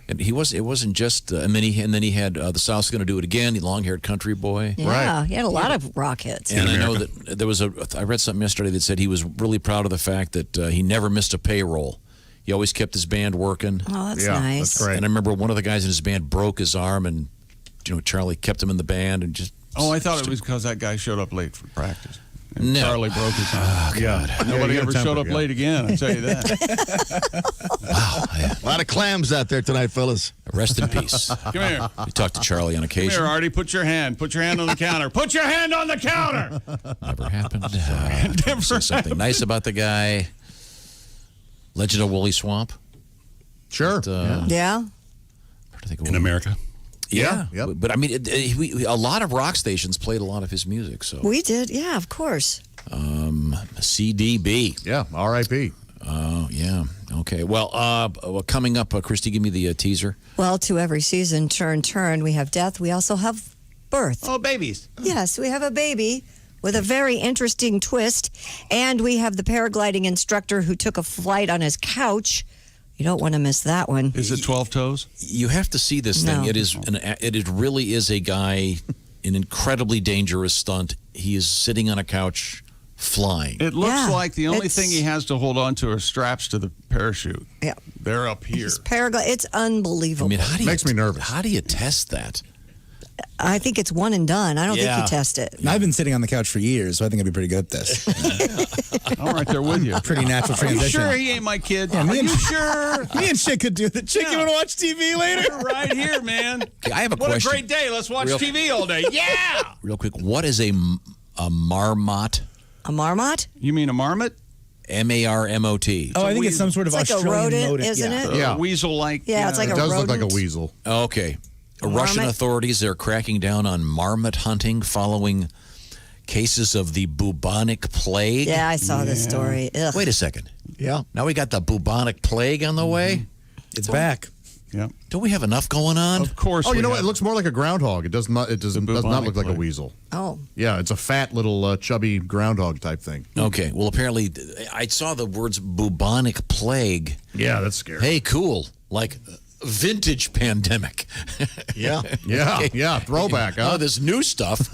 And it wasn't just, and then he had The South's Gonna Do It Again, the long-haired country boy. Yeah, he had a lot of rock hits. And I know that there was I read something yesterday that said he was really proud of the fact that he never missed a payroll. He always kept his band working. Oh, that's nice. That's great. And I remember one of the guys in his band broke his arm, and Charlie kept him in the band and just. Oh, I thought it was because that guy showed up late for practice. And No. Charlie broke his arm. Oh, God. Nobody you got ever a temper, showed up yeah. late again, I tell you that. A lot of clams out there tonight, fellas. Rest in peace. Come here. We talk to Charlie on Come occasion. here, Artie. Put your hand on the counter. Put your hand on the counter. Never happened. Say something nice about the guy. Legend of Woolly Swamp. Sure. Yeah. In America. Yeah. Yep. But I mean, a lot of rock stations played a lot of his music. So We did. Yeah, of course. CDB. Yeah. R.I.P. Oh, yeah. Okay. Well, coming up, Christy, give me the teaser. Well, to every season, turn. We have death. We also have birth. Oh, babies. Yes, we have a baby with a very interesting twist. And we have the paragliding instructor who took a flight on his couch. You don't want to miss that one. Is it 12 toes? You have to see this thing. No. It really is a guy, an incredibly dangerous stunt. He is sitting on a couch flying. It looks Yeah, like the only it's- thing he has to hold on to are straps to the parachute. Yeah. They're up here. It's I unbelievable. mean, how do Makes me nervous. How do you test that? I think it's one and done. I don't think Yeah. you test it. And I've been sitting on the couch for years, so I think I'd be pretty good at this. I'm right there with you. Pretty natural Are you transition. sure he ain't my kid? Yeah, me Are and- you sure? Me and Chick could do the Chick, you want to watch TV later? You're right here, man. Okay, I have a What question. a great day. Let's watch Real- TV all day. Yeah. Real quick, what is a marmot? A marmot? You mean a marmot? MARMOT. Oh, I think it's some sort of It's like a Australian rodent, rodent. isn't yeah. it? Yeah. Weasel-like. Yeah, it's like It a does look rodent. like a weasel. Okay. Russian Marmot? authorities are cracking down on marmot hunting following cases of the bubonic plague. Yeah, I saw this story. Ugh. Wait a second. Yeah. Now we got the bubonic plague on the way. It's back. Yeah. Don't we have enough going on? Of course. Oh, you we know what? have It looks more like a groundhog. It does not. It does not bubonic look like a plague. weasel. Oh. Yeah, it's a fat little chubby groundhog type thing. Okay. Well, apparently, I saw the words bubonic plague. Yeah, that's scary. Hey, cool. Like vintage pandemic. Yeah. Throwback. Huh? Oh, this new stuff.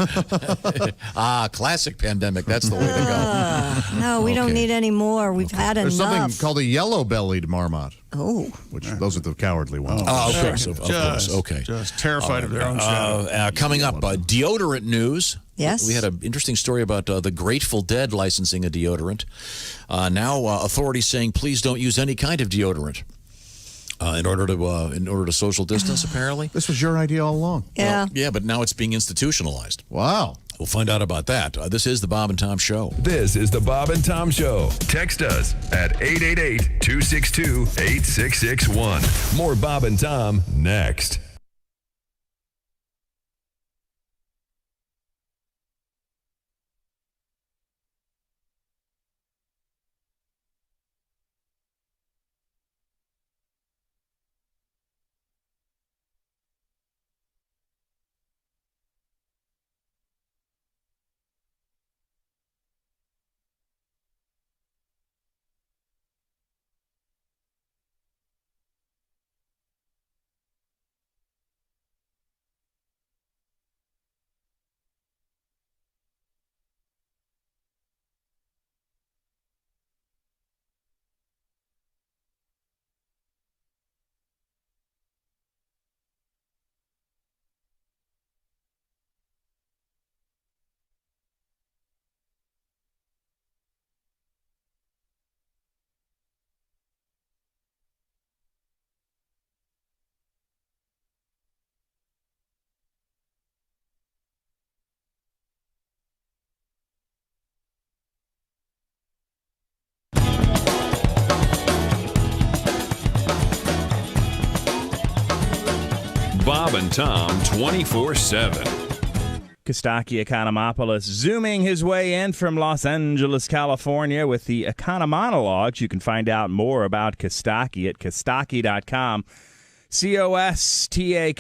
Classic pandemic. That's the way to go. No, we don't Okay. need any more. We've had There's enough. something called a yellow-bellied marmot. Oh. Which those are the cowardly ones. Oh, of course. Of course. Okay. Just terrified of their own shadow. Coming up, deodorant news. Yes. We had an interesting story about the Grateful Dead licensing a deodorant. Now, authorities saying, please don't use any kind of deodorant. In order to social distance, apparently. This was your idea all along. Yeah. Yeah, but now it's being institutionalized. Wow. We'll find out about that. This is the Bob and Tom Show. This is the Bob and Tom Show. Text us at 888-262-8661. More Bob and Tom next. Bob and Tom 24/7. Kostaki Economopoulos zooming his way in from Los Angeles, California with the Economonologues. You can find out more about Kostaki at Kostaki.com. Kostaki,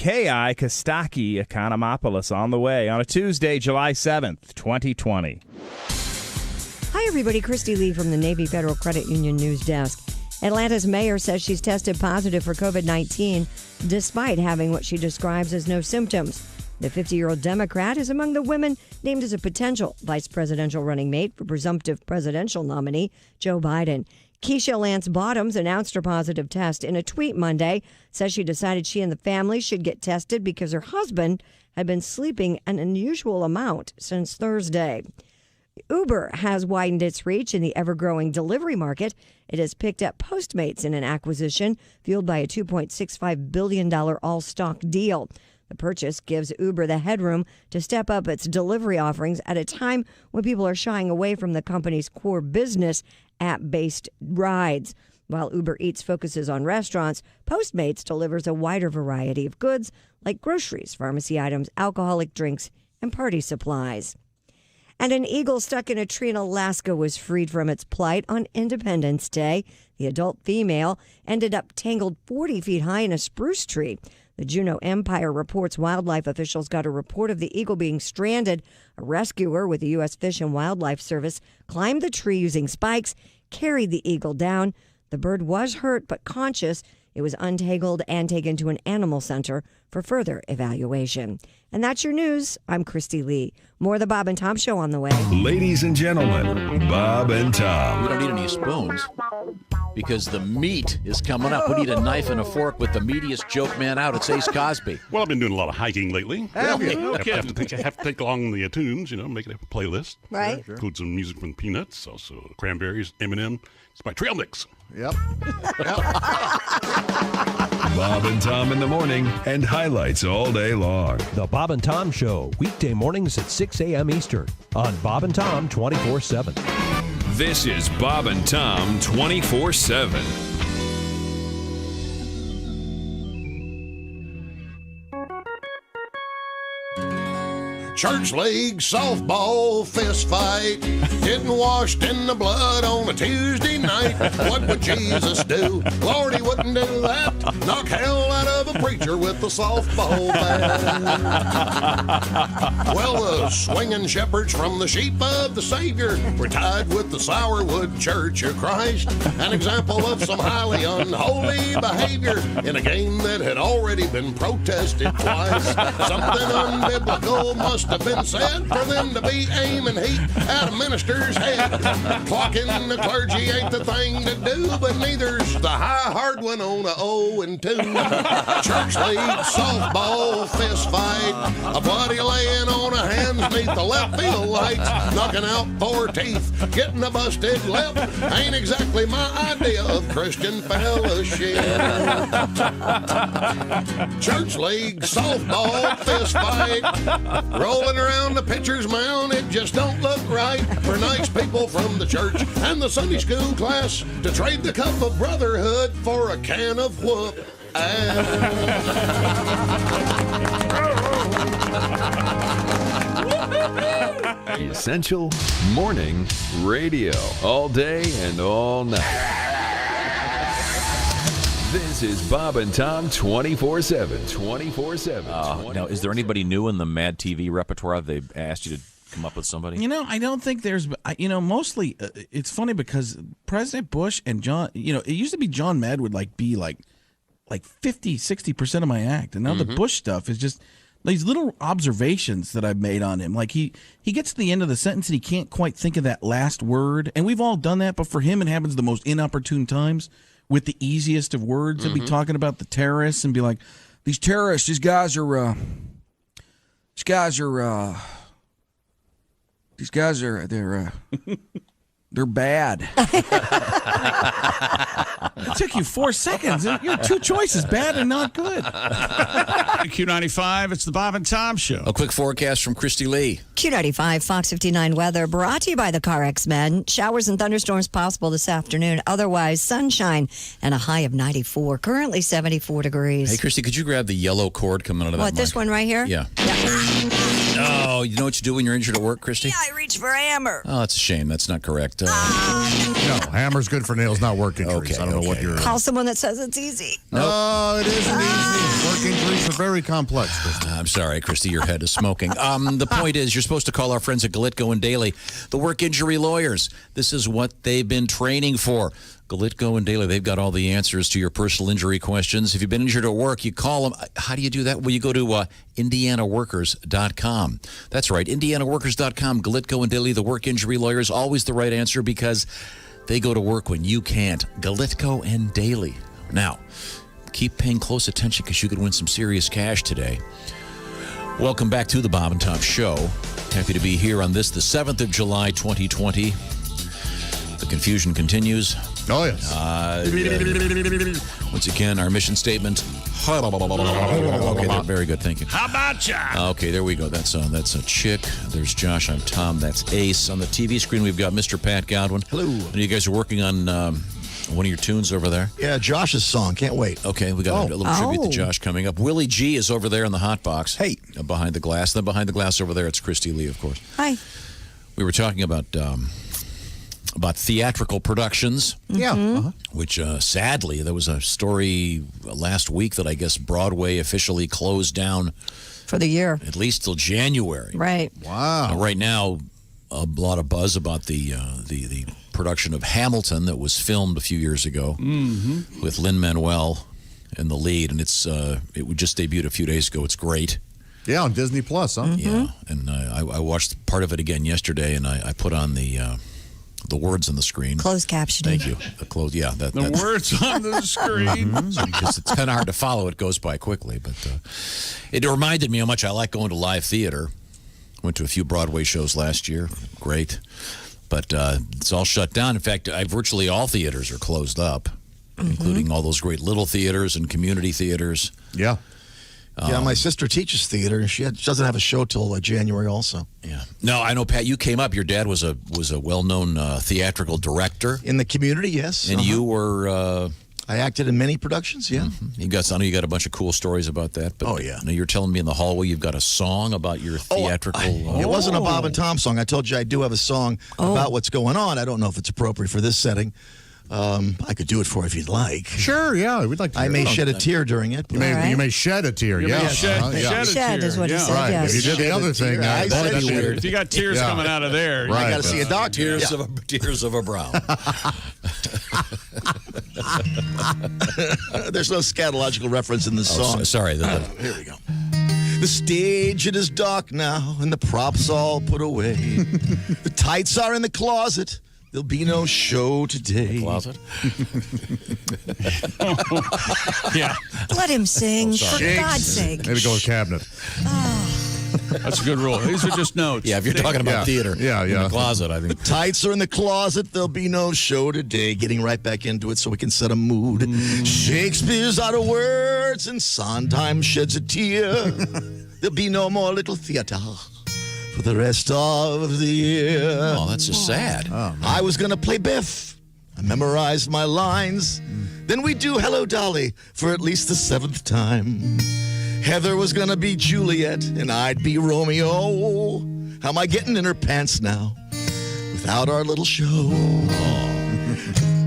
Kostaki Economopoulos on the way on a Tuesday, July 7th, 2020. Hi, everybody. Christy Lee from the Navy Federal Credit Union News Desk. Atlanta's mayor says she's tested positive for COVID-19 despite having what she describes as no symptoms. The 50-year-old Democrat is among the women named as a potential vice presidential running mate for presumptive presidential nominee Joe Biden. Keisha Lance Bottoms announced her positive test in a tweet Monday, says she decided she and the family should get tested because her husband had been sleeping an unusual amount since Thursday. Uber has widened its reach in the ever-growing delivery market. It has picked up Postmates in an acquisition fueled by a $2.65 billion all-stock deal. The purchase gives Uber the headroom to step up its delivery offerings at a time when people are shying away from the company's core business, app-based rides. While Uber Eats focuses on restaurants, Postmates delivers a wider variety of goods like groceries, pharmacy items, alcoholic drinks, and party supplies. And an eagle stuck in a tree in Alaska was freed from its plight on Independence Day. The adult female ended up tangled 40 feet high in a spruce tree. The Juneau Empire reports wildlife officials got a report of the eagle being stranded. A rescuer with the U.S. Fish and Wildlife Service climbed the tree using spikes, carried the eagle down. The bird was hurt but conscious. It was untangled and taken to an animal center for further evaluation. And that's your news. I'm Christy Lee. More of the Bob and Tom Show on the way. Ladies and gentlemen, Bob and Tom. We don't need any spoons because the meat is coming up. We need a knife and a fork with the meatiest joke man out. It's Ace Cosby. Well, I've been doing a lot of hiking lately. Have you? I have to take along the tunes, make it a playlist. Right. Sure. Include some music from Peanuts, also Cranberries, Eminem. It's my trail mix. Yep. Bob and Tom in the morning and highlights all day long. The Bob and Tom Show, weekday mornings at 6 a.m. Eastern on Bob and Tom 24/7. This is Bob and Tom 24/7. Church league softball fist fight, getting washed in the blood on a Tuesday night. What would Jesus do? Lord, he wouldn't do that. Knock hell out of a preacher with a softball bat. Well, the swinging shepherds from the sheep of the Savior were tied with the Sourwood Church of Christ, an example of some highly unholy behavior in a game that had already been protested twice. Something unbiblical must have been said for them to be aiming heat at a minister's head. Clocking the clergy ain't the thing to do, but neither's the high hard one on a 0-2. Church league softball fist fight, a bloody laying on a hands neath the left field lights, knocking out 4 teeth, getting a busted lip. Ain't exactly my idea of Christian fellowship. Church league softball fist fight, rolling around the pitcher's mound, it just don't look right for nice people from the church and the Sunday school class to trade the cup of brotherhood for a can of whoop Essential Morning Radio. All day and all night. This is Bob and Tom 24/7. 24/7. Now, is there anybody new in the Mad TV repertoire? Have they asked you to come up with somebody? You know, I don't think there's, mostly it's funny because President Bush and John, it used to be John Mad would be 50, 60% of my act. And now the Bush stuff is just these little observations that I've made on him. Like he gets to the end of the sentence and he can't quite think of that last word. And we've all done that, but for him it happens the most inopportune times with the easiest of words. He'll be talking about the terrorists and be like, these terrorists, these guys are they're bad. It took you 4 seconds. Your 2 choices, bad and not good. Q95, it's the Bob and Tom Show. A quick forecast from Christy Lee. Q95, Fox 59 weather brought to you by the CarX Men. Showers and thunderstorms possible this afternoon. Otherwise, sunshine and a high of 94. Currently 74 degrees. Hey, Christy, could you grab the yellow cord coming out of that What, this mic? one right here? Yeah. Oh, you know what you do when you're injured at work, Christy? Yeah, I reach for a hammer. Oh, that's a shame. That's not correct. No, hammer's good for nails, not work injuries. I don't know what you're... Call someone that says it's easy. No, it isn't easy. Work injuries are very complex, Christy. I'm sorry, Christy, your head is smoking. The point is, you're supposed to call our friends at Galitko and Daly, the work injury lawyers. This is what they've been training for. Galitko and Daly, they've got all the answers to your personal injury questions. If you've been injured at work, you call them. How do you do that? Well, you go to IndianaWorkers.com. That's right, IndianaWorkers.com. Galitko and Daly, the work injury lawyers, always the right answer because they go to work when you can't. Galitko and Daly. Now, keep paying close attention because you could win some serious cash today. Welcome back to the Bob and Tom Show. Happy to be here on this, the 7th of July, 2020. The confusion continues. Oh, yes. Once again, our mission statement. Okay, very good. Thank you. How about ya? Okay, there we go. That's a chick. There's Josh. I'm Tom. That's Ace. On the TV screen, we've got Mr. Pat Godwin. Hello. And you guys are working on one of your tunes over there? Yeah, Josh's song. Can't wait. Okay, we got a little tribute to Josh coming up. Willie G is over there in the hot box. Hey. Behind the glass. Then behind the glass over there, it's Christy Lee, of course. Hi. We were talking about theatrical productions. Yeah. Which, sadly, there was a story last week that I guess Broadway officially closed down. For the year. At least till January. Right. Wow. Right now, a lot of buzz about the production of Hamilton that was filmed a few years ago with Lin-Manuel in the lead. And it just debuted a few days ago. It's great. Yeah, on Disney Plus, huh? Yeah. And I watched part of it again yesterday, and I put on the words on the screen. Closed captioning. Thank you. The words on the screen. Because it's kind of hard to follow. It goes by quickly. But it reminded me how much I like going to live theater. Went to a few Broadway shows last year. Great. But it's all shut down. In fact, virtually all theaters are closed up, including all those great little theaters and community theaters. Yeah. Yeah, my sister teaches theater, and she doesn't have a show till January also. Yeah. No, I know, Pat, you came up. Your dad was a well-known theatrical director. In the community, yes. And you were I acted in many productions, yeah. I know you got a bunch of cool stories about that. But Oh, yeah. I know you're telling me in the hallway you've got a song about your theatrical. It wasn't a Bob and Tom song. I told you I do have a song about what's going on. I don't know if it's appropriate for this setting. I could do it for you if you'd like. Sure, yeah, we'd like to. I may shed a tear during it. You may shed a tear. You may Yeah, shed yeah. a Shed tear. is what he said, Right. yes. If you did the other thing, I said that'd be shed. weird. If you got tears Yeah. coming out of there, Right. I got to see a doctor. Tears Yeah. of a brown. There's no scatological reference in the song. Sorry. Here we go. The stage, it is dark now, and the props all put away. The tights are in the closet. There'll be no show today. Closet? Yeah. Let him sing, for Jigs. God's sake. Maybe go with cabinet. That's a good rule. These are just notes. Yeah, if you're talking about theater. Yeah, In yeah. the closet, I think. Tights are in the closet. There'll be no show today. Getting right back into it so we can set a mood. Shakespeare's out of words and Sondheim sheds a tear. There'll be no more little theater for the rest of the year. Oh, that's just sad. I was going to play Biff. I memorized my lines. Then we do Hello Dolly for at least the 7th time. Heather was going to be Juliet and I'd be Romeo. How am I getting in her pants now without our little show?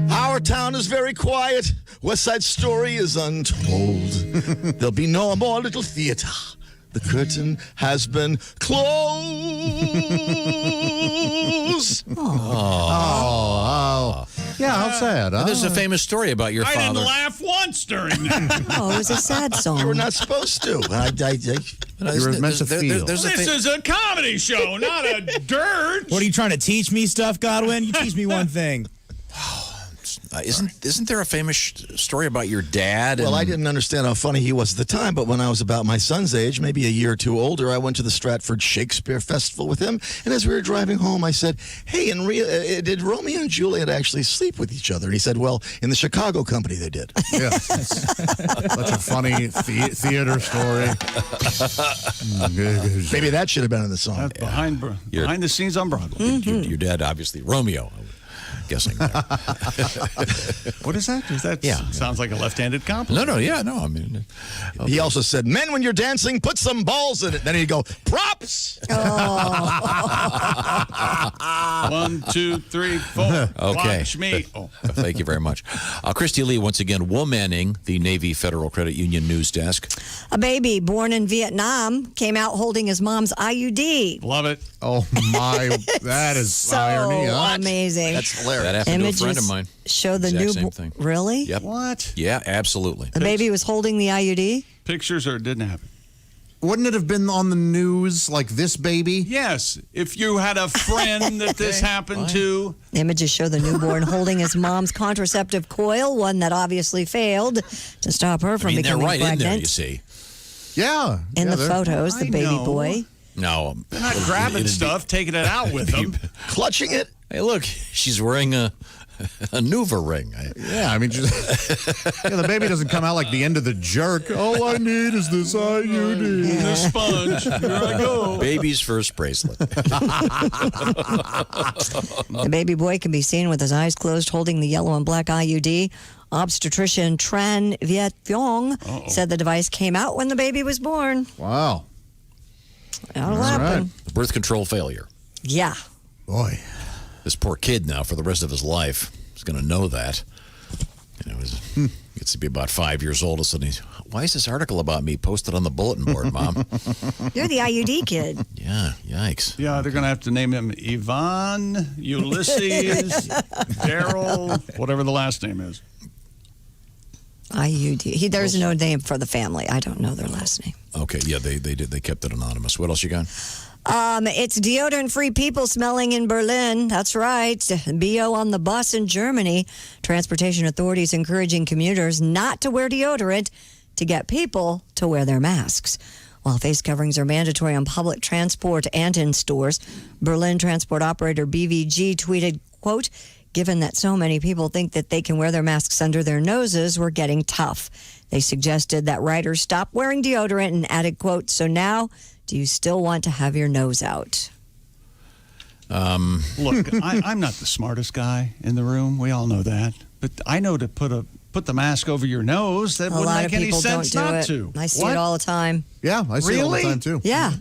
Our town is very quiet. West Side Story is untold. There'll be no more little theater. The curtain has been closed. Oh. Yeah, how sad. Huh? There's a famous story about your I father. didn't laugh once during that. Oh, it was a sad You song. were not supposed to. You were meant to feel. This is a comedy show, not a dirt. What are you trying to teach me stuff, Godwin? You teach me one thing. Isn't there a famous story about your dad? Well, and- I didn't understand how funny he was at the time, but when I was about my son's age, maybe a year or two older, I went to the Stratford Shakespeare Festival with him. And as we were driving home, I said, "Hey, did Romeo and Juliet actually sleep with each other?" And he said, "Well, in the Chicago company, they did." Yeah. That's a funny theater story. Maybe that should have been in the song. Behind the scenes on Broadway. Your dad, obviously, Romeo. I'm guessing. What is that? Sounds like a left-handed compliment. No. I mean, He also said, "Men, when you're dancing, put some balls in it." Then he'd go, "Props." 1, 2, 3, 4. Okay. Watch me. Oh. Thank you very much. Christy Lee, once again, womaning the Navy Federal Credit Union news desk. A baby born in Vietnam came out holding his mom's IUD. Love it. Oh, my. That is So irony. Huh? amazing. That's hilarious. That happened Images to a friend of mine. show the Exact new. same thing. Really? Yep. What? Yeah, absolutely. The baby was holding the IUD. Pictures or it didn't happen? Wouldn't it have been on the news like this baby? Yes. If you had a friend that this happened to. Images show the newborn holding his mom's contraceptive coil, one that obviously failed to stop her from They're becoming right pregnant. in there, you see. Yeah. In Yeah, the photos, the I baby know. boy. No. They're not grabbing stuff, taking it out with them. Clutching it. Hey, look, she's wearing a Nuva ring. Yeah, I mean, the baby doesn't come out like the end of the jerk. All I need is this IUD. The sponge. Here I go. Baby's first bracelet. The baby boy can be seen with his eyes closed holding the yellow and black IUD. Obstetrician Tran Viet Thong said the device came out when the baby was born. Wow. That'll happen. Birth control failure. Yeah. Boy. This poor kid now, for the rest of his life, is going to know that. And it was gets to be about 5 years old. So why is this article about me posted on the bulletin board, Mom? You're the IUD kid. Yeah, yikes. Yeah, they're going to have to name him Yvonne, Ulysses, Daryl, whatever the last name is. IUD. There's no name for the family. I don't know their last name. Okay, yeah, they did. They kept it anonymous. What else you got? It's deodorant-free people smelling in Berlin. That's right. BO on the bus in Germany. Transportation authorities encouraging commuters not to wear deodorant to get people to wear their masks. While face coverings are mandatory on public transport and in stores, Berlin transport operator BVG tweeted, quote, "Given that so many people think that they can wear their masks under their noses, we're getting tough." They suggested that riders stop wearing deodorant and added, quote, "So now, do you still want to have your nose out?" Look, I'm not the smartest guy in the room. We all know that. But I know to put put the mask over your nose. That A wouldn't lot make of any people sense don't do not it. to. I see What? it all the time. Yeah, I see it all the Really? time too. Yeah.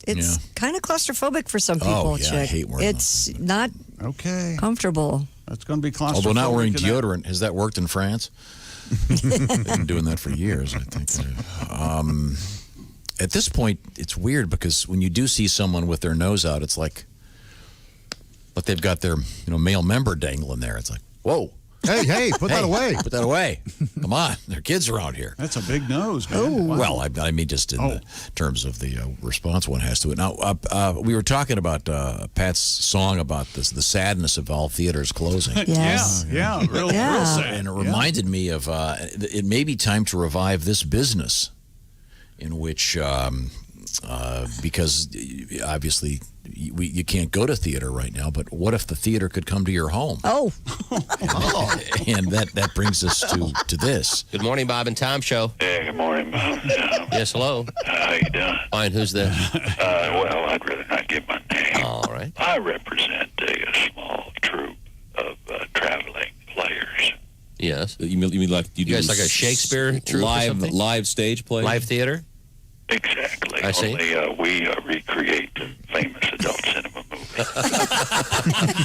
It's kind of claustrophobic for some people, Oh, yeah, I Chick. hate wearing It's not Oh, comfortable. That's going to be claustrophobic. Although not wearing in that. deodorant, has that worked in France? They've been doing that for years, I think. At this point, it's weird because when you do see someone with their nose out, it's like, but they've got their male member dangling there. It's like, whoa. Hey, put that away. Put that away. Come on. There are kids around here. That's a big nose, man. Oh. Wow. Well, I mean, just in the terms of the response one has to it. Now, we were talking about Pat's song about the sadness of all theaters closing. Yes. Yeah, real sad. And it reminded me of it may be time to revive this business in which, because obviously you can't go to theater right now, but what if the theater could come to your home? Oh. And that brings us to this. Good morning, Bob and Tom Show. Hey, good morning, Bob. Yes, hello. How you doing? Fine, who's this? Well, I'd rather not give my name. All right. I represent a small troupe of traveling players. Yes. You mean like you guys like a Shakespeare troupe or something? live stage play? Live theater? Exactly. I see. Only we recreate the famous adult cinema movie.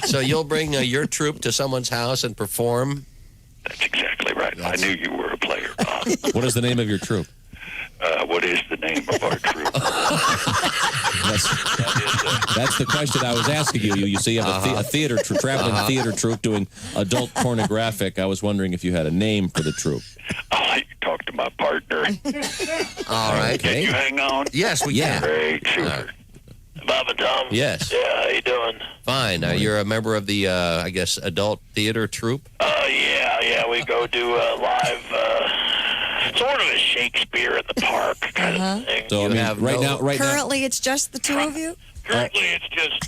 So you'll bring your troupe to someone's house and perform? That's exactly right. I knew you were a player, Bob. What is the name of your troupe? What is the name of our troupe? That's the question I was asking you. You see, you have a theater traveling theater troupe doing adult pornographic. I was wondering if you had a name for the troupe. I'll let you talk to my partner. All right. Can you hang on? Yes, we can. Great, super. Bob and Tom? Yes. Yeah, how you doing? Fine. You're a member of the, I guess, adult theater troupe? Yeah, we go do a live, sort of a Shakespeare in the park kind of thing. So I mean, right now, Currently, it's just the two of you? Currently, it's just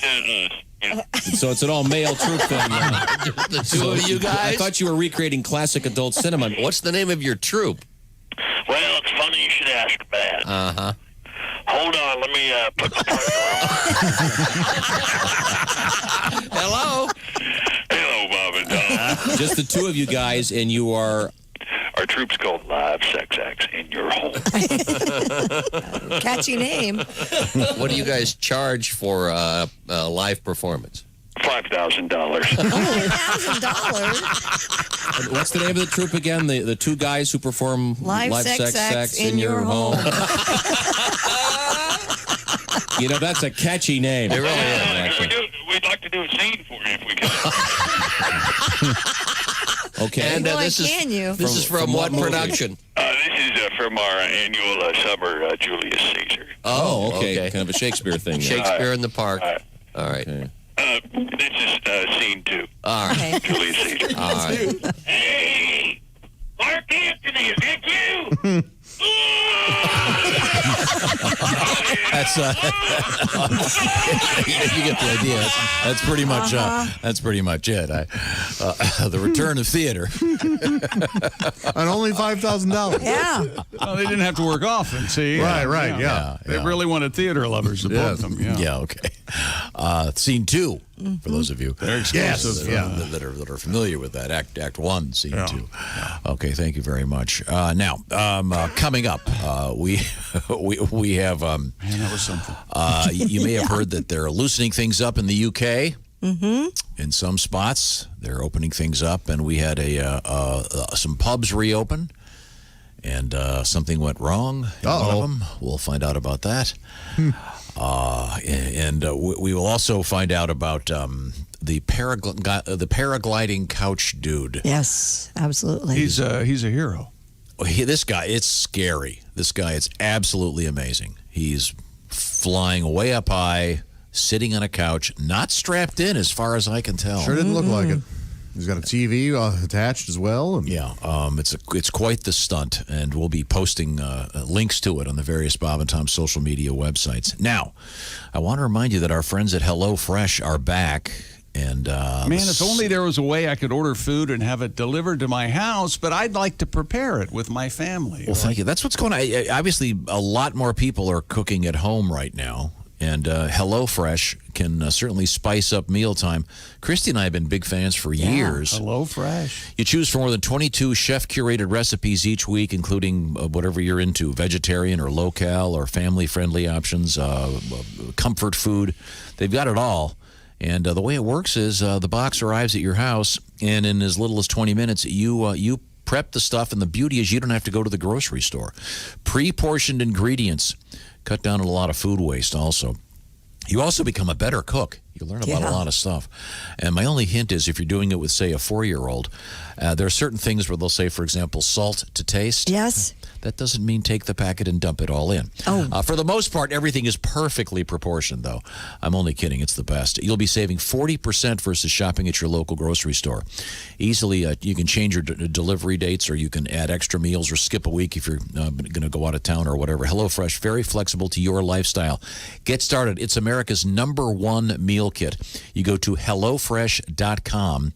so it's an all male troupe then. The two of you guys? I thought you were recreating classic adult cinema. What's the name of your troupe? Well, it's funny you should ask that. Uh-huh. Hold on, let me put my partner on. Hello? Hello, Bob and Tom. Just the two of you guys, and you are... Our troupe's called Live Sex Acts in Your Home. Catchy name. What do you guys charge for live performance? $5,000. $5,000? And what's the name of the troupe again? The two guys who perform Live sex acts in your home. You know, that's a catchy name. It really is, actually. We'd like to do a scene for you if we can. Okay. And this is from what production? This is from our annual summer Julius Caesar. Oh, okay. Kind of a Shakespeare thing. Shakespeare in the park. All right. Okay. This is scene 2. All right. Julius Caesar. All right. Hey, Mark Anthony, is that you? That's you get the idea. That's pretty much it. The return of theater, and only $5,000. Yeah. Well, they didn't have to work often. See, Right, yeah. They really wanted theater lovers to book them. Yeah. Okay. Scene 2 for those of you They're exclusive. that are familiar with that. Act 1, Scene 2. Okay, thank you very much. Now, coming up, we have. Man, that was something. You may have heard that they're loosening things up in the UK. Mm-hmm. In some spots, they're opening things up, and we had some pubs reopen, and something went wrong in one of them. We'll find out about that. And we will also find out about the paragliding couch dude. Yes, absolutely. He's a hero. This guy, it's scary. This guy, it's absolutely amazing. He's flying way up high, sitting on a couch, not strapped in as far as I can tell. Sure didn't look like it. He's got a TV attached as well. And yeah, it's quite the stunt, and we'll be posting links to it on the various Bob and Tom social media websites. Now, I want to remind you that our friends at Hellofresh are back. And man, if only there was a way I could order food and have it delivered to my house, but I'd like to prepare it with my family. Well, thank you. That's what's going on. Obviously, a lot more people are cooking at home right now. And Hellofresh can certainly spice up mealtime. Christy and I have been big fans for years. Hellofresh. You choose from more than 22 chef-curated recipes each week, including whatever you're into, vegetarian or local or family-friendly options, comfort food. They've got it all. And the way it works is the box arrives at your house, and in as little as 20 minutes, you prep the stuff, and the beauty is you don't have to go to the grocery store. Pre-portioned ingredients cut down on a lot of food waste also. You also become a better cook. You learn about a lot of stuff. And my only hint is if you're doing it with, say, a 4-year-old, there are certain things where they'll say, for example, salt to taste. Yes. That doesn't mean take the packet and dump it all in. Oh. For the most part, everything is perfectly proportioned, though. I'm only kidding. It's the best. You'll be saving 40% versus shopping at your local grocery store. Easily, you can change your delivery dates, or you can add extra meals or skip a week if you're going to go out of town or whatever. HelloFresh, very flexible to your lifestyle. Get started. It's America's #1 meal kit. You go to HelloFresh.com.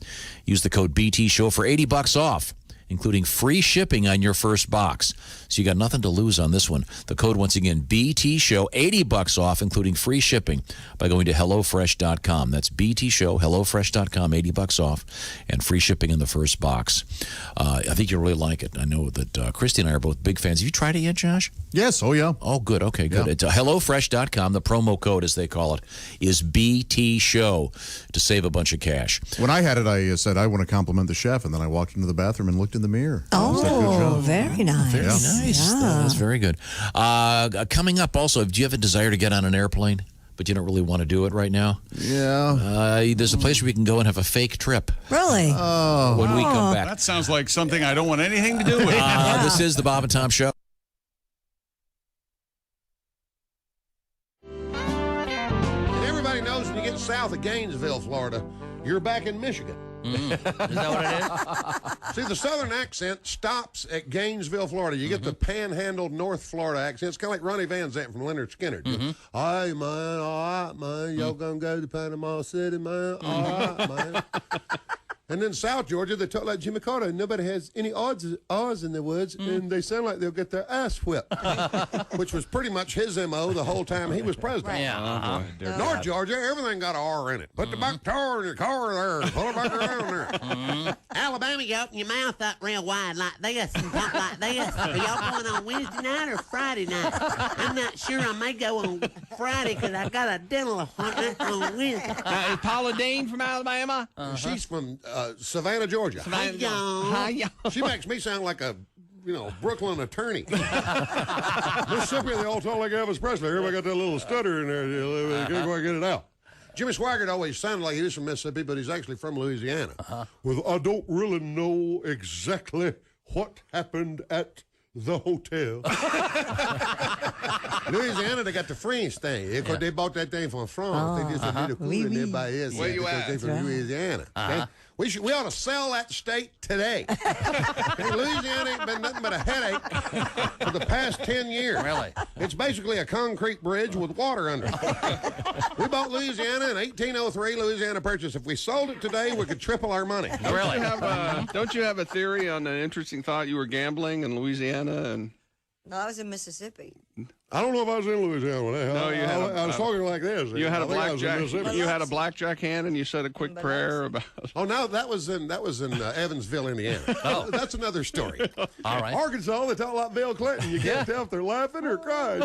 Use the code BTSHOW for $80 off, including free shipping on your first box. So you got nothing to lose on this one. The code, once again, BTSHOW, $80 off, including free shipping by going to HelloFresh.com. That's BTSHOW, HelloFresh.com, $80 off, and free shipping in the first box. I think you'll really like it. I know that Christy and I are both big fans. Have you tried it yet, Josh? Yes. Oh, yeah. Oh, good. Okay, good. Yeah. It's HelloFresh.com. The promo code, as they call it, is BTSHOW to save a bunch of cash. When I had it, I said, I want to compliment the chef, and then I walked into the bathroom and looked in the mirror. Oh, very nice. Very nice. That's very good. Coming up also, do you have a desire to get on an airplane, but you don't really want to do it right now? Yeah. There's a place where we can go and have a fake trip. Really? When we come back. That sounds like something I don't want anything to do with. This is the Bob and Tom Show. And everybody knows when you get south of Gainesville, Florida, you're back in Michigan. Is that what it is? See, the southern accent stops at Gainesville, Florida. You get the panhandled North Florida accent. It's kind of like Ronnie Van Zant from Leonard Skinner. Hey, man, all right, man. Y'all gonna go to Panama City, man? All right, man. And then South Georgia, they talk like Jimmy Carter. Nobody has any R's in their words, and they sound like they'll get their ass whipped, which was pretty much his M.O. the whole time he was president. Yeah. North Georgia, everything got an R in it. Put the back tire in your car there. Pull it back around there. Alabama, you open your mouth up real wide like this and talk like this. Are y'all going on Wednesday night or Friday night? I'm not sure. I may go on Friday because I got a dental appointment on Wednesday. Is Paula Dean from Alabama? She's from Savannah, Georgia. Hi, She makes me sound like a, Brooklyn attorney. Mississippi, they all talk like Elvis Presley. Everybody got that little stutter in there. They can't quite get it out. Jimmy Swaggart always sounded like he was from Mississippi, but he's actually from Louisiana. Well, I don't really know exactly what happened at the hotel. Louisiana, they got the French thing. Of course, they bought that thing from France. They just did a cool in everybody else. Where you at? They're from Louisiana. Okay? We ought to sell that state today. Louisiana ain't been nothing but a headache for the past 10 years. Really? It's basically a concrete bridge with water under it. We bought Louisiana in 1803. Louisiana Purchase. If we sold it today, we could triple our money. Really? Don't you have a theory on an interesting thought? You were gambling in Louisiana and. No, I was in Mississippi. I don't know if I was in Louisiana when that happened. I was talking like this. You had I a think I was in blackjack. Mississippi. You had a blackjack hand, and you said a quick prayer about. Oh no, that was in Evansville, Indiana. Oh. That's another story. All right. Arkansas, they talk like Bill Clinton. You can't tell if they're laughing or crying.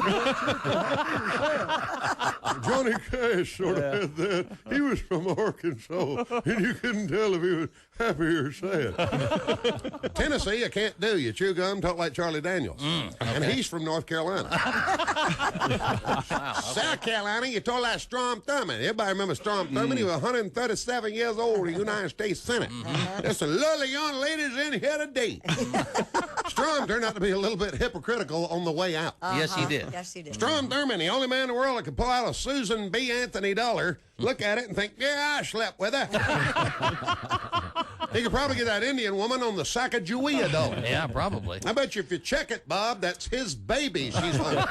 Johnny Cash sort of had that. He was from Arkansas, and you couldn't tell if he was happy or sad. Tennessee, I can't do. You chew gum, talk like Charlie Daniels, and he's from North Carolina. South Carolina, you talk like Strom Thurmond. Everybody remember Strom Thurmond? He was 137 years old in the United States Senate. There's some lovely young ladies in here today. Strom turned out to be a little bit hypocritical on the way out. Yes, he did. Yes, he did. Strom Thurmond, the only man in the world that could pull out a Susan B. Anthony dollar, look at it and think, yeah, I slept with her. He could probably get that Indian woman on the Sacagawea dollar. Yeah, probably. I bet you if you check it, Bob, that's his baby she's holding.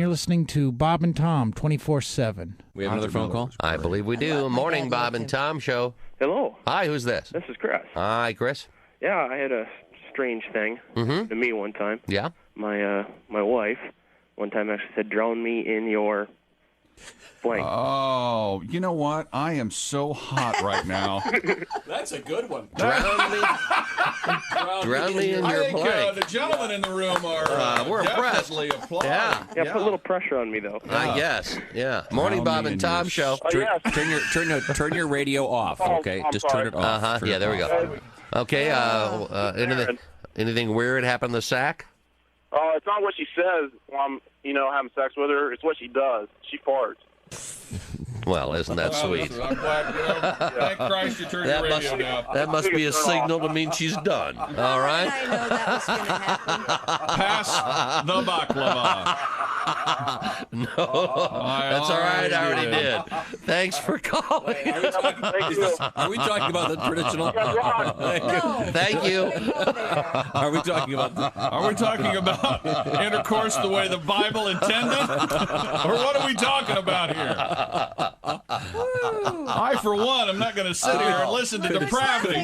you're listening to Bob and Tom 24/7. We have another phone call? I believe we do. Morning, Bob and Tom Show. Hello. Hi, who's this? This is Chris. Hi, Chris. Yeah, I had a strange thing to me one time. Yeah? My wife one time actually said, drown me in your blank. Oh, you know what? I am so hot right now. That's a good one. Drown me in your blank. The gentlemen in the room are we're impressed. Applauding. Yeah. Yeah, put a little pressure on me, though. I guess. Yeah. Morning, Bob and Tom Show. Turn your radio off, okay? I'm Just sorry. turn it off. Yeah, there we go. Okay, anything weird happened in the sack? It's not what she says when I'm, having sex with her. It's what she does. She farts. Well, isn't that sweet? I'm glad, thank Christ you turned your radio down. That must be a signal to mean she's done. All right? I know that was going to happen. Pass the baklava. No, that's all right. I already did. Thanks for calling. Are we talking about the traditional? Thank you. Are we talking about? Are we talking about intercourse the way the Bible intended, or what are we talking about here? I, for one, am not going to sit here and listen to depravity.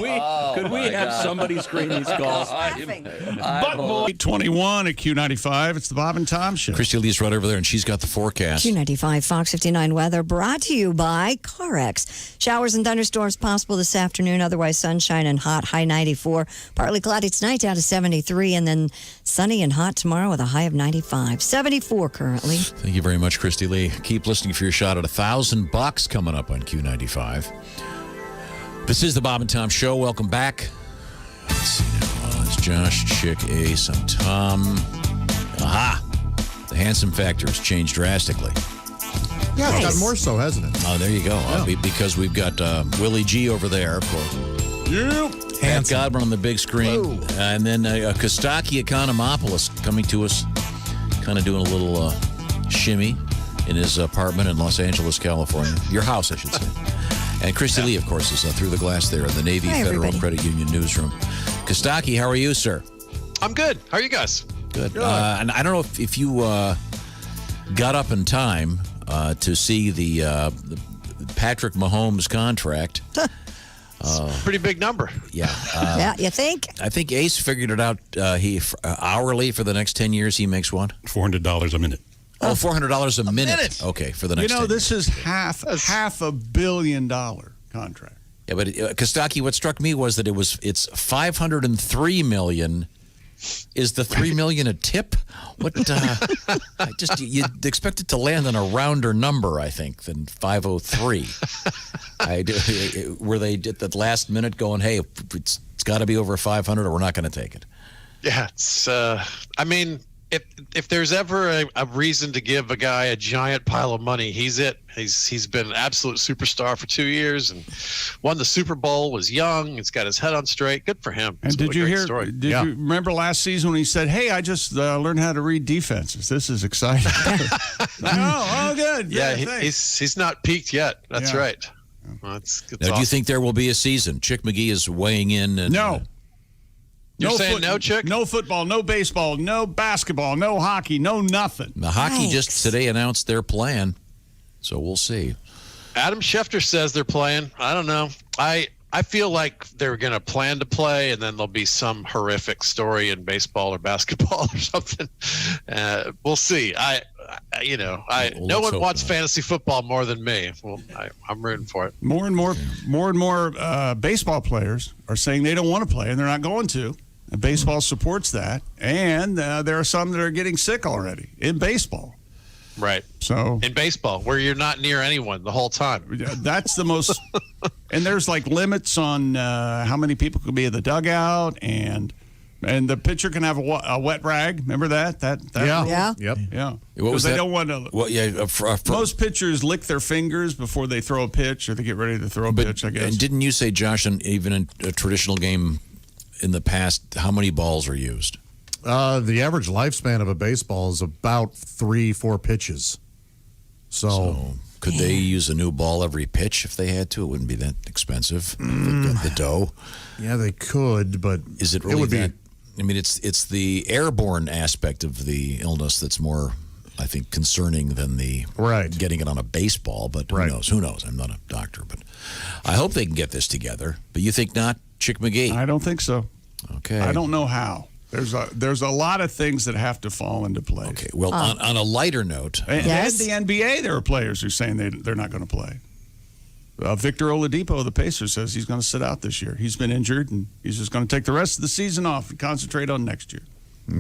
Could we have somebody screen these calls? But boy, 21 at Q95. It's the Bob and Tom Show. Christy Lee's right over there, and she's got the forecast. Q95 Fox 59 weather brought to you by CarX. Showers and thunderstorms possible this afternoon. Otherwise, sunshine and hot. High 94. Partly cloudy tonight down to 73, and then sunny and hot tomorrow with a high of 95. 74 currently. Thank you very much, Christy Lee. Keep listening for your shot at $1,000 coming up on Q95. This is the Bob and Tom Show. Welcome back. Let's see now. It's Josh, Chick, Ace, and Tom. Aha! The handsome factor has changed drastically. Yeah, it's got more so, hasn't it? Oh, there you go. Because we've got Willie G over there, of course. Yep. Pat Godwin on the big screen. And then Kostaki Economopoulos coming to us, kind of doing a little shimmy in his apartment in Los Angeles, California. Your house, I should say. And Christy Lee, of course, is through the glass there in the Navy Federal Credit Union newsroom. Kostaki, how are you, sir? I'm good. How are you guys? Good. And I don't know if you got up in time to see the Patrick Mahomes contract. Pretty big number. Yeah. Yeah, you think? I think Ace figured it out. He hourly for the next 10 years, he makes what? $400 a minute. Oh, $400 a minute. Okay, for the next 10 this years. is half $500 million contract. Yeah, but Kostaki, what struck me was that it's $503 million. Is the $3 million a tip? What? You'd expect it to land on a rounder number, I think, than 503. Were they at the last minute going, "Hey, it's got to be over 500, or we're not going to take it"? Yeah, it's. I mean, if there's ever a reason to give a guy a giant pile of money, he's it. He's been an absolute superstar for 2 years and won the Super Bowl. Was young. He's got his head on straight. Good for him. And did you hear? Story. Did you remember last season when he said, "Hey, I just learned how to read defenses. This is exciting." Good. Yeah, he's not peaked yet. That's right. Well, it's now, awesome. do you think there will be a season? Chick McGee is weighing in. And, no. You're saying no, Chick? No football, no baseball, no basketball, no hockey, no nothing. The hockey just today announced their plan, so we'll see. Adam Schefter says they're playing. I don't know. I feel like they're going to plan to play, and then there'll be some horrific story in baseball or basketball or something. We'll see. No one wants fantasy football more than me. Well, I'm rooting for it. More and more baseball players are saying they don't want to play, and they're not going to. And baseball supports that, and there are some that are getting sick already in baseball. Right. So in baseball, where you're not near anyone the whole time. That's the most. And there's like limits on how many people could be in the dugout, and the pitcher can have a wet rag. Remember that? Yeah. Yep. Yeah. What was they that? don't want to. Well, yeah. Most pitchers lick their fingers before they throw a pitch, or they get ready to throw a pitch, I guess. And didn't you say, Josh, even in a traditional game in the past, how many balls are used? The average lifespan of a baseball is about 3-4 pitches. So could they use a new ball every pitch if they had to? It wouldn't be that expensive. If it got the dough. Yeah, they could, but is it really that? I mean, it's the airborne aspect of the illness that's more I think, concerning than the getting it on a baseball. But who knows? Who knows? I'm not a doctor, but I hope they can get this together. But you think not, Chick McGee? I don't think so. Okay. I don't know how. There's a lot of things that have to fall into place. Okay. Well, on a lighter note, and the NBA, there are players who are saying they're not going to play. Victor Oladipo of the Pacers says he's going to sit out this year. He's been injured, and he's just going to take the rest of the season off and concentrate on next year.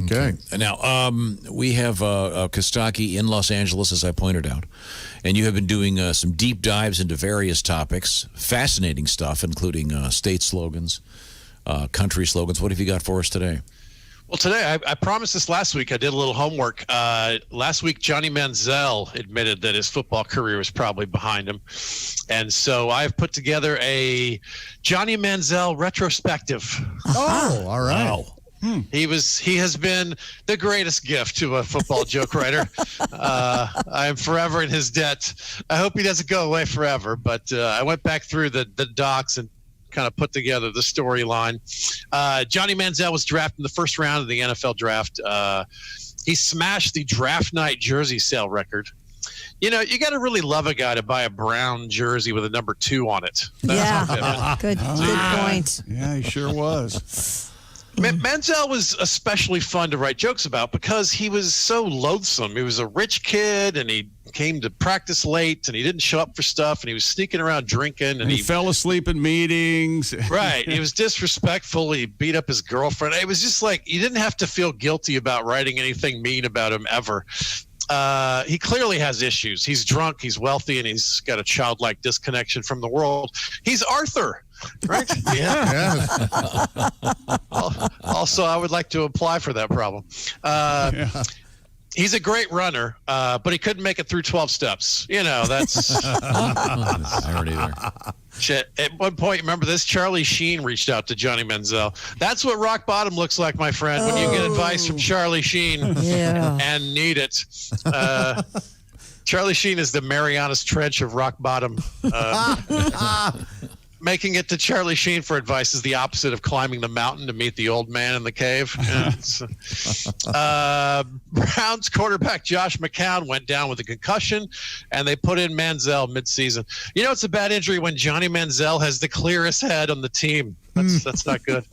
Okay. Now, we have Kostaki in Los Angeles, as I pointed out, and you have been doing some deep dives into various topics, fascinating stuff, including state slogans, country slogans. What have you got for us today? Well, today, I promised this last week. I did a little homework. Last week, Johnny Manziel admitted that his football career was probably behind him. And so I've put together a Johnny Manziel retrospective. Oh, all right. Wow. He has been the greatest gift to a football joke writer. I am forever in his debt. I hope he doesn't go away forever. But I went back through the docs and kind of put together the storyline. Johnny Manziel was drafted in the first round of the NFL draft. He smashed the draft night jersey sale record. You know, you got to really love a guy to buy a brown jersey with a number 2 on it. Good point. Yeah, he sure was. Manziel was especially fun to write jokes about because he was so loathsome. He was a rich kid, and he came to practice late, and he didn't show up for stuff, and he was sneaking around drinking. And he fell asleep in meetings. Right. He was disrespectful. He beat up his girlfriend. It was just like you didn't have to feel guilty about writing anything mean about him ever. He clearly has issues. He's drunk, he's wealthy, and he's got a childlike disconnection from the world. He's Arthur, right? Yeah. Also, I would like to apply for that problem. He's a great runner, but he couldn't make it through 12 steps. You know, that's... I heard either. Shit. At one point, remember this? Charlie Sheen reached out to Johnny Manziel. That's what rock bottom looks like, my friend, when you get advice from Charlie Sheen and need it. Charlie Sheen is the Marianas Trench of rock bottom. Making it to Charlie Sheen for advice is the opposite of climbing the mountain to meet the old man in the cave. Browns quarterback Josh McCown went down with a concussion, and they put in Manziel midseason. You know, it's a bad injury when Johnny Manziel has the clearest head on the team. That's not good.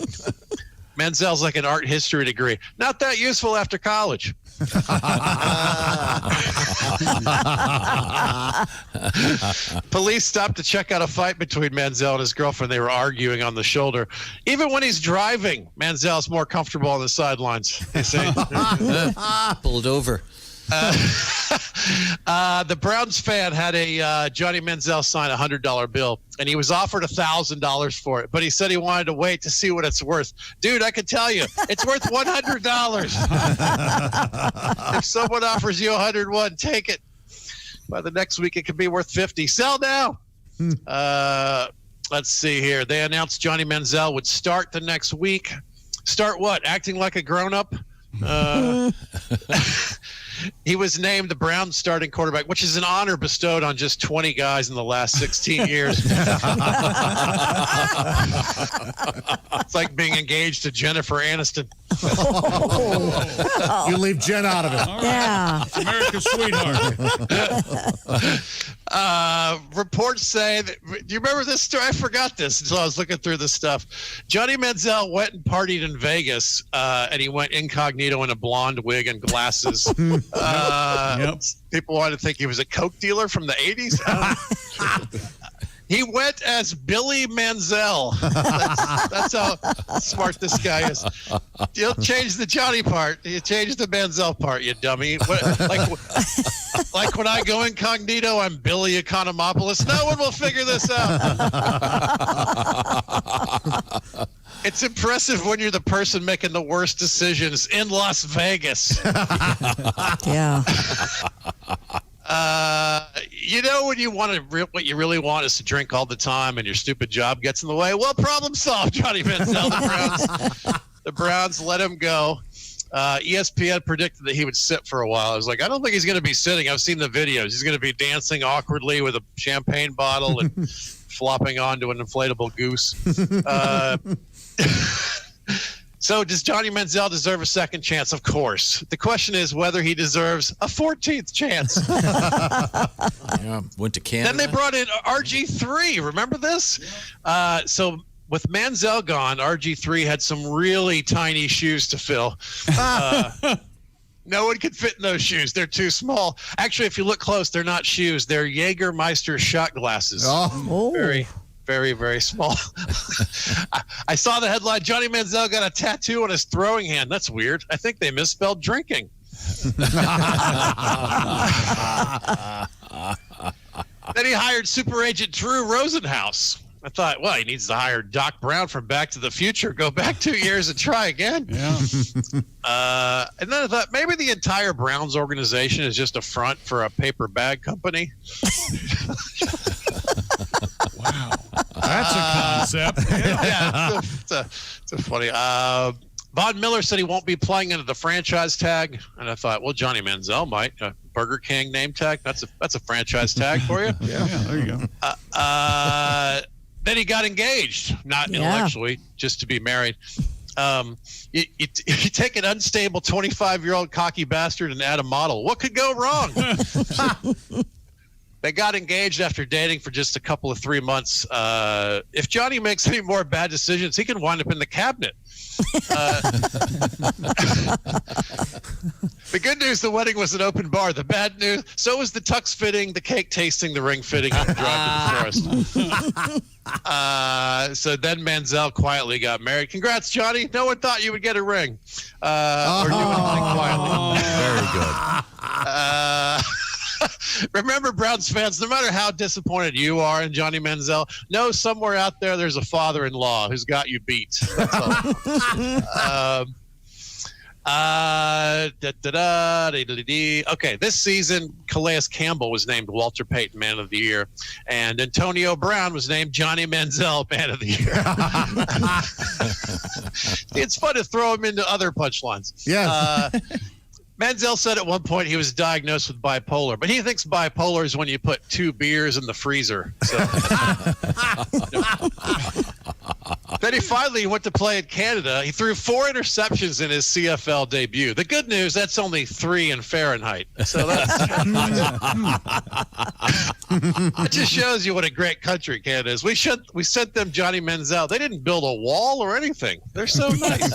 Manziel's like an art history degree. Not that useful after college. Police stopped to check out a fight between Manziel and his girlfriend. They were arguing on the shoulder. Even when he's driving, Manziel's more comfortable on the sidelines, they say. Pulled over. The Browns fan had a Johnny Manziel sign a $100 bill, and he was offered $1,000 for it, but he said he wanted to wait to see what it's worth. Dude, I can tell you, it's worth $100. If someone offers you 101, take it. By the next week, it could be worth 50. Sell now. Let's see here. They announced Johnny Manziel would start the next week. Start what? Acting like a grown-up? He was named the Browns starting quarterback, which is an honor bestowed on just 20 guys in the last 16 years. It's like being engaged to Jennifer Aniston. You leave Jen out of it. Yeah. It's America's sweetheart. Reports say that, do you remember this story? I forgot this until I was looking through this stuff. Johnny Manziel went and partied in Vegas, and he went incognito in a blonde wig and glasses. People wanted to think he was a coke dealer from the 80s. He went as Billy Manziel. That's how smart this guy is. You'll change the Johnny part. You change the Manziel part, you dummy. Like when I go incognito, I'm Billy Economopoulos. No one will figure this out. It's impressive when you're the person making the worst decisions in Las Vegas. Yeah. You know, when you want to, what you really want is to drink all the time, and your stupid job gets in the way. Well, problem solved, Johnny Manziel. The Browns let him go. ESPN predicted that he would sit for a while. I was like, I don't think he's going to be sitting. I've seen the videos. He's going to be dancing awkwardly with a champagne bottle and flopping onto an inflatable goose. So does Johnny Manziel deserve a second chance? Of course. The question is whether he deserves a 14th chance. Yeah, went to Canada. Then they brought in RG3. Remember this? So with Manziel gone, RG3 had some really tiny shoes to fill. No one could fit in those shoes. They're too small. Actually, if you look close, they're not shoes. They're Jägermeister shot glasses. Oh. Very, very, very small. I saw the headline, Johnny Manziel got a tattoo on his throwing hand. That's weird. I think they misspelled drinking. Then he hired super agent Drew Rosenhaus. I thought, well, he needs to hire Doc Brown from Back to the Future. Go back 2 years and try again. Yeah. And then I thought maybe the entire Browns organization is just a front for a paper bag company. Wow. That's a concept. Yeah, it's a funny. Von Miller said he won't be playing into the franchise tag, and I thought, well, Johnny Manziel might. Burger King name tag. That's a franchise tag for you. Yeah, there you go. Then he got engaged, not intellectually, just to be married. You take an unstable 25-year-old cocky bastard and add a model. What could go wrong? They got engaged after dating for just a couple of 3 months. If Johnny makes any more bad decisions, he can wind up in the cabinet. The good news, the wedding was an open bar. The bad news, so was the tux fitting, the cake tasting, the ring fitting, and the drive to the forest. So then Manziel quietly got married. Congrats, Johnny. No one thought you would get a ring. Or do anything quietly. Very good. Remember, Browns fans, no matter how disappointed you are in Johnny Manziel, know somewhere out there there's a father-in-law who's got you beat. That's all. Okay, this season, Calais Campbell was named Walter Payton Man of the Year, and Antonio Brown was named Johnny Manziel Man of the Year. It's fun to throw him into other punchlines. Yeah. Manziel said at one point he was diagnosed with bipolar, but he thinks bipolar is when you put 2 beers in the freezer. So. Then he finally went to play in Canada. He threw 4 interceptions in his CFL debut. The good news, that's only 3 in Fahrenheit. So that just shows you what a great country Canada is. We sent them Johnny Manziel. They didn't build a wall or anything. They're so nice.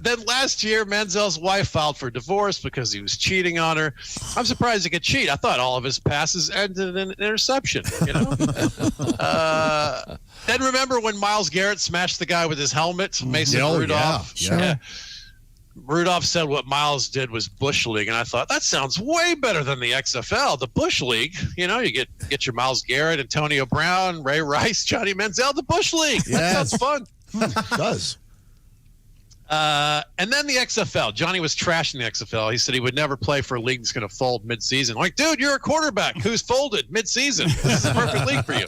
Then last year, Manziel's wife filed for divorce because he was cheating on her. I'm surprised he could cheat. I thought all of his passes ended in an interception. You know. Then remember when Myles Garrett smashed the guy with his helmet, Mason Rudolph? Yeah. Yeah. Rudolph said what Myles did was Bush League, and I thought that sounds way better than the XFL. The Bush League, you know, you get your Myles Garrett, Antonio Brown, Ray Rice, Johnny Manziel. The Bush League. That sounds fun. It does. And then the XFL. Johnny was trashing the XFL. He said he would never play for a league that's going to fold mid-season. Like, dude, you're a quarterback who's folded mid-season. This is a perfect league for you.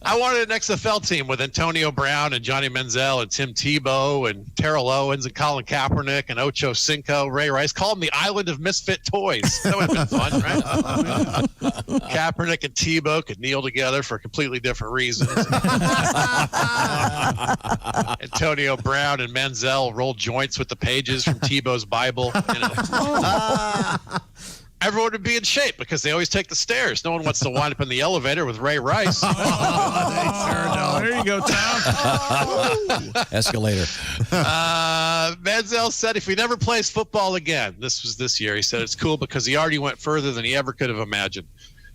I wanted an XFL team with Antonio Brown and Johnny Manziel and Tim Tebow and Terrell Owens and Colin Kaepernick and Ocho Cinco, Ray Rice. Call them the Island of Misfit Toys. That would have been fun, right? Kaepernick and Tebow could kneel together for completely different reasons. Antonio Brown and Manziel roll joints with the pages from Tebow's Bible. You know. Everyone would be in shape because they always take the stairs. No one wants to wind up in the elevator with Ray Rice. There you go, Tom. Escalator. Manziel said if he never plays football again, this was this year, he said it's cool because he already went further than he ever could have imagined.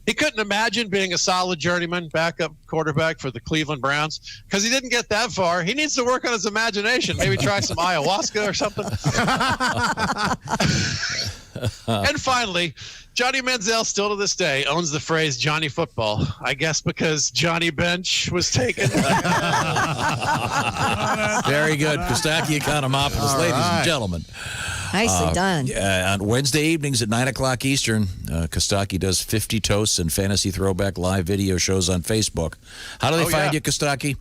He couldn't imagine being a solid journeyman backup quarterback for the Cleveland Browns because he didn't get that far. He needs to work on his imagination. Maybe try some ayahuasca or something. And finally, Johnny Manziel still to this day owns the phrase Johnny Football. I guess because Johnny Bench was taken. Very good. Kostaki Economopoulos, ladies and gentlemen. Nicely done. On Wednesday evenings at 9 o'clock Eastern, Kostaki does 50 toasts and fantasy throwback live video shows on Facebook. How do they find you, Kostaki?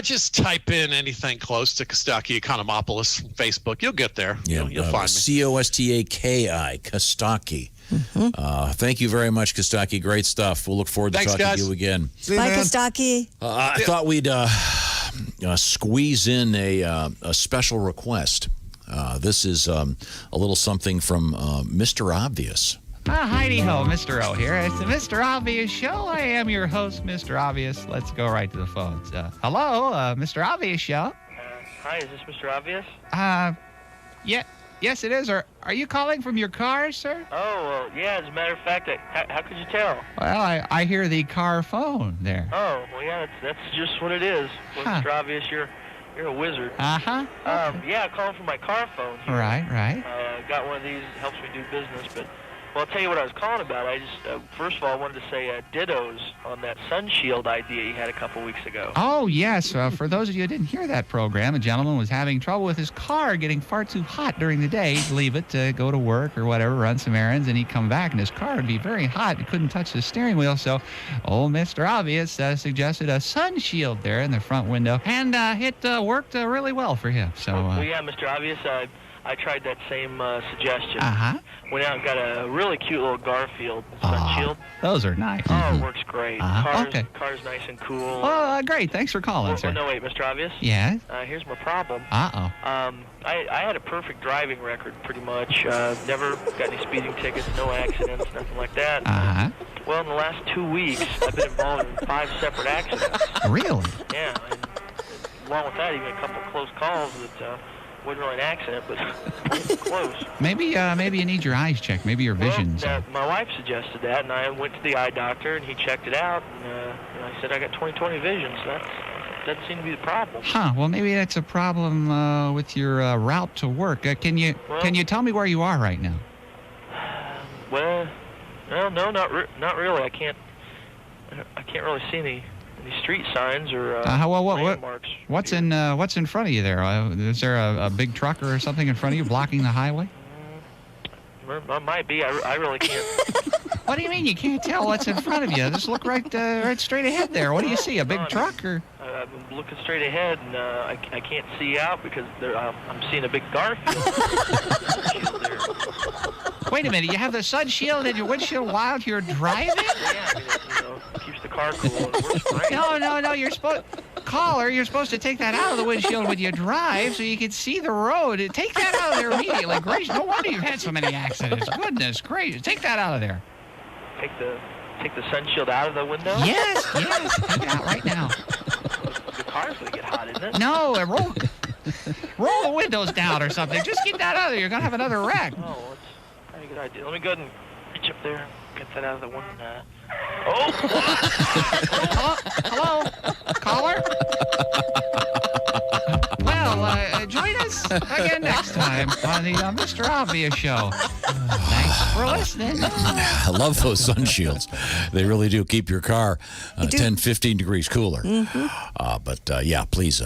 Just type in anything close to Kostaki Economopolis on Facebook. You'll get there. Yeah, You'll find me. Kostaki, Kostaki. Thank you very much, Kostaki. Great stuff. We'll look forward to talking to you again. Bye, Kostaki. I thought we'd squeeze in a special request. This is a little something from Mr. Obvious. Heidi ho, Mr. O here. It's the Mr. Obvious Show. I am your host, Mr. Obvious. Let's go right to the phones. Hello, Mr. Obvious Show. Hi, is this Mr. Obvious? Yeah, yes, it is. Are you calling from your car, sir? Oh, well, yeah, as a matter of fact, how could you tell? Well, I hear the car phone there. Oh, well, yeah, that's just what it is. Well, Mr. Obvious, you're a wizard. Uh-huh. Yeah, I'm calling from my car phone here. Right. Got one of these, helps me do business, but... Well, I'll tell you what I was calling about. I just, first of all, I wanted to say dittos on that sun shield idea you had a couple weeks ago. Oh, yes. For those of you who didn't hear that program, a gentleman was having trouble with his car getting far too hot during the day. He'd leave it to go to work or whatever, run some errands, and he'd come back, and his car would be very hot. He couldn't touch the steering wheel, so old Mr. Obvious suggested a sun shield there in the front window, and it worked really well for him. So, well, yeah, Mr. Obvious, I tried that same suggestion. Uh-huh. Went out and got a really cute little Garfield sun shield. Those are nice. Oh, it works great. Okay. Car's nice and cool. Well, great. Thanks for calling, sir. No, wait, Mr. Obvious? Yes? Here's my problem. Uh-oh. I had a perfect driving record, pretty much. Never got any speeding tickets, no accidents, nothing like that. Uh-huh. Well, in the last 2 weeks, I've been involved in 5 separate accidents. Really? Yeah. And along with that, even a couple of close calls that... wasn't really an accident, but close. Maybe you need your eyes checked. Maybe your vision's... Well, my wife suggested that, and I went to the eye doctor, and he checked it out, and I said I got 20/20 vision, so that doesn't seem to be the problem. Huh. Well, maybe that's a problem with your route to work. Can you tell me where you are right now? Well, no, not really. I can't really see any street signs or landmarks. What's in front of you there? Is there a big truck or something in front of you blocking the highway? Might be. I really can't. What do you mean you can't tell what's in front of you? Just look right straight ahead there. What do you see? A big truck or? I'm looking straight ahead, and I can't see out because I'm seeing a big Garfield. Wait a minute. You have the sun shield in your windshield while you're driving? Yeah, I mean, keeps the car cool and works great. No. You're supposed to take that out of the windshield when you drive so you can see the road. Take that out of there immediately. Gracious, no wonder you've had so many accidents. Goodness gracious. Take that out of there. Take the sun shield out of the window? Yes. Take it out right now. The car's going to get hot, isn't it? No, roll the windows down or something. Just get that out of there. You're going to have another wreck. Oh, well, that's a good idea. Let me go ahead and reach up there and get that out of the one. Hello? Caller? Well, join us again next time on the Mr. Obvious Show. Thanks for listening. I love those sun shields. They really do keep your car 10, 15 degrees cooler. But yeah, please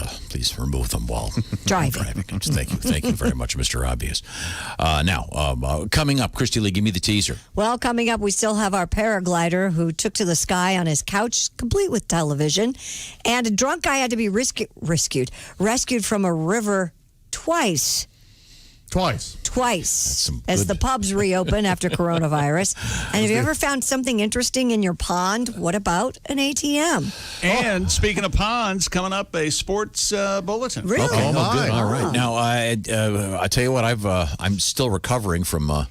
remove them while driving. Thank you very much, Mr. Obvious. Now, coming up, Christy Lee, give me the teaser. Well, coming up, we still have our paraglider who took to the sky on his couch, complete with television. And a drunk guy had to be rescued from a river twice. As the pubs reopen after coronavirus. And have you ever found something interesting in your pond? What about an ATM? And speaking of ponds, coming up a sports bulletin. Really? Okay, good. All right. Now, I tell you what, I'm still recovering from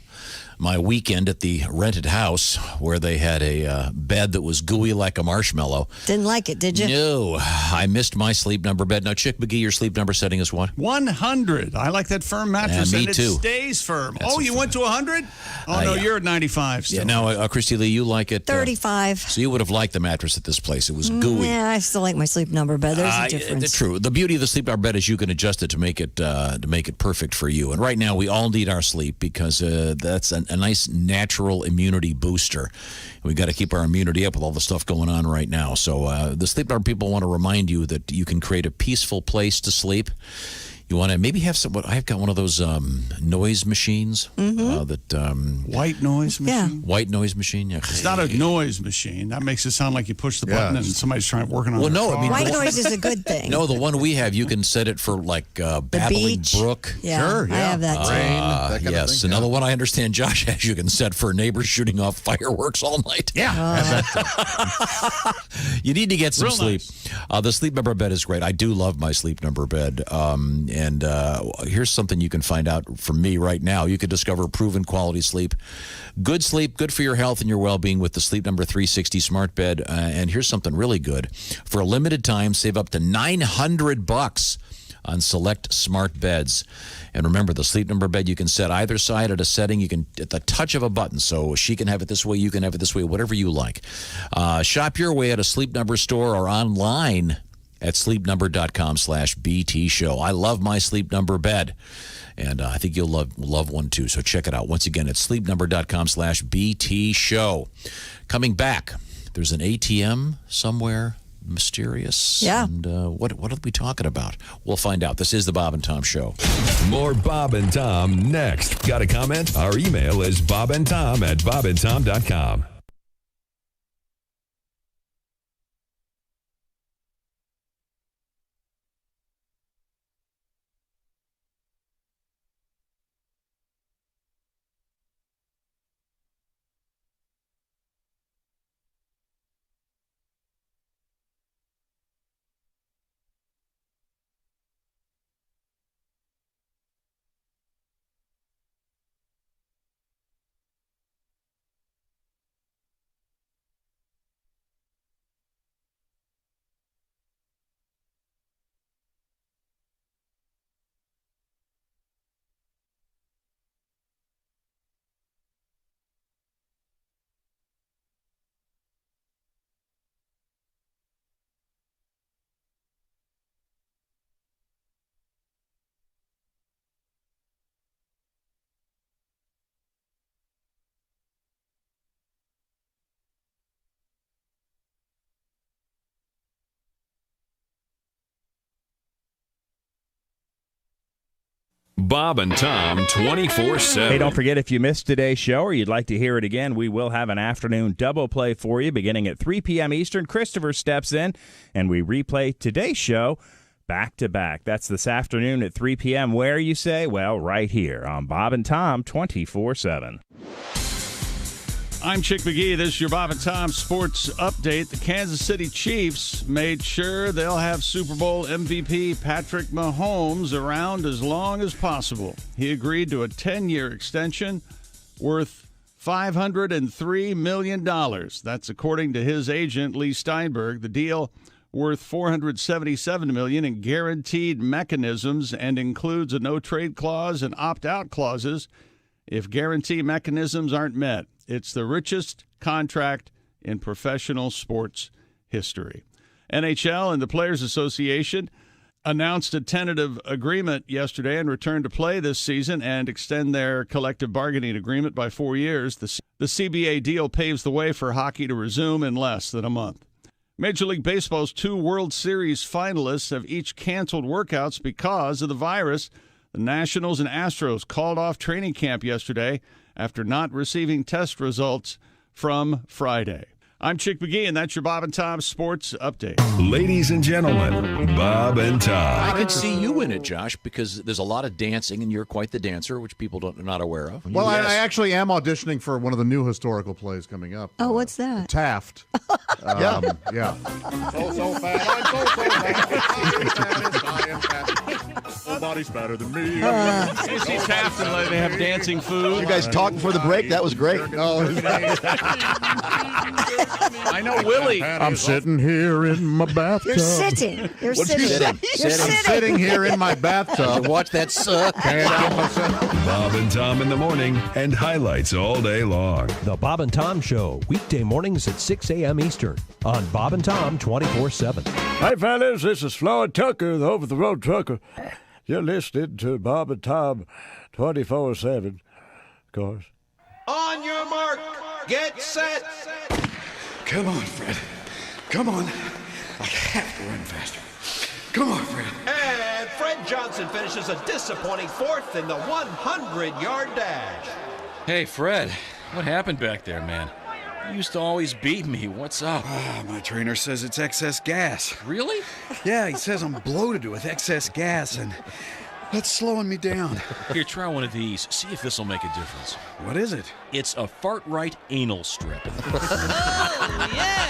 my weekend at the rented house where they had a bed that was gooey like a marshmallow. Didn't like it, did you? No. I missed my sleep number bed. Now, Chick McGee, your sleep number setting is what? 100. I like that firm mattress. Me and too. It stays firm. You went to 100? Oh, no, you're at 95 still. Yeah, now, Christy Lee, you like it? 35. So you would have liked the mattress at this place. It was gooey. Yeah, I still like my sleep number bed. There's a difference. True. The beauty of the sleep number bed is you can adjust it to make it perfect for you. And right now, we all need our sleep because that's a nice natural immunity booster. We got to keep our immunity up with all the stuff going on right now. So the Sleep Number people want to remind you that you can create a peaceful place to sleep. You want to maybe have some? I've got one of those noise machines white noise machine. White noise machine. Yeah, it's not a noise machine. That makes it sound like you push the button and somebody's working on. Well, no, I mean, white noise is a good thing. No, the one we have, you can set it for like Babbling Brook. Yeah, sure, I have that too. That kind of thing, another one I understand Josh has. You can set for neighbors shooting off fireworks all night. Yeah, you need to get some Real sleep. Nice. The Sleep Number bed is great. I do love my Sleep Number bed. And here's something you can find out from me right now. You can discover proven quality sleep, good for your health and your well-being with the Sleep Number 360 smart bed. And here's something really good. For a limited time, save up to $900 on select smart beds. And remember, the Sleep Number bed, you can set either side at a setting. You can, at the touch of a button. So she can have it this way, you can have it this way, whatever you like. Shop your way at a Sleep Number store or online at sleepnumber.com/BT show. I love my Sleep Number bed, and I think you'll love one too. So check it out. Once again, it's sleepnumber.com/BT show. Coming back, there's an ATM somewhere mysterious. Yeah. And what are we talking about? We'll find out. This is the Bob and Tom Show. More Bob and Tom next. Got a comment? Our email is bobandtom@bobandtom.com. Bob and Tom 24/7. Hey, don't forget, if you missed today's show or you'd like to hear it again, we will have an afternoon double play for you beginning at 3 p.m. Eastern. Christopher steps in, and we replay today's show back to back. That's this afternoon at 3 p.m. Where, you say? Well, right here on Bob and Tom 24/7. I'm Chick McGee. This is your Bob and Tom Sports Update. The Kansas City Chiefs made sure they'll have Super Bowl MVP Patrick Mahomes around as long as possible. He agreed to a 10-year extension worth $503 million. That's according to his agent, Lee Steinberg. The deal worth $477 million in guaranteed mechanisms and includes a no-trade clause and opt-out clauses if guarantee mechanisms aren't met. It's the richest contract in professional sports history. NHL and the Players Association announced a tentative agreement yesterday and return to play this season and extend their collective bargaining agreement by 4 years. The CBA deal paves the way for hockey to resume in less than a month. Major League Baseball's 2 World Series finalists have each canceled workouts because of the virus. The Nationals and Astros called off training camp yesterday after not receiving test results from Friday. I'm Chick McGee, and that's your Bob and Tom Sports Update. Ladies and gentlemen, Bob and Tom. I could see you in it, Josh, because there's a lot of dancing, and you're quite the dancer, which people are not aware of. Well, I actually am auditioning for one of the new historical plays coming up. Oh, what's that? Taft. Yeah. So fat, I'm so fat. Nobody's better than me. You see Taft and they have dancing food. You guys talked before the break. That was great. I know Willie. I'm sitting here in my bathtub. You're sitting. You're sitting. I'm sitting here in my bathtub. Watch that suck. Bob and Tom in the morning and highlights all day long. The Bob and Tom Show, weekday mornings at 6 a.m. Eastern on Bob and Tom 24/7. Hi, fellas. This is Floyd Tucker, the over-the-road trucker. You're listening to Bob and Tom 24/7, of course. On your mark, get set. Come on, Fred. Come on. I have to run faster. Come on, Fred. And Fred Johnson finishes a disappointing fourth in the 100-yard dash. Hey, Fred, what happened back there, man? You used to always beat me. What's up? My trainer says it's excess gas. Really? Yeah, he says I'm bloated with excess gas, and that's slowing me down. Here, try one of these. See if this will make a difference. What is it? It's a fart-right anal strip. Oh, yeah!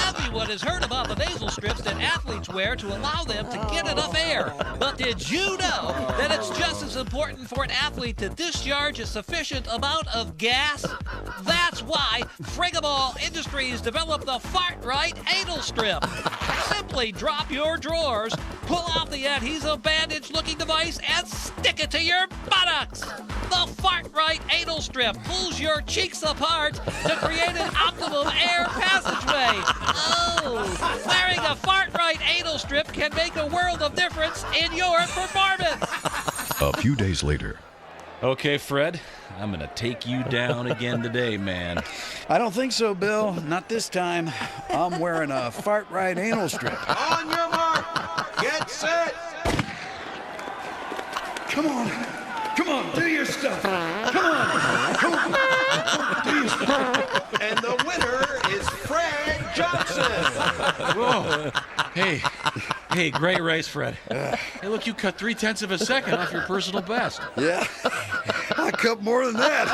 Everyone has heard about the nasal strips that athletes wear to allow them to get enough air. But did you know that it's just as important for an athlete to discharge a sufficient amount of gas? That's why Frigaball Industries developed the Fart-Right Anal Strip. Simply drop your drawers, pull out the adhesive bandage-looking device, and stick it to your buttocks. The Fart-Right Anal Strip pulls your cheeks apart to create an optimum air passageway. Oh, wearing a Fart-Right Anal Strip can make a world of difference in your performance. A few days later. Okay, Fred, I'm going to take you down again today, man. I don't think so, Bill. Not this time. I'm wearing a fart-right anal strip. On your mark, get set. Come on. Come on, do your stuff. Come on. Do your stuff. And the winner is Fred Johnson. Whoa. Hey, great race, Fred. Hey, look, you cut 0.3 of a second off your personal best. Yeah, I cut more than that.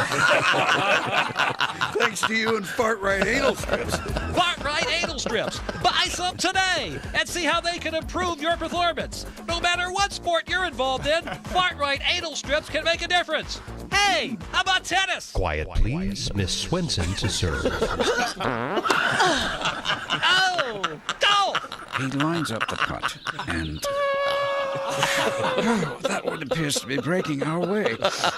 Thanks to you and fart-right anal strips. Fart-Right Anal Strips. Buy some today and see how they can improve your performance. No matter what sport you're involved in, Fart-Right Anal Strips can make a difference. Hey, how about tennis? Quiet, please. Miss Swenson to serve. Oh, golf. He lines up the putt, and that one appears to be breaking our way. It's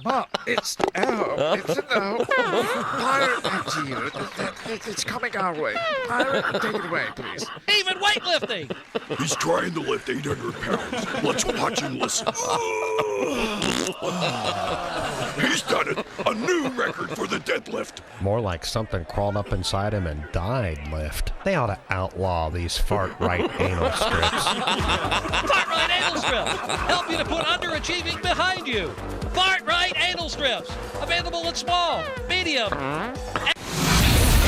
out. It's out. Pirate, back to you. It's coming our way. Pirate, take it away, please. Even weightlifting. He's trying to lift 800 pounds. Let's watch and listen. He's done it. A new record for the deadlift. More like something crawled up inside him and died lift. They ought to outlaw these fart-right anal strips. Fart-Right Anal Strips. Help you to put underachieving behind you. Fart-Right Anal Strips. Available in small, medium,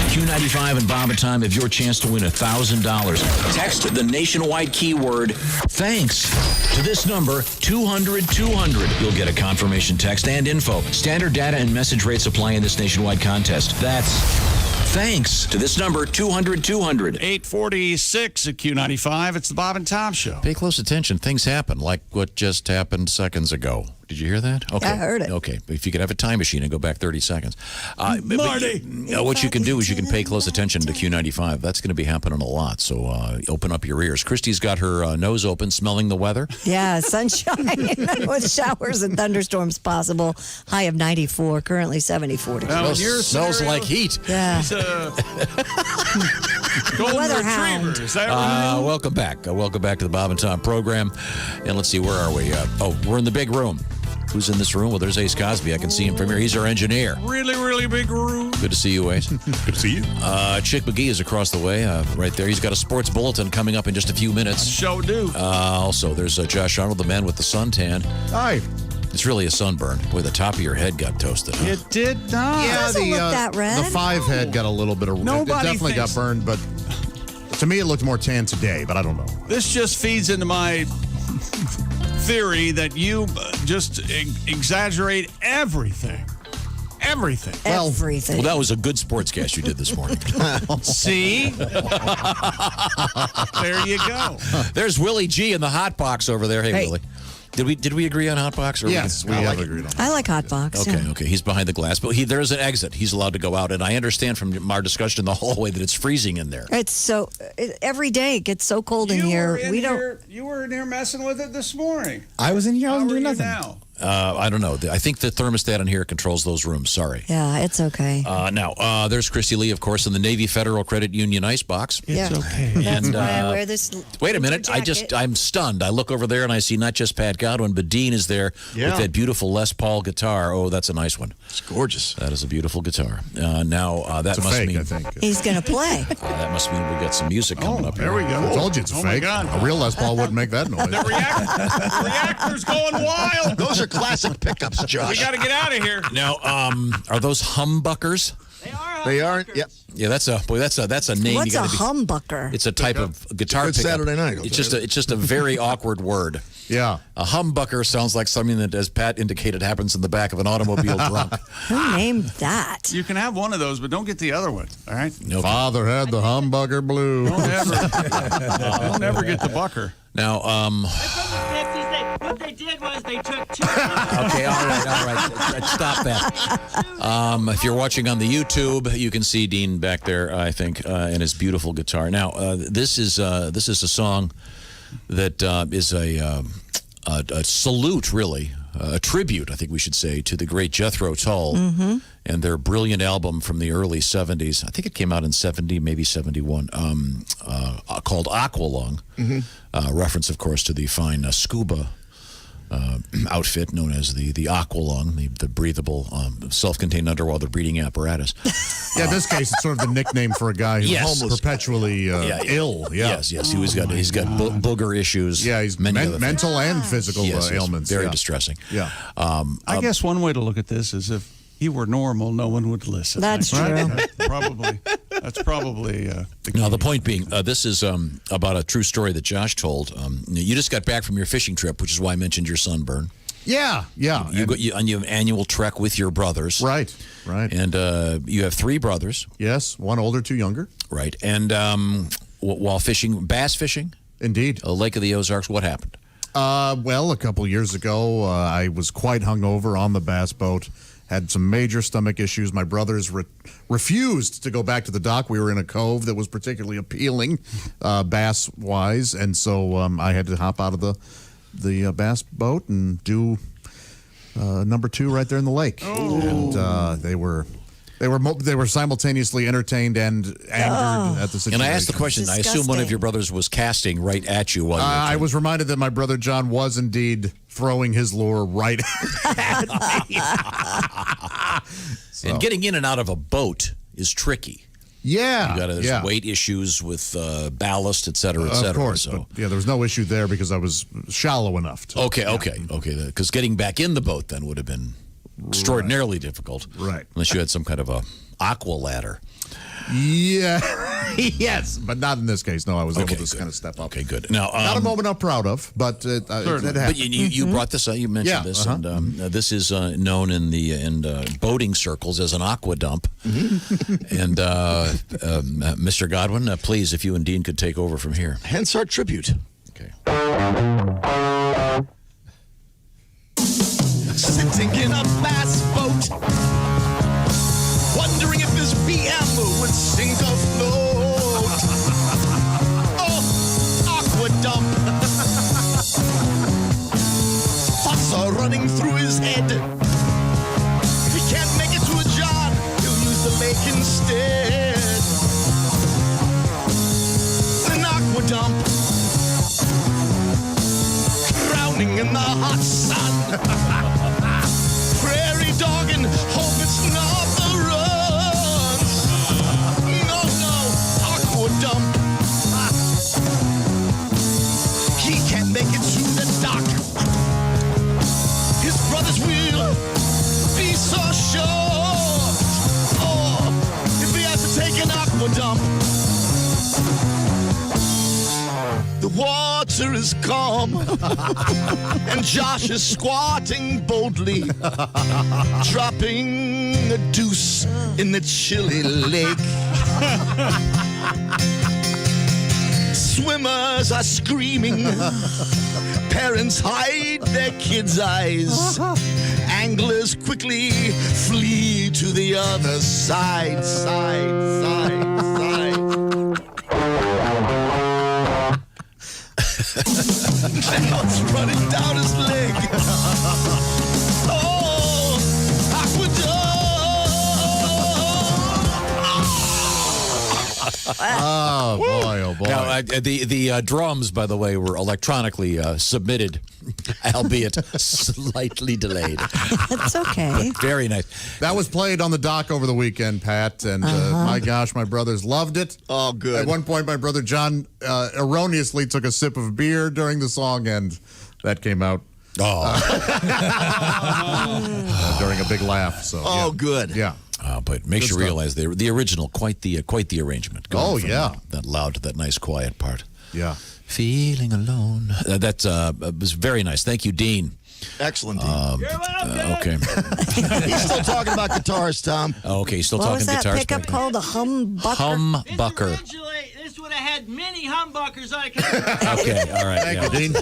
Q95 and Bob and Tom have your chance to win $1,000. Text the nationwide keyword thanks to this number 200-200. You'll get a confirmation text and info. Standard data and message rates apply in this nationwide contest. That's thanks to this number 200-200. 8:46 at Q95. It's the Bob and Tom Show. Pay close attention. Things happen like what just happened seconds ago. Did you hear that? Okay. I heard it. Okay. If you could have a time machine and go back 30 seconds. Marty! What you can do is you can pay close attention to Q95. That's going to be happening a lot. So open up your ears. Christy's got her nose open, smelling the weather. Yeah, sunshine with showers and thunderstorms possible. High of 94, currently 74 degrees. Smells like heat. Yeah. Golden Weather Retriever. hound. Is that right? Welcome back. Welcome back to the Bob and Tom program. And let's see, where are we? We're in the big room. Who's in this room? Well, there's Ace Cosby. I can see him from here. He's our engineer. Really, really big room. Good to see you, Ace. Good to see you. Chick McGee is across the way, right there. He's got a sports bulletin coming up in just a few minutes. Show do. Also, there's Josh Arnold, the man with the suntan. Hi. It's really a sunburn where the top of your head got toasted. Huh? It did not. Yeah, doesn't look that red. the 5 head got a little bit of. Nobody it definitely got thinks- burned, but to me it looked more tan today. But I don't know. This just feeds into my theory that you just exaggerate everything. Everything. Everything. Well, that was a good sportscast you did this morning. See? There you go. There's Willie G in the hot box over there. Hey. Willie. Did we agree on hot box? Or Yes, we have agreed on that. I like hot box. Okay. He's behind the glass, but there's an exit. He's allowed to go out, and I understand from our discussion in the hallway that it's freezing in there. It's so every day it gets so cold in here. We don't. You were in here messing with it this morning. I was in here. I wasn't doing nothing. Now? I don't know. I think the thermostat in here controls those rooms. Sorry. Yeah, it's okay. Now, there's Christy Lee, of course, in the Navy Federal Credit Union icebox. It's okay. That's why I wear this. Wait a minute. I'm stunned. I look over there and I see not just Pat Godwin, but Dean is there with that beautiful Les Paul guitar. Oh, that's a nice one. It's gorgeous. That is a beautiful guitar. Now, that must mean... I think. He's going to play. That must mean we got some music coming up there here. we go. I told you it's fake. A real Les Paul wouldn't make that noise. The reactor's going wild. Those are classic pickups, Josh. We got to get out of here. Now, are those humbuckers? They aren't. Yep. Yeah, that's a name. What's you a gotta humbucker? It's a type of guitar Good pickup. Saturday night. It's just a very awkward word. Yeah. A humbucker sounds like something that, as Pat indicated, happens in the back of an automobile drunk. Who named that? You can have one of those, but don't get the other one. All right. Nope. Father had the humbucker blue. Don't ever get the bucker. Now, What they did was they took two. Okay, all right. Stop that. If you're watching on the YouTube, you can see Dean back there, I think, and his beautiful guitar. Now, this is a song that is a salute, really, a tribute, I think we should say, to the great Jethro Tull and their brilliant album from the early 70s. I think it came out in 70, maybe 71, called Aqualung. Reference, of course, to the fine scuba outfit known as the Aqualung, the breathable, self-contained underwater breathing apparatus. Yeah, in this case, it's sort of the nickname for a guy who's perpetually ill. Yeah. Yes. He's got booger issues. Yeah, he's mental and physical ailments. Very distressing. Yeah. I guess one way to look at this is if he were normal, no one would listen. That's true. Probably. That's probably. Now, the point being, this is about a true story that Josh told. You just got back from your fishing trip, which is why I mentioned your sunburn. Yeah. You have an annual trek with your brothers. Right. And you have 3 brothers. Yes, one older, 2 younger. Right. And while fishing, bass fishing? Indeed. Lake of the Ozarks, what happened? Well, a couple years ago, I was quite hungover on the bass boat. Had some major stomach issues. My brothers refused to go back to the dock. We were in a cove that was particularly appealing, bass-wise, and so I had to hop out of the bass boat and do number 2 right there in the lake. Oh. And they were simultaneously entertained and angered at the situation. And I asked the question. Disgusting. I assume one of your brothers was casting right at you while you were I was reminded that my brother John was indeed throwing his lure right at me. And getting in and out of a boat is tricky. Yeah. There's weight issues with ballast, et cetera, et cetera. Of course. So. But, there was no issue there because I was shallow enough. Okay. Because getting back in the boat then would have been extraordinarily difficult. Right. Unless you had some kind of a aqua ladder. Yeah. Yes. But not in this case. No, I was able to kind of step up. Okay, good. Now, not a moment I'm proud of, but it happened. But you brought this up. You mentioned this. And this is known in boating circles as an aqua dump. And Mr. Godwin, please, if you and Dean could take over from here. Hence our tribute. Okay. Sitting in a bass boat, wondering if this BM would sink or float. Oh, aqua dump. Thoughts are running through his head. If he can't make it to a John, he'll use the lake instead. An aqua dump, drowning in the hot sun. Prairie dogging, hope it's not the run. No, aqua dump. He can't make it to the dock. His brothers will be so short. Oh, if he has to take an aqua dump. The water is calm, and Josh is squatting boldly, dropping a deuce in the chilly lake. Swimmers are screaming, parents hide their kids' eyes, anglers quickly flee to the other side. Now it's running down his leg. Oh, boy, oh, boy. Now, the drums, by the way, were electronically submitted, albeit slightly delayed. It's okay. But very nice. That was played on the dock over the weekend, Pat, and my gosh, my brothers loved it. Oh, good. At one point, my brother John erroneously took a sip of beer during the song, and that came out during a big laugh. So, good. Yeah. But makes you realize the original, quite the arrangement. Going from that loud to that nice quiet part. Yeah. Feeling alone. That was very nice. Thank you, Dean. Excellent, Dean. You're welcome. Okay. He's still talking about guitars, Tom. Okay, he's still What talking was that guitars. pickup called? A humbucker? Humbucker. This would have had many humbuckers on it. Okay, all right. Thank you, Dean.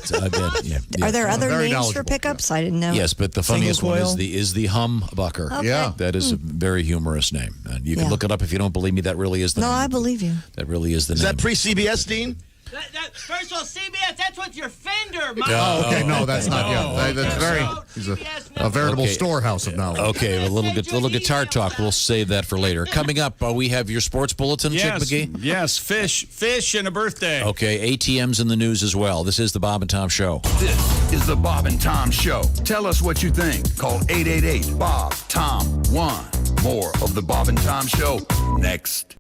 Are there other Very names for knowledgeable. pickups? I didn't know. Yes, but the funniest one Single is the humbucker. Okay. Yeah. That is a very humorous name. And you can Yeah. look it up if you don't believe me. That really is the No, name. I believe you. That really is the Is name. that pre-CBS, Dean? First of all, CBS, that's with your fender, Mom. Oh, okay. No, that's not yet. That's very. He's a veritable Okay. storehouse of knowledge. Okay, a little guitar talk. We'll save that for later. Coming up, we have your sports bulletin, Chick McGee. Yes, fish and a birthday. Okay, ATM's in the news as well. This is the Bob and Tom Show. This is the Bob and Tom Show. Tell us what you think. Call 888-BOB-TOM-1. More of the Bob and Tom Show next.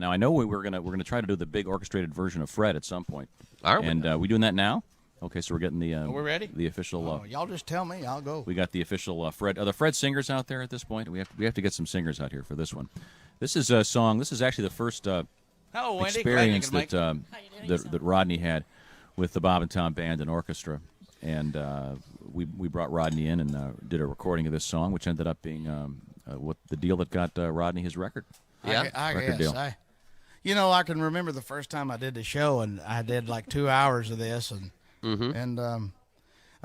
Now I know we're gonna try to do the big orchestrated version of Fred at some point. Are we? And we doing that now? Okay, so we're getting the. Are we ready? The official. Y'all just tell me. I'll go. We got the official Fred. Are the Fred singers out there at this point? We have to get some singers out here for this one. This is a song. This is actually the first Wendy. experience Glad you that Rodney had with the Bob and Tom Band and Orchestra, and we brought Rodney in and did a recording of this song, which ended up being what the deal that got Rodney his record. Yeah, I record guess. deal. I can remember the first time I did the show, and I did like 2 hours of this, and of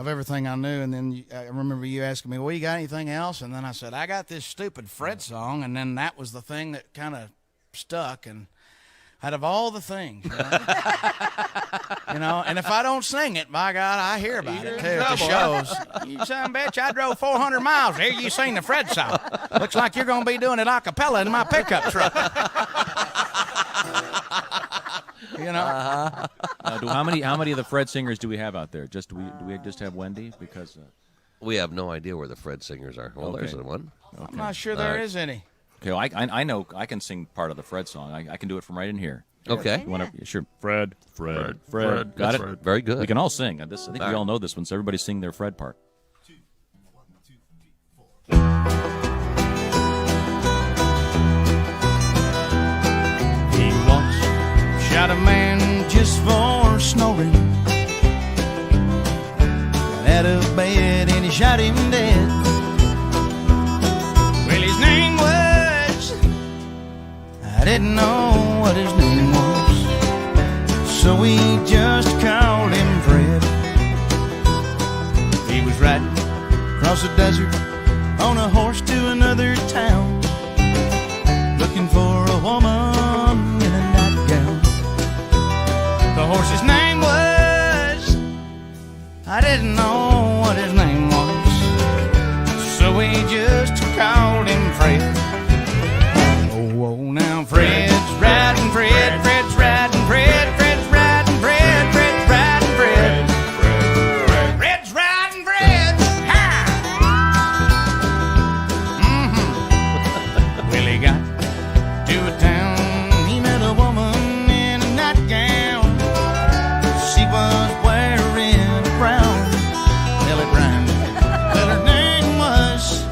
everything I knew. And then I remember you asking me, well, you got anything else? And then I said, I got this stupid Fred song, and then that was the thing that kind of stuck. And out of all the things, and if I don't sing it, by God, I hear about it too at the shows. You son of a bitch, I drove 400 miles here. You sing the Fred song. Looks like you're going to be doing it a cappella in my pickup truck. How many of the Fred singers do we have out there? Do we just have Wendy? Because we have no idea where the Fred singers are. Well, there's one. Okay. I'm not sure there is any. Okay, well, I know I can sing part of the Fred song. I can do it from right in here. Okay. You want to? Sure. Fred. Got That's it. Fred. Very good. We can all sing. I think All we right. all know this one. So everybody sing their Fred part. He once shot a man just for snoring. Got out of bed and he shot him dead. Well, his name was, I didn't know what his name was, so we just called him Fred. He was riding across the desert on a horse to another town, looking for a woman in a nightgown. The horse's name was, I didn't know what his name was, so we just called him Fred. Oh, now Fred's riding Fred, Fred's riding Fred, Fred's riding Fred, Fred's riding Fred, Fred's riding Fred. Ha! Well, he got to a town, he met a woman in a nightgown. She was wearing a brown belly brown. Well, her name was,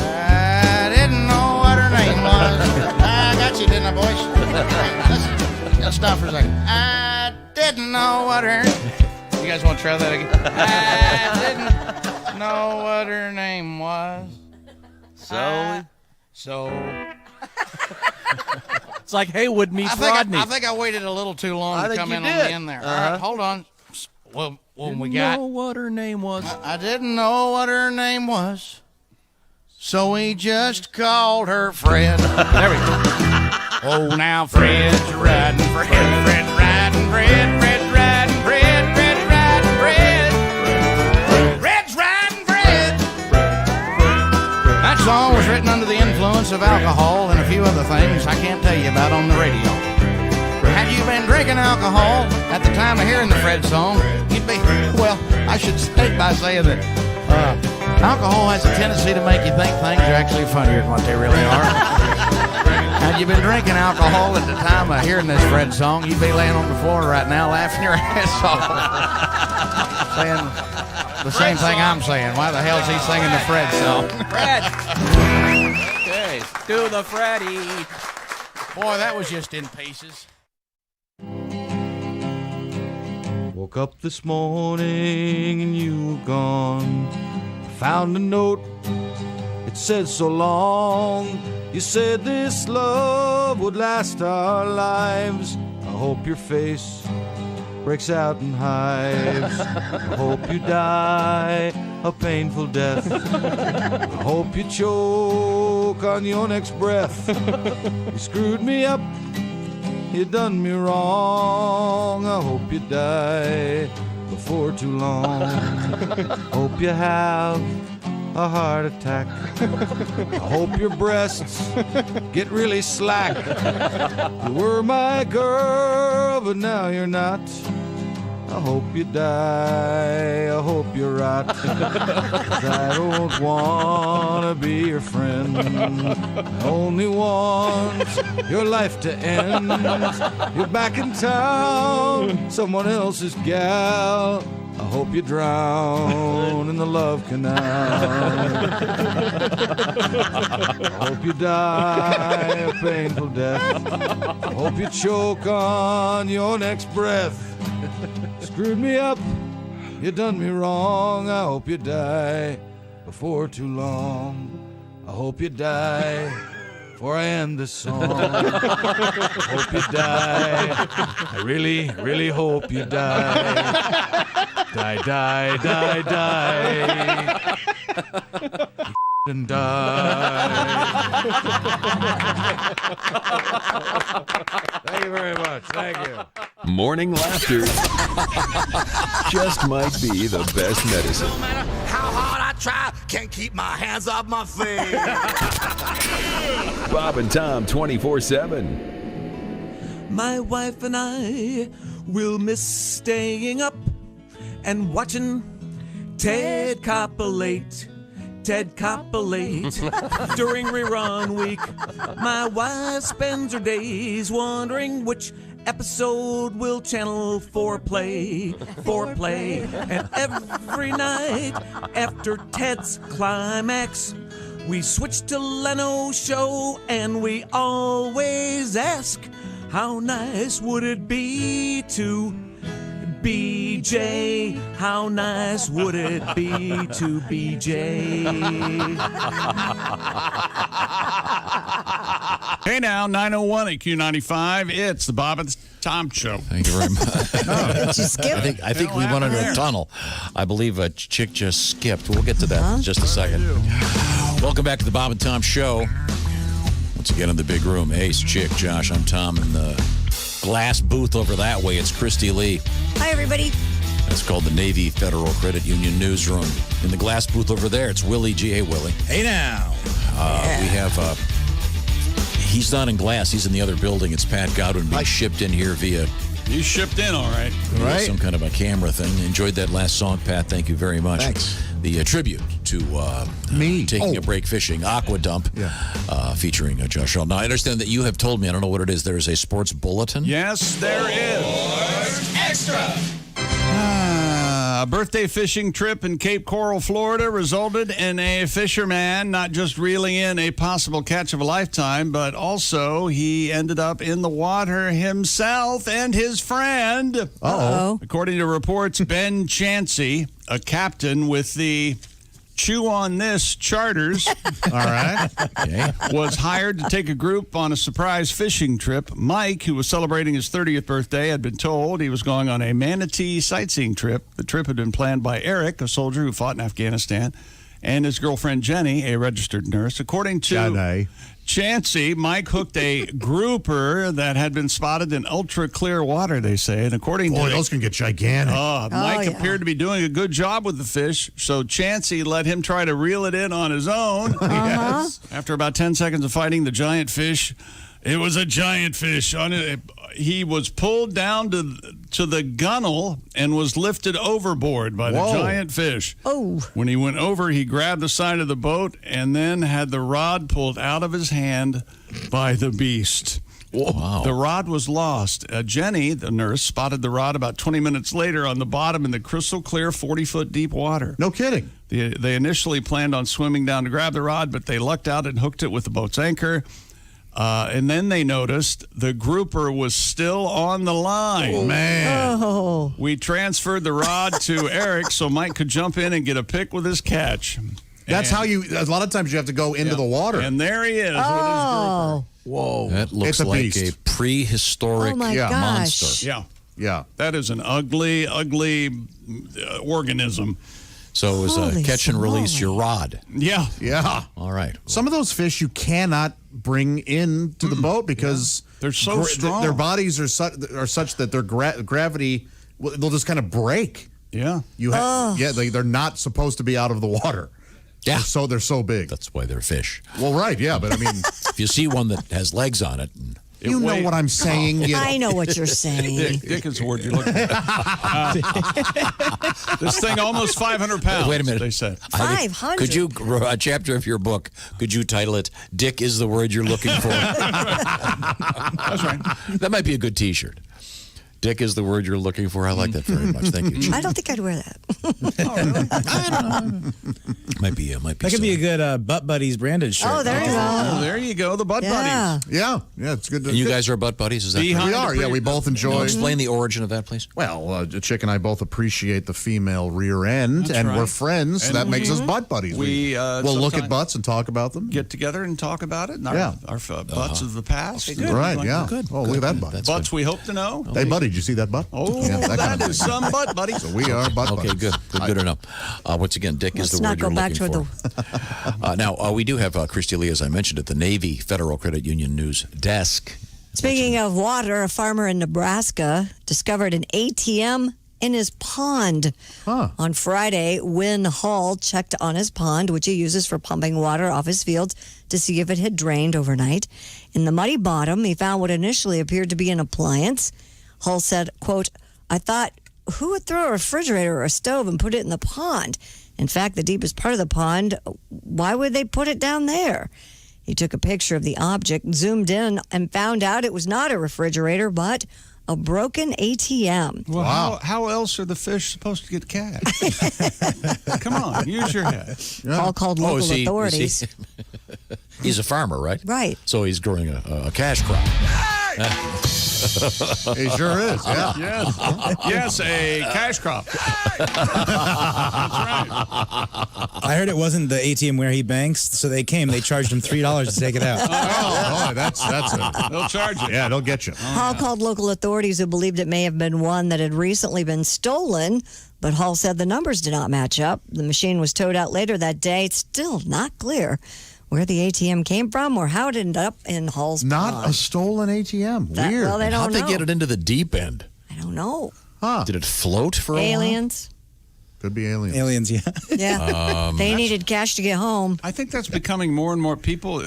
I didn't know what her name was. I got you, didn't I, boys? Let's stop for a second. I didn't know what her. You guys want to try that again? I didn't know what her name was. So. It's like Haywood meets Rodney. I think I waited a little too long I to think come you in on did. the end there. Uh-huh. All right, hold on. Well, when we Didn't got. know what her name was. I didn't know what her name was, so we just called her Fred. There we go. Oh, now Fred's riding Fred, Fred riding Fred, Fred riding Fred, Fred riding Fred, Fred's riding Fred. That's all of alcohol and a few other things I can't tell you about on the radio. Had you been drinking alcohol at the time of hearing the Fred song, you'd be, well, I should state by saying that alcohol has a tendency to make you think things are actually funnier than what they really are. Had you been drinking alcohol at the time of hearing this Fred song, you'd be laying on the floor right now laughing your ass off. Saying the same thing I'm saying. Why the hell is he singing the Fred song? Fred! Okay, do the Freddy. Boy, that was just in pieces. Woke up this morning and you were gone. Found a note, it said so long. You said this love would last our lives. I hope your face breaks out in hives. I hope you die a painful death. I hope you choke on your next breath. You screwed me up, you done me wrong. I hope you die before too long. Hope you have a heart attack. I hope your breasts get really slack. You were my girl, but now you're not. I hope you die, I hope you rot. 'Cause I don't wanna be your friend. I only want your life to end. You're back in town, someone else's gal. I hope you drown in the love canal. I hope you die a painful death. I hope you choke on your next breath. Screwed me up, you done me wrong. I hope you die before too long. I hope you die before I end this song. I hope you die. I really, really hope you die. Die, die, die, die. And die. Thank you very much. Thank you. Morning laughter just might be the best medicine. No matter how hard I try, can't keep my hands off my face. Bob and Tom 24/7. My wife and I will miss staying up and watching Ted Copulate. Ted Copulate during rerun week. My wife spends her days wondering which episode will Channel 4 play. And every night after Ted's climax, we switch to Leno's show and we always ask, how nice would it be to BJ? How nice would it be to BJ? Hey now, 901 at Q95. It's the Bob and Tom Show. Thank you very much. Did you skip? I think we went under a tunnel. I believe a chick just skipped. We'll get to that in just a second. Welcome back to the Bob and Tom Show. Once again in the big room. Ace, Chick, Josh, I'm Tom. In the glass booth over that way, it's Christy Lee. Hi, everybody. That's called the Navy Federal Credit Union Newsroom. In the glass booth over there, it's Willie G. Hey, Willie. Hey, now. We have, he's not in glass. He's in the other building. It's Pat Godwin being shipped in here via... You shipped in, all right. Via some kind of a camera thing. Enjoyed that last song, Pat. Thank you very much. Thanks. The tribute to me taking a break fishing, Aqua Dump, featuring Josh Earl. Now, I understand that you have told me, I don't know what it is, there is a sports bulletin? Yes, there is. Extra! A birthday fishing trip in Cape Coral, Florida resulted in a fisherman not just reeling in a possible catch of a lifetime, but also he ended up in the water himself and his friend. Uh-oh. According to reports, Ben Chansey, a captain with the Chew on This charters, all right, was hired to take a group on a surprise fishing trip. Mike, who was celebrating his 30th birthday, had been told he was going on a manatee sightseeing trip. The trip had been planned by Eric, a soldier who fought in Afghanistan, and his girlfriend Jenny, a registered nurse. According to Jenny. Chansey, Mike hooked a grouper that had been spotted in ultra clear water, they say. And according Boy, to those can get gigantic. Mike appeared to be doing a good job with the fish, so Chansey let him try to reel it in on his own. Yes. After about 10 seconds of fighting the giant fish, it was a giant fish. He was pulled down to the gunnel and was lifted overboard by the giant fish. Oh. When he went over, he grabbed the side of the boat and then had the rod pulled out of his hand by the beast. Wow. The rod was lost. Jenny, the nurse, spotted the rod about 20 minutes later on the bottom in the crystal clear 40-foot deep water. No kidding. They initially planned on swimming down to grab the rod, but they lucked out and hooked it with the boat's anchor. And then they noticed the grouper was still on the line. Oh, man. Oh. We transferred the rod to Eric so Mike could jump in and get a pic with his catch. That's how a lot of times you have to go into the water. And there he is with his grouper. Whoa. That looks It's a like beast. a prehistoric Oh, my gosh. monster. Yeah. Yeah. That is an ugly, ugly organism. So it was Holy catch and release your rod. Yeah. Yeah. All right. Some of those fish you cannot bring into the boat because they're so strong. Their bodies are such that their gravity, they'll just kind of break. Yeah. They're not supposed to be out of the water. Yeah. They're so big. That's why they're fish. Well, right, yeah, but I mean, if you see one that has legs on it, you know what I'm saying. I know what you're saying. Dick is the word you're looking for. This thing almost 500 pounds. Wait a minute. They said 500. Could you, a chapter of your book, could you title it, Dick is the word you're looking for? That's right. That might be a good T-shirt. Dick is the word you're looking for. I like that very much. Thank you. I don't think I'd wear that. Might be. That could be a good Butt Buddies branded shirt. Oh, there you go. Oh, there you go. The Butt Buddies. Yeah, it's good. And you guys are butt buddies? Is that Behind we are. Yeah, we both enjoy. Now explain the origin of that, please. Well, Chick and I both appreciate the female rear end, That's and right. we're friends. And that makes us butt buddies. we'll look at sometime butts and talk about them. Get together and talk about it. And our butts of the past. Okay, right, yeah. Good. Oh, look at that butt. Butts we hope to know. Hey, buddy, did you see that butt? Oh, Yeah, that kind of is thing. some butt, buddy. So we are butt Okay, buddies. good enough. Once again, Dick is Let's the not word go you're back looking to for. Now, we do have Christy Lee, as I mentioned, at the Navy Federal Credit Union News desk. Speaking of water, a farmer in Nebraska discovered an ATM in his pond. On Friday, Wynn Hall checked on his pond, which he uses for pumping water off his fields, to see if it had drained overnight. In the muddy bottom, he found what initially appeared to be an appliance. Hull said, quote, "I thought, who would throw a refrigerator or a stove and put it in the pond? In fact, the deepest part of the pond, why would they put it down there?" He took a picture of the object, zoomed in, and found out it was not a refrigerator, but a broken ATM. Well, how else are the fish supposed to get cash? Come on, use your head. All called local authorities. He's a farmer, right? Right. So he's growing a cash crop. He sure is, yeah. Yes, a cash crop. That's right. I heard it wasn't the ATM where he banks, so they charged him $3 to take it out. Oh, that's it. They'll charge you. Yeah, they'll get you. Hall called local authorities who believed it may have been one that had recently been stolen, but Hall said the numbers did not match up. The machine was towed out later that day. It's still not clear where the ATM came from or how it ended up in Hall's Not pond. a stolen ATM. Weird. Well, they don't How'd know. they get it into the deep end? I don't know. Did it float for a while? Aliens. Could be aliens. Aliens, yeah. Yeah. They needed cash to get home. I think that's becoming more and more people.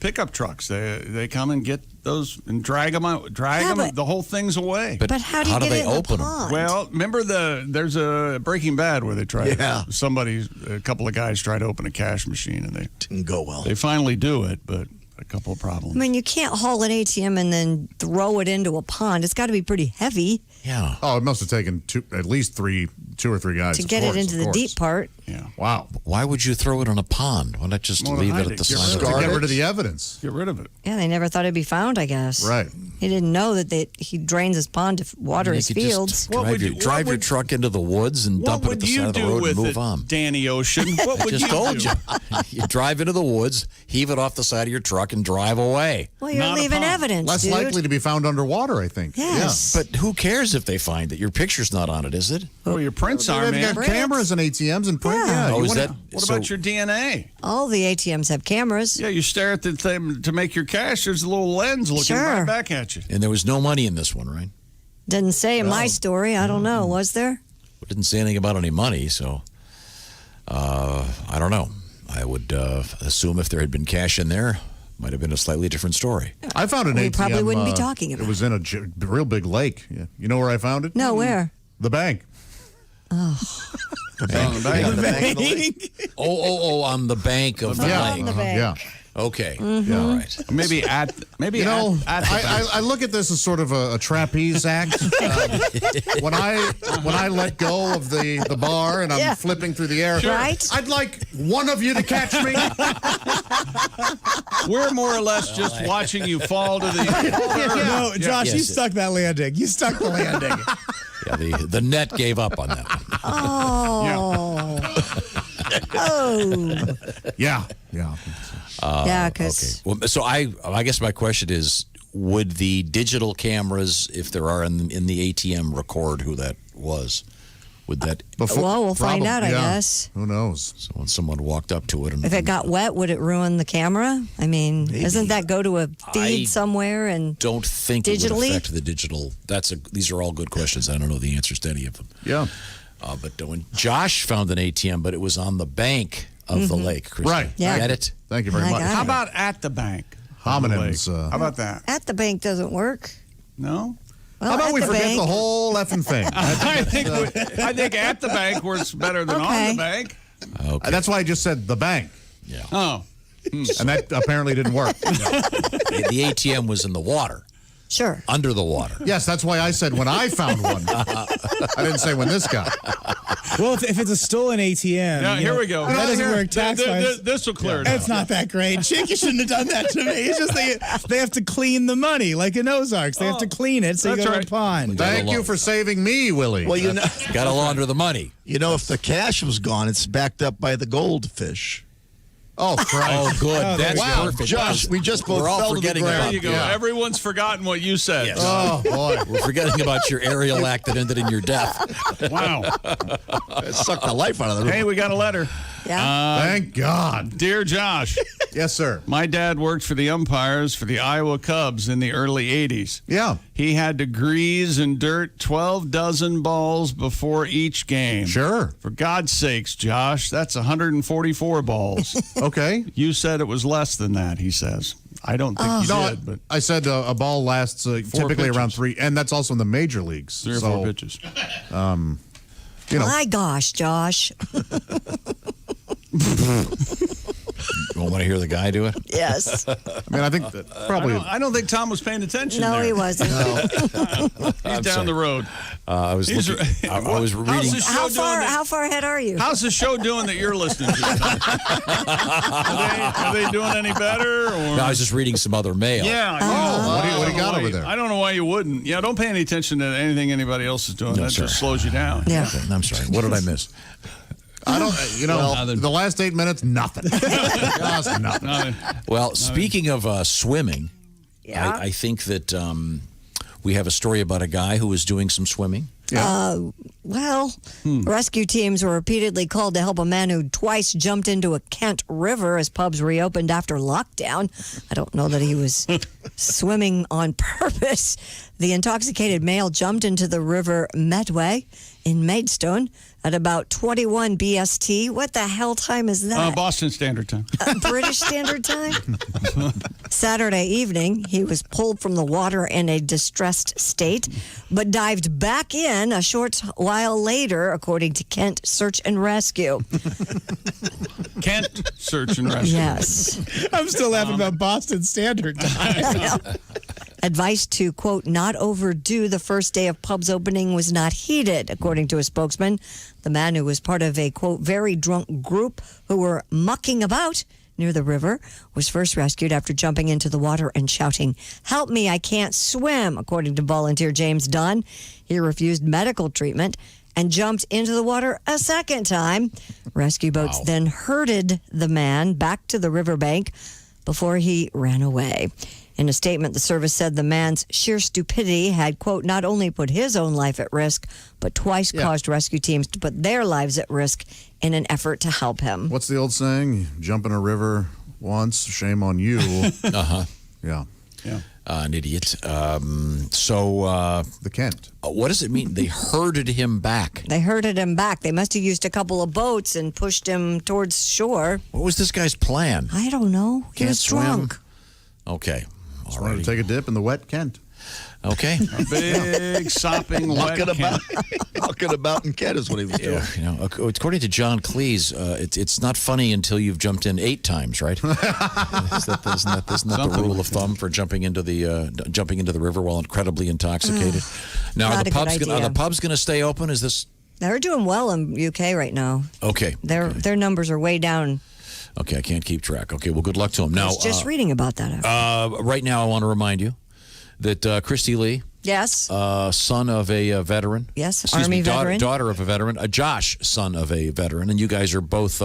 Pickup trucks. They come and get those and drag them out. but- The whole thing's away. But how do you get it in the pond? Well, remember there's a Breaking Bad where they tried. Yeah. A couple of guys tried to open a cash machine and they Didn't go well. They finally do it, but a couple of problems. I mean, you can't haul an ATM and then throw it into a pond. It's got to be pretty heavy Yeah. Oh, it must have taken at least two or three guys to get it into the deep part. Yeah. Wow. Why would you throw it on a pond? Why not just Well, leave hide it at it. the Get side? To get rid of the evidence. Get rid of it. Yeah, they never thought it'd be found, I guess. Right. He didn't know that he drains his pond to water his fields. Drive your truck into the woods and dump it at the side of the road and move on. Danny Ocean? What would I just you told do? you. You drive into the woods, heave it off the side of your truck, and drive away. Well, you're leaving evidence, Less dude. likely to be found underwater, I think. Yes. But who cares if they find it? Your picture's not on it, is it? Well, your prints are, They've man. got cameras and ATMs and print. Yeah. Oh, is that? What about your DNA? All the ATMs have cameras. Yeah, you stare at the thing to make your cash. There's a little lens looking right back at you. And there was no money in this one, right? Didn't say in my story. I don't know. Was there? It didn't say anything about any money, so I don't know. I would assume if there had been cash in there, might have been a slightly different story. I found an ATM. We probably wouldn't be talking about it. It was in a real big lake. Yeah. You know where I found it? No, where? The bank. Oh. The bank. On the bank of the lake. On the bank. Yeah. Okay. Mm-hmm. Yeah, all right. Maybe at the bank. I look at this as sort of a trapeze act. When I let go of the bar and I'm flipping through the air, Right. I'd like one of you to catch me. We're more or less just watching you fall to the. No, Josh, you stuck that landing. You stuck the landing. Yeah, the net gave up on that one. Oh. Oh. Yeah. Yeah, because. Okay. Well, so I guess my question is, would the digital cameras, if there are in the ATM, record who that was? Would that? Well, we'll find out, I guess. Who knows? So when someone walked up to it and If it got wet, would it ruin the camera? I mean, doesn't that go to a feed somewhere and don't think it would digitally? affect the digital. These are all good questions. I don't know the answers to any of them. Yeah. But when Josh found an ATM, but it was on the bank of the lake, Christy. Right. Yeah. Get it? Thank you very I much. got How it. about at the bank? Homonyms. How about that? At the bank doesn't work. No. Well, How about at we the forget bank. the whole effing thing? I think at the bank works better than on Okay. the bank. Okay. That's why I just said the bank. Yeah. Oh. And that apparently didn't work. The ATM was in the water. Sure. Under the water. Yes, that's why I said when I found one. I didn't say when this guy. Well, if it's a stolen ATM, Yeah, here we go. That doesn't work tax-wise. This will clear it up. It's not that great. Chick, you shouldn't have done that to me. It's just they have to clean the money, like in Ozarks. They have to clean it so you That's go to right. the pond. Thank you for saving me, Willie. Well, you know, Got to launder the money. you know, if the cash was gone, it's backed up by the goldfish. Oh, Christ. Oh, good. Oh, That's Wow, perfect. Josh, we just both We're all fell to the forgetting ground. There you go. Yeah. Everyone's forgotten what you said. Yes. Oh, boy. We're forgetting about your aerial act that ended in your death. Wow. It sucked the life out of the room. Hey, we got a letter. Yeah. Thank God. Dear Josh, Yes, sir. my dad worked for the umpires for the Iowa Cubs in the early 80s. Yeah. He had to grease and dirt 12 dozen balls before each game. Sure. For God's sakes, Josh, that's 144 balls. Okay. You said it was less than that, he says. I don't think you No, did, but I said a ball lasts typically pitches. around 3, and that's also in the major leagues. 3 or 4 pitches. You know. My gosh, Josh. You want to hear the guy do it? Yes. I mean, I think that probably. I don't think Tom was paying attention No, there. he wasn't. He's down the road. I was He's looking, I was How's reading. the show How doing far? that- How far ahead are you? How's the show doing that you're listening to? Are they doing any better? Or? No, I was just reading some other mail. Yeah. What do you got over there? I don't know why you wouldn't. Yeah, don't pay any attention to anything anybody else is doing. No, that sir. just slows you down. Yeah. Okay, I'm sorry. What did I miss? I don't. The last 8 minutes, nothing. Just nothing. Well, speaking of swimming, Yeah. I think that we have a story about a guy who was doing some swimming. Rescue teams were repeatedly called to help a man who twice jumped into a Kent River as pubs reopened after lockdown. I don't know that he was swimming on purpose. The intoxicated male jumped into the River Medway in Maidstone at about 21 BST. What the hell time is that? Boston Standard Time. British Standard Time? Saturday evening, he was pulled from the water in a distressed state, but dived back in a short while later, according to Kent Search and Rescue. Kent Search and Rescue. Yes. I'm still laughing about Boston Standard Time. Advice to, quote, not overdo the first day of pubs opening was not heeded, according to a spokesman. The man who was part of a, quote, very drunk group who were mucking about near the river, was first rescued after jumping into the water and shouting, "Help me, I can't swim," according to volunteer James Dunn. He refused medical treatment and jumped into the water a second time. Rescue boats then herded the man back to the riverbank before he ran away. In a statement, the service said the man's sheer stupidity had, quote, not only put his own life at risk, but twice caused rescue teams to put their lives at risk in an effort to help him. What's the old saying? You jump in a river once, shame on you. Uh-huh. Yeah. An idiot. The Kent. What does it mean? They herded him back. They herded him back. They must have used a couple of boats and pushed him towards shore. What was this guy's plan? I don't know. He Can't was swim? drunk. Okay. Just wanted to take a dip in the wet Kent. Okay. A big sopping wet Kent. Walking about in Kent is what he was doing. According to John Cleese, it's not funny until you've jumped in 8 times, right? Isn't that the rule of thumb for jumping into the river while incredibly intoxicated? Now, are the pubs going to stay open? Is this? They're doing well in UK right now. Okay. Their numbers are way down. Okay, I can't keep track. Okay, well, good luck to them. Now, I was just reading about that. Right now, I want to remind you that Christy Lee, Yes. Son of a veteran. Yes, Army veteran. Daughter of a veteran. Josh, son of a veteran. And you guys are both,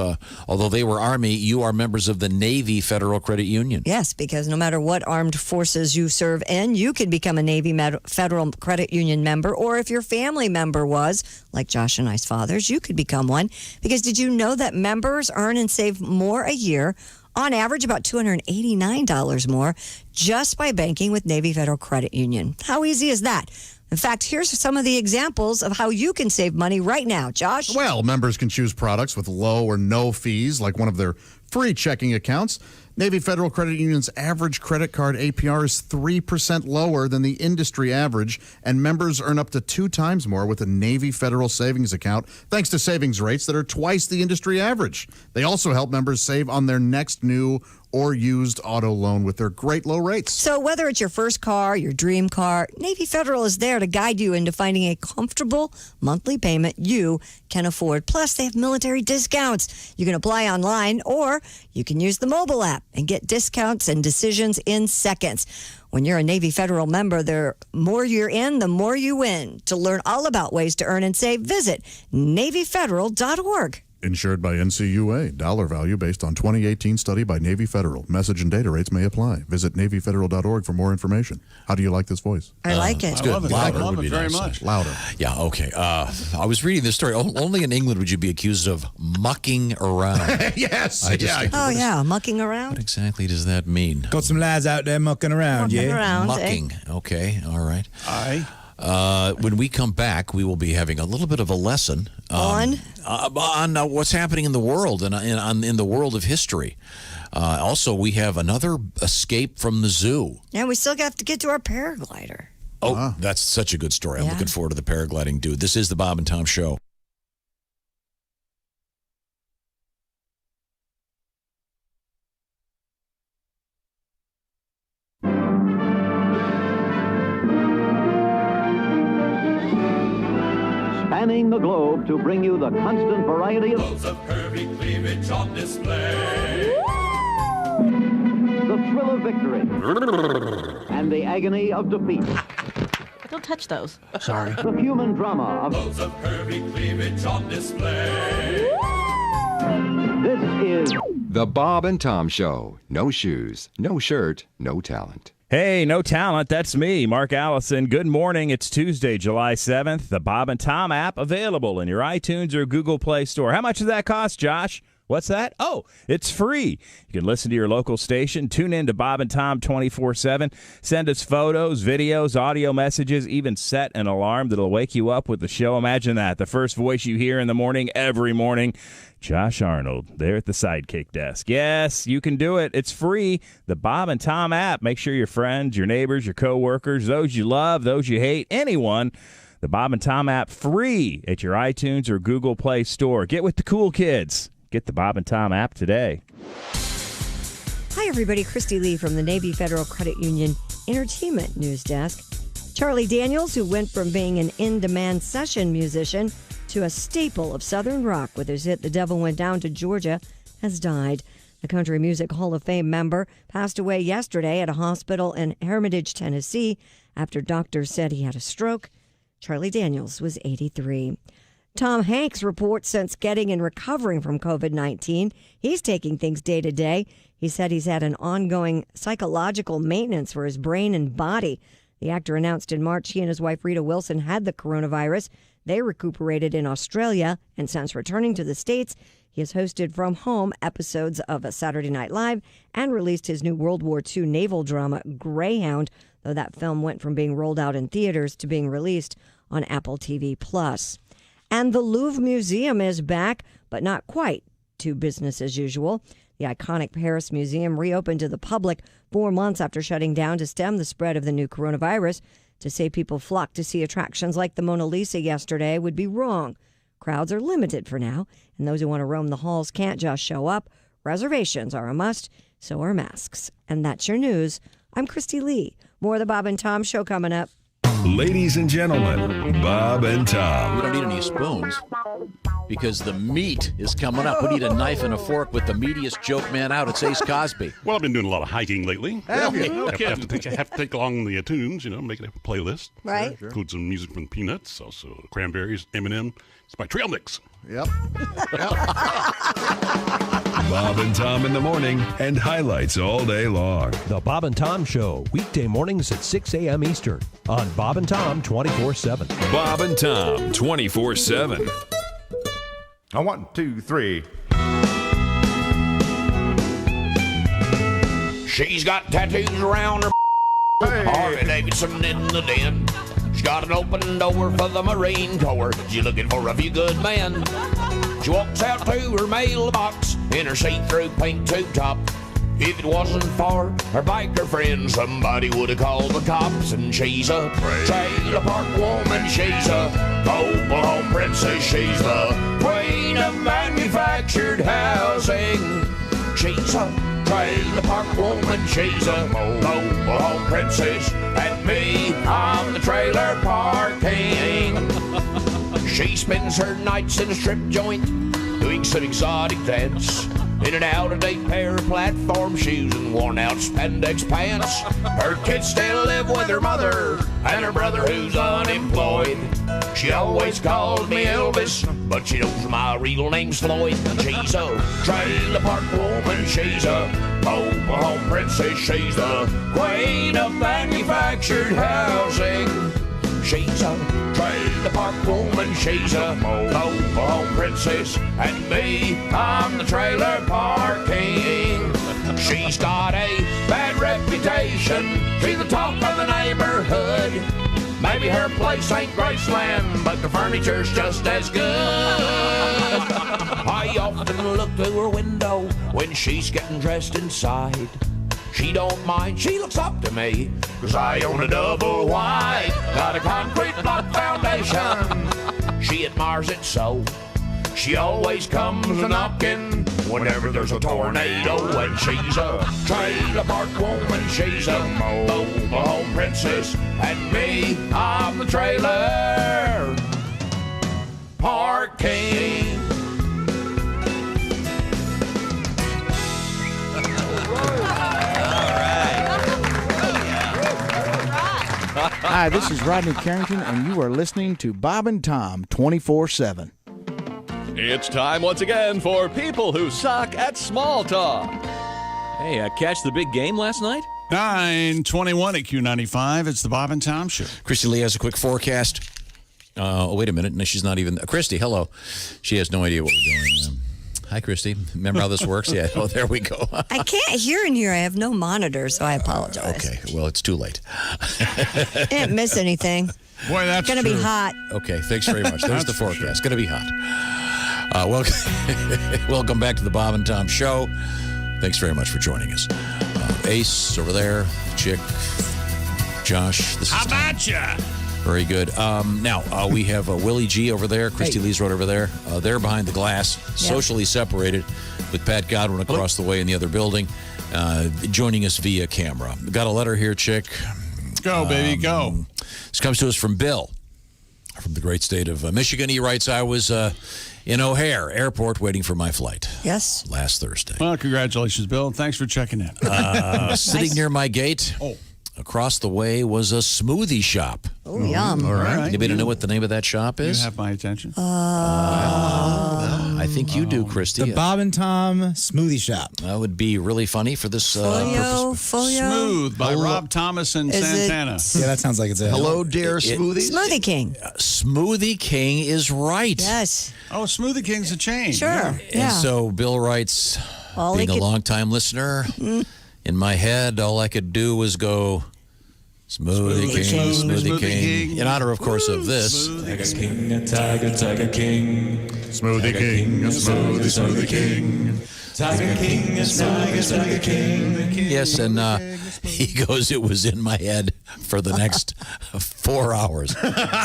although they were Army, you are members of the Navy Federal Credit Union. Yes, because no matter what armed forces you serve in, you could become a Navy Federal Credit Union member. Or if your family member was, like Josh and I's fathers, you could become one. Because did you know that members earn and save more a year, on average about $289 more, just by banking with Navy Federal Credit Union? How easy is that? In fact, here's some of the examples of how you can save money right now. Josh? Well, members can choose products with low or no fees, like one of their free checking accounts. Navy Federal Credit Union's average credit card APR is 3% lower than the industry average, and members earn up to 2 times more with a Navy Federal savings account, thanks to savings rates that are twice the industry average. They also help members save on their next new or used auto loan with their great low rates. So whether it's your first car, your dream car, Navy Federal is there to guide you into finding a comfortable monthly payment you can afford. Plus, they have military discounts. You can apply online or you can use the mobile app and get discounts and decisions in seconds. When you're a Navy Federal member, the more you're in, the more you win. To learn all about ways to earn and save, visit NavyFederal.org. Insured by NCUA. Dollar value based on 2018 study by Navy Federal. Message and data rates may apply. Visit NavyFederal.org for more information. How do you like this voice? I like it. It's good. I love it. Louder I love would be it very nice. much. Louder. Yeah, okay. I was reading this story. Only in England would you be accused of mucking around. Yes. Mucking around. What exactly does that mean? Got some lads out there mucking around, Mucking. Okay, all right. When we come back, we will be having a little bit of a lesson on what's happening in the world and in the world of history. Also, we have another escape from the zoo. And we still have to get to our paraglider. Oh, that's such a good story. I'm looking forward to the paragliding dude. This is the Bob and Tom Show. Spanning the globe to bring you the constant variety of loads of curvy cleavage on display. The thrill of victory and the agony of defeat. Don't touch those. Sorry. The human drama of loads of curvy cleavage on display. This is The Bob and Tom Show. No shoes, no shirt, no talent. Hey, no talent. That's me, Mark Allison. Good morning. It's Tuesday, July 7th. The Bob and Tom app available in your iTunes or Google Play Store. How much does that cost, Josh? What's that? Oh, it's free. You can listen to your local station, tune in to Bob and Tom 24/7, send us photos, videos, audio messages, even set an alarm that'll wake you up with the show. Imagine that. The first voice you hear in the morning, every morning, Josh Arnold, there at the Sidekick desk. Yes, you can do it. It's free. The Bob and Tom app. Make sure your friends, your neighbors, your coworkers, those you love, those you hate, anyone, the Bob and Tom app free at your iTunes or Google Play Store. Get with the cool kids. Get the Bob and Tom app today. Hi, everybody. Christy Lee from the Navy Federal Credit Union Entertainment News Desk. Charlie Daniels, who went from being an in-demand session musician to a staple of Southern rock with his hit The Devil Went Down to Georgia, has died. The Country Music Hall of Fame member passed away yesterday at a hospital in Hermitage, Tennessee, after doctors said he had a stroke. Charlie Daniels was 83. Tom Hanks reports since getting and recovering from COVID-19, he's taking things day to day. He said he's had an ongoing psychological maintenance for his brain and body. The actor announced in March he and his wife Rita Wilson had the coronavirus. They recuperated in Australia, and since returning to the States, he has hosted from home episodes of Saturday Night Live and released his new World War II naval drama, Greyhound, though that film went from being rolled out in theaters to being released on Apple TV+. And the Louvre Museum is back, but not quite to business as usual. The iconic Paris Museum reopened to the public 4 months after shutting down to stem the spread of the new coronavirus. To say people flocked to see attractions like the Mona Lisa yesterday would be wrong. Crowds are limited for now, and those who want to roam the halls can't just show up. Reservations are a must, so are masks. And that's your news. I'm Christy Lee. More of the Bob and Tom Show coming up. Ladies and gentlemen, Bob and Tom. We don't need any spoons because the meat is coming up. We need a knife and a fork with the meatiest joke man out. It's Ace Cosby. Well, I've been doing a lot of hiking lately. Have you? No have to take along the tunes, make it a playlist. Right. Sure. Include some music from Peanuts, also Cranberries, Eminem. It's my trail mix. Yep. Bob and Tom in the morning and highlights all day long. The Bob and Tom Show, weekday mornings at 6 a.m. Eastern on Bob and Tom 24/7. Bob and Tom 24/7. 1, 2, 3. She's got tattoos around her. Harley Davidson in the den. She's got an open door for the Marine Corps. She's looking for a few good men. She walks out to her mailbox in her see-through pink tube top. If it wasn't for her biker friend, somebody would have called the cops. And she's a trailer park woman. She's a mobile home princess. She's the queen of manufactured housing. She's a trailer park woman. She's a mobile home princess. And me, I'm the trailer park king. She spends her nights in a strip joint, doing some exotic dance, in an out-of-date pair of platform shoes and worn-out spandex pants. Her kids still live with her mother and her brother who's unemployed. She always calls me Elvis, but she knows my real name's Floyd. She's a trailer park woman. She's a mobile home princess. She's the queen of manufactured housing. She's a trailer park woman. She's a mobile home princess. And me, I'm the trailer park king. She's got a bad reputation. She's the talk of the neighborhood. Maybe her place ain't Graceland, but the furniture's just as good. I often look through her window when she's getting dressed inside. She don't mind, she looks up to me, 'cause I own a double wide. Got a concrete block foundation, she admires it so. She always comes a-knocking whenever there's a tornado. And she's a trailer park woman. She's a mobile home princess. And me, I'm the trailer park king. Hi, this is Rodney Carrington, and you are listening to Bob and Tom 24/7. It's time once again for people who suck at small talk. Hey, catch the big game last night? 9:21 at Q95. It's the Bob and Tom Show. Christy Lee has a quick forecast. Oh, wait a minute. No, she's not even. Christy, hello. She has no idea what we're doing. Hi, Christy. Remember how this works? Yeah. Oh, there we go. I can't hear in here. I have no monitor, so I apologize. Okay. Well, it's too late. I didn't miss anything. Boy, that's going to be hot. Okay. Thanks very much. There's the forecast. It's going to be hot. Welcome back to the Bob and Tom Show. Thanks very much for joining us. Ace over there, Chick, Josh. This is How about ya? Very good. Now, we have Willie G over there. Christy Lee's right over there. They're behind the glass, socially separated, with Pat Godwin across the way in the other building, joining us via camera. Got a letter here, Chick. Go, baby, go. This comes to us from Bill from the great state of Michigan. He writes, I was in O'Hare Airport waiting for my flight. Yes. Last Thursday. Well, congratulations, Bill. Thanks for checking in. Sitting near my gate, across the way was a smoothie shop. Oh, yum. All right. Anybody know what the name of that shop is? You have my attention. I think you do, Christy. The Bob and Tom Smoothie Shop. That would be really funny for this purpose. Smooth by Rob Thomas and Santana. Yeah, that sounds like it's a Hello, dear Smoothies. Smoothie King. Smoothie King is right. Yes. Oh, Smoothie King's a chain. Sure. Yeah. Yeah. And so Bill writes, All being he a could- longtime listener, in my head, all I could do was go, Smoothie King, Smoothie King. In honor, of course, of this. Tiger King, Tiger King. Smoothie King, Smoothie King. Tiger King is Tiger King. Yes, and he goes, it was in my head for the next 4 hours.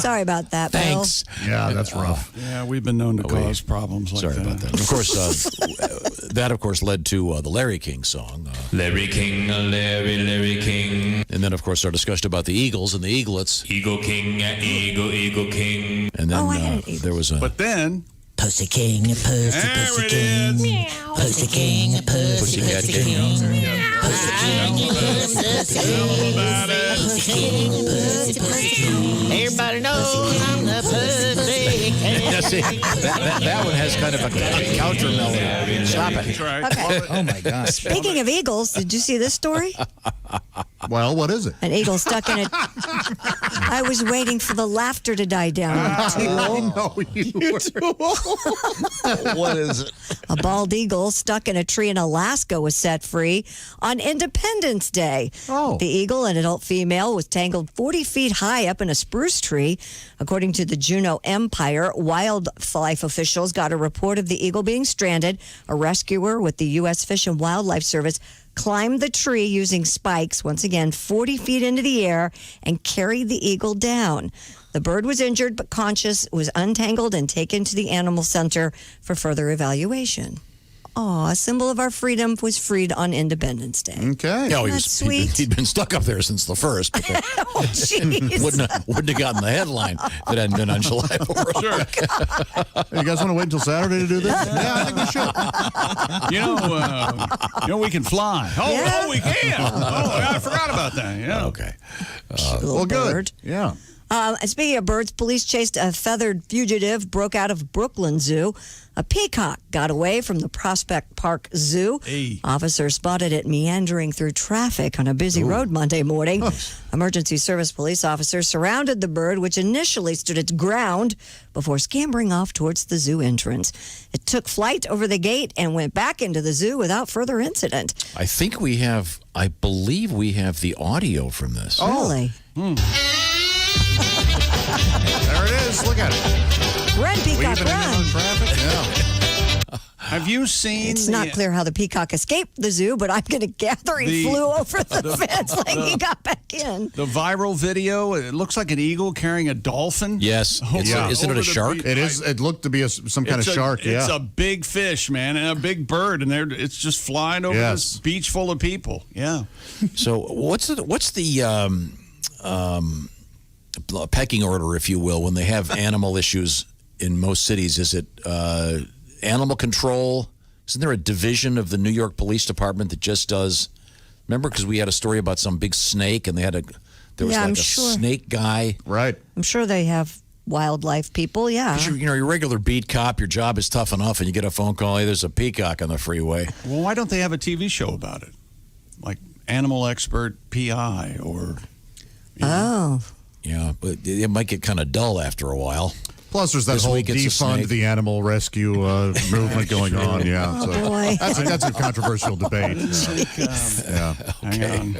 Sorry about that, Bill. Thanks. Yeah, that's rough. Yeah, we've been known to cause problems like Sorry that. about that. Of course, that, of course, led to the Larry King song. Larry King, Larry King. And then, of course, our discussion about the Eagles and the Eaglets. Eagle King, Eagle King. And then there was a... But then... Pussy King, Pussy King. Pussy King, Pussy King. Pussy King. Everybody knows I'm the Pussy King. Yeah, see, that one has kind of a counter melody. Stop it. Okay. Oh, my gosh. Speaking of eagles, did you see this story? Well, what is it? An eagle stuck in it. I was waiting for the laughter to die down. No, you What is it? A bald eagle stuck in a tree in Alaska was set free on Independence Day. Oh. The eagle, an adult female, was tangled 40 feet high up in a spruce tree. According to the Juneau Empire, wildlife officials got a report of the eagle being stranded. A rescuer with the U.S. Fish and Wildlife Service climbed the tree using spikes, once again, 40 feet into the air, and carried the eagle down. The bird was injured but conscious, was untangled, and taken to the animal center for further evaluation. Aw, a symbol of our freedom was freed on Independence Day. Okay. No, That's sweet. He'd been stuck up there since the first. But Oh, jeez. wouldn't have gotten the headline if it hadn't been on July 4th. Sure. You guys want to wait until Saturday to do this? Yeah, I think we should. We can fly. Yeah. We can. Oh, I forgot about that. Yeah. Okay. Little good. bird. Yeah. Speaking of birds, police chased a feathered fugitive, broke out of Brooklyn Zoo. A peacock got away from the Prospect Park Zoo. Hey. Officers spotted it meandering through traffic on a busy road Monday morning. Emergency service police officers surrounded the bird, which initially stood its ground before scampering off towards the zoo entrance. It took flight over the gate and went back into the zoo without further incident. I believe we have the audio from this. Really? There it is. Look at it. Run, peacock, Weaving in run. on traffic. Yeah. Have you seen? It's not clear how the peacock escaped the zoo, but I'm going to gather he flew over the fence like he got back in. The viral video, it looks like an eagle carrying a dolphin. Yes. Isn't it a shark? It is. It looked to be some kind of shark. It's a big fish, man, and a big bird, and it's just flying over this beach full of people. Yeah. So what's the pecking order, if you will, when they have animal issues in most cities? Is it animal control? Isn't there a division of the New York Police Department that just does? Remember, because we had a story about some big snake, and there was I'm a sure. snake guy. Right. I'm sure they have wildlife people, yeah. 'Cause your regular beat cop, your job is tough enough, and you get a phone call, hey, there's a peacock on the freeway. Well, why don't they have a TV show about it? Like Animal Expert PI or... Oh. Yeah, but it might get kind of dull after a while. Plus, there's that This whole week it's a defund snake. the animal rescue movement going on. Yeah, Oh, boy. that's a controversial debate. Yeah. Hang on.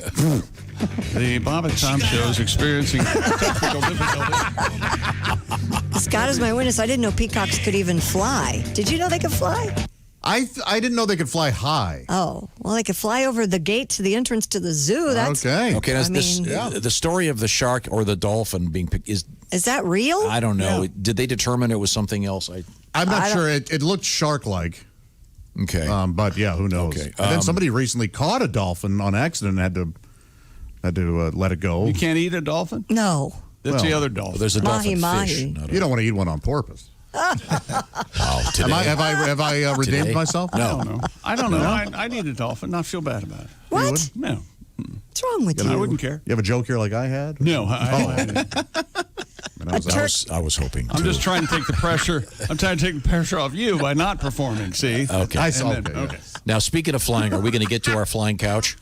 The Bob and Tom Show is experiencing technical difficulties. Scott is my witness. I didn't know peacocks could even fly. Did you know they could fly? I didn't know they could fly high. Oh, well, they could fly over the gate to the entrance to the zoo. That's Okay. Okay, now, the story of the shark or the dolphin being picked is that real? I don't know. Yeah. Did they determine it was something else? I'm not sure. It looked shark-like. Okay. But yeah, who knows? Okay. And then somebody recently caught a dolphin on accident and had to let it go. You can't eat a dolphin? No. That's the other dolphin. There's a dolphin Mahi. fish. You don't want to eat one on purpose. Today? Have I redeemed Today? myself? No. I don't know. I need a dolphin. Not feel bad about it. What? No. What's wrong with you? I wouldn't care. You have a joke here like I had? No. I was hoping. I'm just trying to take the pressure. I'm trying to take the pressure off you by not performing. See? Okay. Okay. Now, speaking of flying, are we going to get to our flying couch?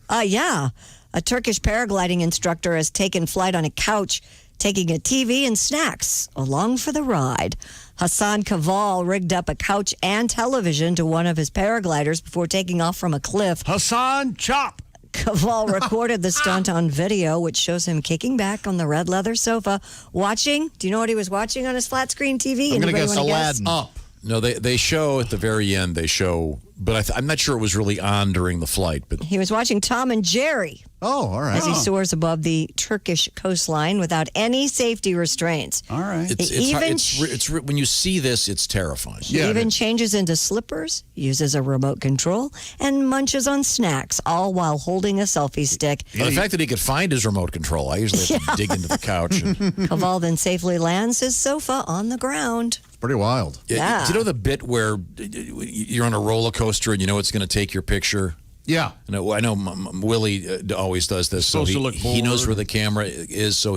Yeah. A Turkish paragliding instructor has taken flight on a couch, taking a TV and snacks along for the ride. Hassan Kaval rigged up a couch and television to one of his paragliders before taking off from a cliff. Hassan, chop! Kaval recorded the stunt on video, which shows him kicking back on the red leather sofa, watching. Do you know what he was watching on his flat screen TV? I'm going to Anybody guess wanna Aladdin. Up. No, they show at the very end. They show, but I'm not sure it was really on during the flight. But He was watching Tom and Jerry. Oh, all right. As he soars above the Turkish coastline without any safety restraints. All right. It's when you see this, it's terrifying. He even changes into slippers, uses a remote control, and munches on snacks, all while holding a selfie stick. Well, the fact that he could find his remote control, I usually have to dig into the couch. Kaval then safely lands his sofa on the ground. Pretty wild. Yeah. Do you know the bit where you're on a roller coaster and you know it's going to take your picture? Yeah. I know Willie always does this. So Supposed to look he knows bored. where the camera is, so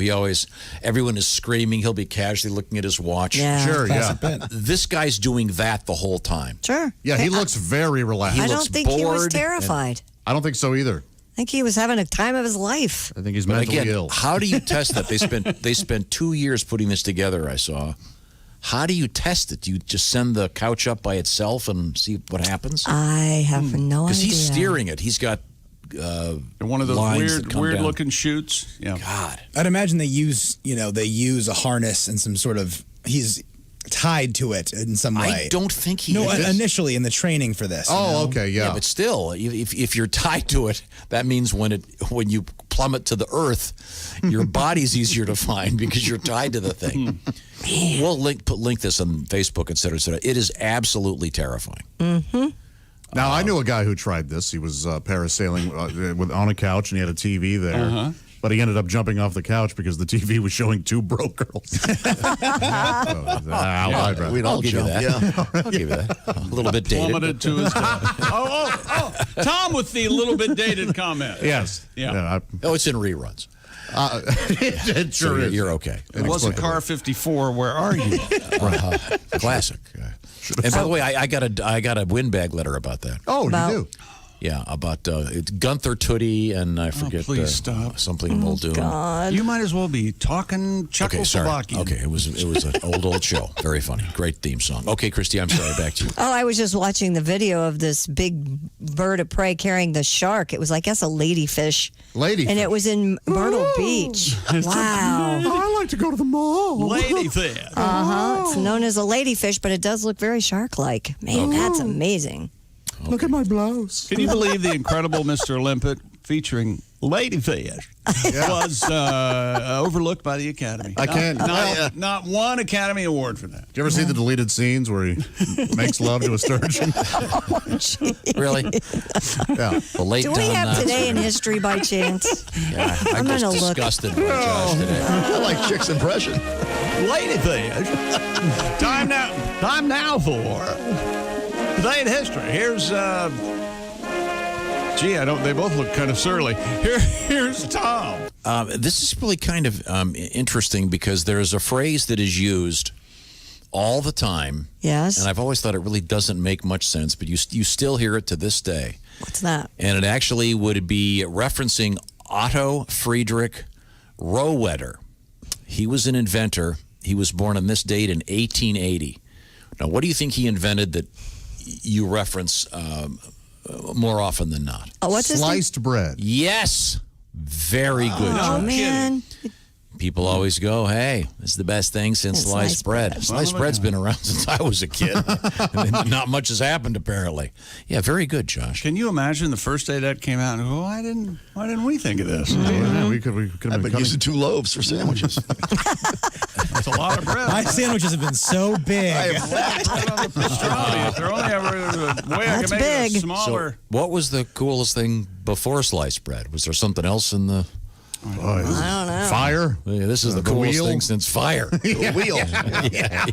everyone is screaming. He'll be casually looking at his watch. Yeah. Sure, yeah. This guy's doing that the whole time. Sure. Yeah, he looks very relaxed. I looks don't think he was bored terrified. I don't think so either. I think he was having a time of his life. I think he's But mentally again, ill. how do you test that? They spent 2 years putting this together, I saw. How do you test it? Do you just send the couch up by itself and see what happens? I have no idea. Because he's steering it. He's got one of those lines that come weird down. looking chutes. Yeah. God. I'd imagine they use a harness and some sort of he's tied to it in some way. I don't think he No, is. initially in the training for this. Okay, yeah. But still, if you're tied to it, that means when you plummet to the earth, your body's easier to find because you're tied to the thing. We'll link this on Facebook, et cetera, et cetera. It is absolutely terrifying. Mm-hmm. Now, I knew a guy who tried this. He was parasailing on a couch, and he had a TV there. Uh-huh. But he ended up jumping off the couch because the TV was showing two broke girls. I'll give you that. Yeah. I'll give you that. A little bit dated. Plummeted to his death. Oh, Tom with the little bit dated comment. Yes. Yeah. It's in reruns. It So sure is. you're okay. It wasn't Car 54. Where are you? Classic. And by the way, I got a windbag letter about that. Oh, you do? Yeah, about Gunther Tootie and I forget. please stop. Something Muldoon. God. You might as well be talking Czechoslovakian. Okay, it was an old show. Very funny. Great theme song. Okay, Christy, I'm sorry. Back to you. Oh, I was just watching the video of this big bird of prey carrying the shark. It was, I guess, a ladyfish. Ladyfish. And it was in Myrtle Beach. Wow. I like to go to the mall. Ladyfish. It's known as a ladyfish, but it does look very shark-like. Man, that's amazing. Look at my blouse. Can you believe the incredible Mr. Limpet featuring Ladyfish was overlooked by the Academy? I can't. Not one Academy Award for that. Did you ever see the deleted scenes where he makes love to a sturgeon? Really? Yeah. The late Do we Don have Knotts. today in history by chance? Yeah, I'm I'm gonna just look. disgusted by Josh today. I like Chick's impression. Ladyfish. Time now for today in history. Here's they both look kind of surly. Here's Tom. This is really kind of interesting because there's a phrase that is used all the time. Yes. And I've always thought it really doesn't make much sense, but you still hear it to this day. What's that? And it actually would be referencing Otto Friedrich Rohwedder. He was an inventor. He was born on this date in 1880. Now, what do you think he invented that you reference more often than not? Oh, what's his name? Sliced bread. Yes. Very good. Oh, man. People always go, hey, this is the best thing since sliced bread. Sliced bread's been around since I was a kid. And not much has happened, apparently. Yeah, very good, Josh. Can you imagine the first day that came out and go, why didn't we think of this? Yeah, we could I've have been been using 2 loaves for sandwiches. That's a lot of bread. My sandwiches have been so big. Pastrami. If there only ever was a way I could make it smaller. So what was the coolest thing before sliced bread? Was there something else in the... I don't know. Fire? Yeah, this is the The coolest wheel? thing since fire. The wheel. Yeah.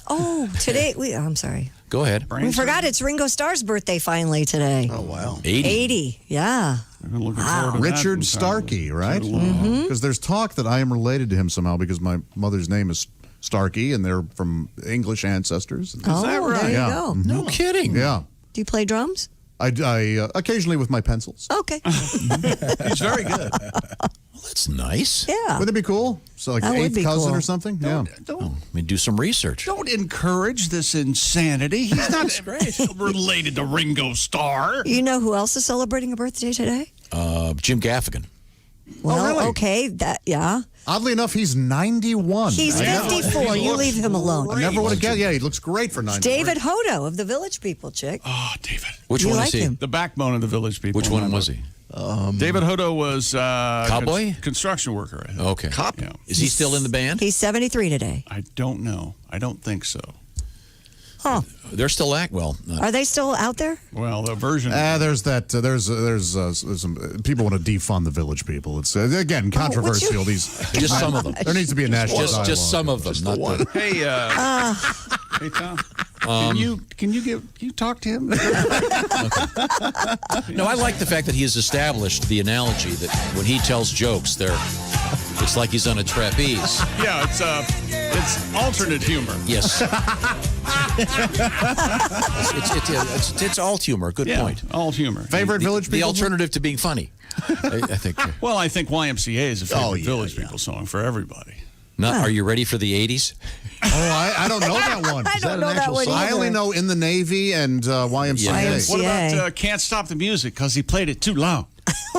Oh, today I'm sorry. Go ahead. We forgot it's Ringo Starr's birthday finally today. Oh, wow. 80. Yeah. I've been looking forward to Richard that Starkey, right? Mhm. Because there's talk that I am related to him somehow because my mother's name is Starkey and they're from English ancestors. Oh, there you go. No kidding. Yeah. Do you play drums? I occasionally with my pencils. Okay. He's very good. Well, that's nice. Yeah. Would it be cool? So like That would eighth be cousin cool. or something? Yeah. I mean, do some research. Don't encourage this insanity. He's not related to Ringo Starr. You know who else is celebrating a birthday today? Jim Gaffigan. Well, really? okay. Yeah. Oddly enough, he's 91. He's 54. You leave him alone. I never would have guessed. Yeah, he looks great for 91. David Hodo of the Village People, chick. Oh, David. Which You one like is he? him. The backbone of the Village People. Which one was he? David Hodo was Cowboy? construction worker. I think. Okay. Cop? Yeah. Is he still in the band? He's 73 today. I don't know. I don't think so. Huh. They're still Are they still out there? Well, the version. There's that. There's some people want to defund the Village People. It's again controversial. Just some of them. There needs to be a national. Just some of them, not one. Hey, hey, Tom. Can you talk to him? No, I like the fact that he has established the analogy that when he tells jokes, it's like he's on a trapeze. Yeah, it's alternate humor. Yes. It's alt humor. Good point. Alt humor. Favorite Village The People? alternative to being funny. I think. Well, I think YMCA is a favorite yeah, Village People song for everybody. Are you ready for the 80s? Oh, I don't know that one. I don't know that one I only either. know In the Navy and YMCA. Yes. What about Can't Stop the Music because he played it too loud?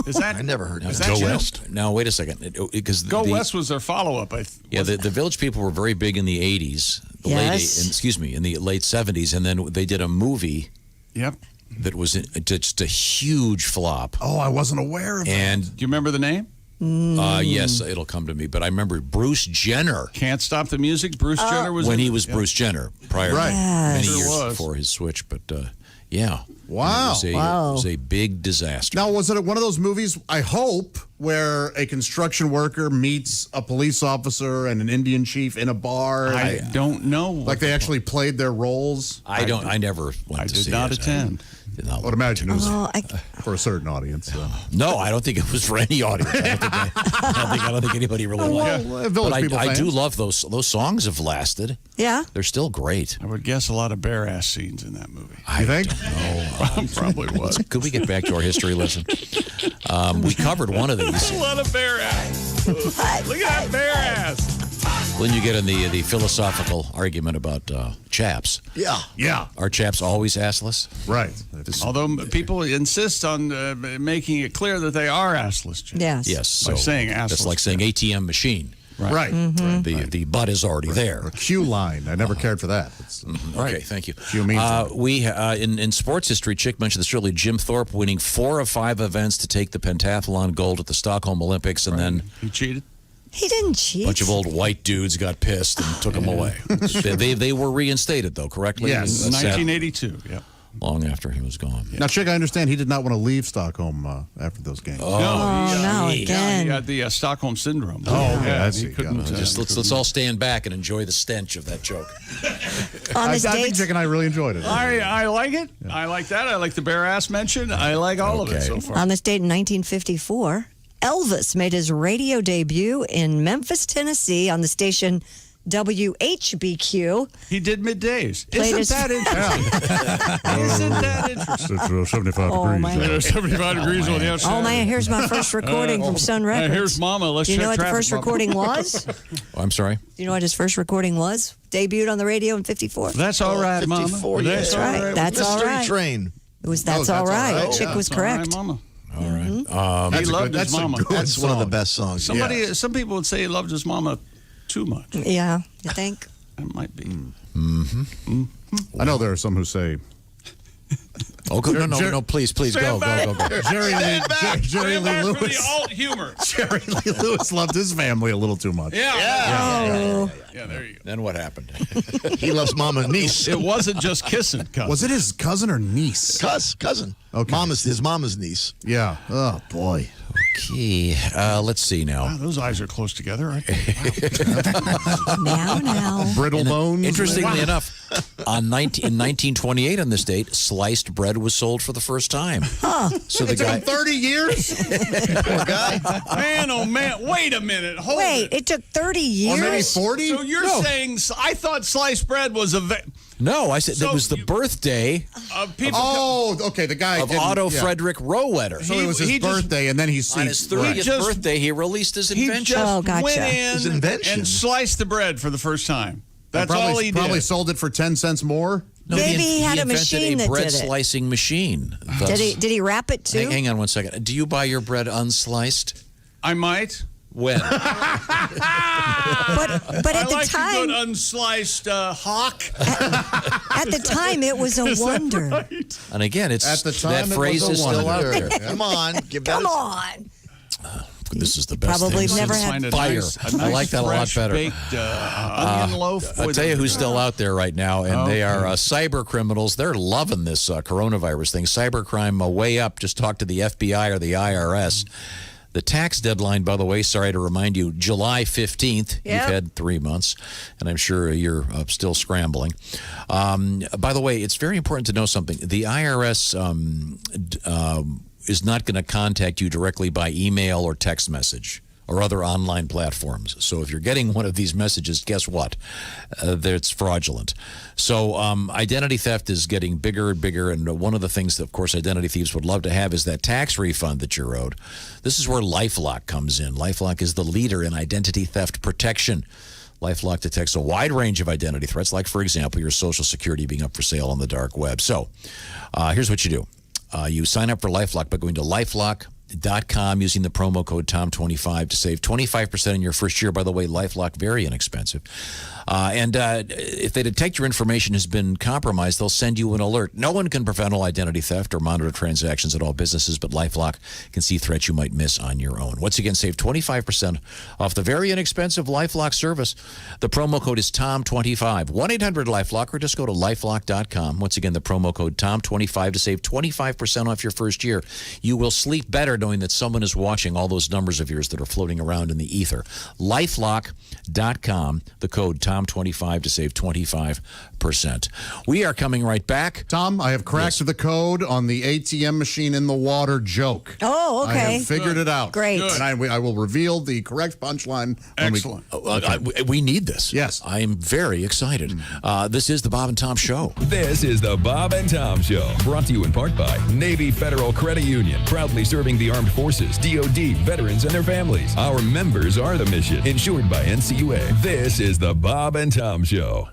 Is that? I never heard Is that. that Go you? West. Now wait a second, because Go West was their follow-up. the Village People were very big in the 80s, in the late 70s, and then they did a movie. Yep. That was just a huge flop. Oh, I wasn't aware of that. And do you remember the name? Yes, it'll come to me. But I remember Bruce Jenner. Can't Stop the Music. Bruce Jenner was when in he it? was Bruce Jenner prior Right. to many Sure years was. before his switch. But yeah, Wow. it was a big disaster. Now, was it one of those movies, I hope, where a construction worker meets a police officer and an Indian chief in a bar? I don't know. Like they actually played their roles? I never went I to did see not it. attend. I would imagine it was Oh, for a certain audience. No, I don't think it was for any audience. I don't think anybody really liked it. Village People But I do fans. love those songs have lasted. Yeah. They're still great. I would guess a lot of bare ass scenes in that movie. You think? Probably was. Could we get back to our history lesson? We covered one of these. A lot of bare ass. Look at that bare ass. When you get in the philosophical argument about chaps. Yeah. Are chaps always assless? Right. Although people insist on making it clear that they are assless. Jim. Yes. Yes. By So saying assless. that's like saying ATM machine. Right. The butt is already there. A Q line. I never cared for that. Okay, thank you. Q means we in sports history, Chick mentioned this earlier. Jim Thorpe winning 4 of 5 events to take the pentathlon gold at the Stockholm Olympics, and then He cheated. He didn't cheat. a bunch of old white dudes got pissed and took him away. They were reinstated though, correctly? Yes. That's sad. 1982. Yep. Long after he was gone. Now, Chick, I understand he did not want to leave Stockholm after those games. no, He again. had the Stockholm syndrome. Oh, okay. yeah, I he see. couldn't. Got it. Just let's all stand back and enjoy the stench of that joke. On I this think date, Chick and I really enjoyed it. I like it. I like that. I like the bare ass mention. I like all of it so far. on this date in 1954, Elvis made his radio debut in Memphis, Tennessee on the station WHBQ. He did middays. Played Isn't his- that interesting? Isn't that interesting? It's 75 Oh, degrees. my. 75 degrees on the outside. Oh, man, here's my first recording from Sun Records. Here's Mama. Let's Do you check know what the traffic, first Mama. recording was? Oh, I'm sorry. Do you know what his first recording was? Debuted on the radio in 54. That's all right, Mama. 54, That's yeah. right. That's all Mystery right. Train. It was That's All Right. Chick was All right, correct. Mama. All right. He loved his mama. That's one of the best songs. Some people would say he loved his mama too much. Yeah, you think? It might be. I know there are some who say. Oh, go, no, please, go. Jerry Lee Stand back for the Lewis. alt humor. Jerry Lee Lewis loved his family a little too much. Yeah, there you go. Then what happened? He loves Mama's niece. It wasn't just kissing, cousin. Was it his cousin or niece? Cousin. Okay. His mama's niece. Yeah. Oh, boy. Okay, let's see now. Wow, those eyes are close together, aren't they? Now. Brittle bones. Interestingly enough, in 1928 on this date, sliced bread was sold for the first time. Huh. So the It took guy, him 30 years? Poor guy. Man, oh man! Wait a minute. Hold Wait, it took 30 years? Or maybe 40? So you're saying I thought sliced bread was a no, I said that was the birthday people. Okay, the guy of didn't- Otto yeah. Frederick Rohwedder. So it was his birthday, and then he on his 30th birthday, he released his He invention. just went in and sliced the bread for the first time. That's probably, all he probably did. sold it for 10 cents more. No, Maybe he had a invented machine a that bread did it. slicing machine. Did he wrap it too? Hang on one second. Do you buy your bread unsliced? I might. When? But at I the like time, a good unsliced hawk. at the time, it was a wonder. And again, it's At the time, that it phrase was a is still out wonder. there. Come on. Give that Come on. This is the best Probably thing never since had fire. I like that a lot better. Baked onion loaf. I'll tell you who's still out there right now, and they are cyber criminals. They're loving this coronavirus thing. Cybercrime way up. Just talk to the FBI or the IRS. The tax deadline, by the way, sorry to remind you, July 15th. Yep. You've had 3 months, and I'm sure you're still scrambling. By the way, it's very important to know something. The IRS is not going to contact you directly by email or text message or other online platforms. So if you're getting one of these messages, guess what? It's fraudulent. So identity theft is getting bigger and bigger, and one of the things that, of course, identity thieves would love to have is that tax refund that you're owed. This is where LifeLock comes in. LifeLock is the leader in identity theft protection. LifeLock detects a wide range of identity threats, like, for example, your Social Security being up for sale on the dark web. So here's what you do. You sign up for LifeLock by going to LifeLock.com using the promo code TOM25 to save 25% in your first year. By the way, LifeLock, very inexpensive. And if they detect your information has been compromised, they'll send you an alert. No one can prevent all identity theft or monitor transactions at all businesses, but LifeLock can see threats you might miss on your own. Once again, save 25% off the very inexpensive LifeLock service. The promo code is TOM25. 1-800-LifeLock, or just go to LifeLock.com. Once again, the promo code TOM25 to save 25% off your first year. You will sleep better knowing that someone is watching all those numbers of yours that are floating around in the ether. LifeLock.com, the code TOM25 to save 25%. We are coming right back. Tom, I have cracked the code on the ATM machine in the water joke. Oh, okay. I have figured it out. Great. And I will reveal the correct punchline. Excellent. We need this. Yes. I am very excited. This is the Bob and Tom Show. This is the Bob and Tom Show, brought to you in part by Navy Federal Credit Union, proudly serving the armed forces, DoD, veterans, and their families. Our members are the mission, insured by NCUA. This is the Bob and Tom Show.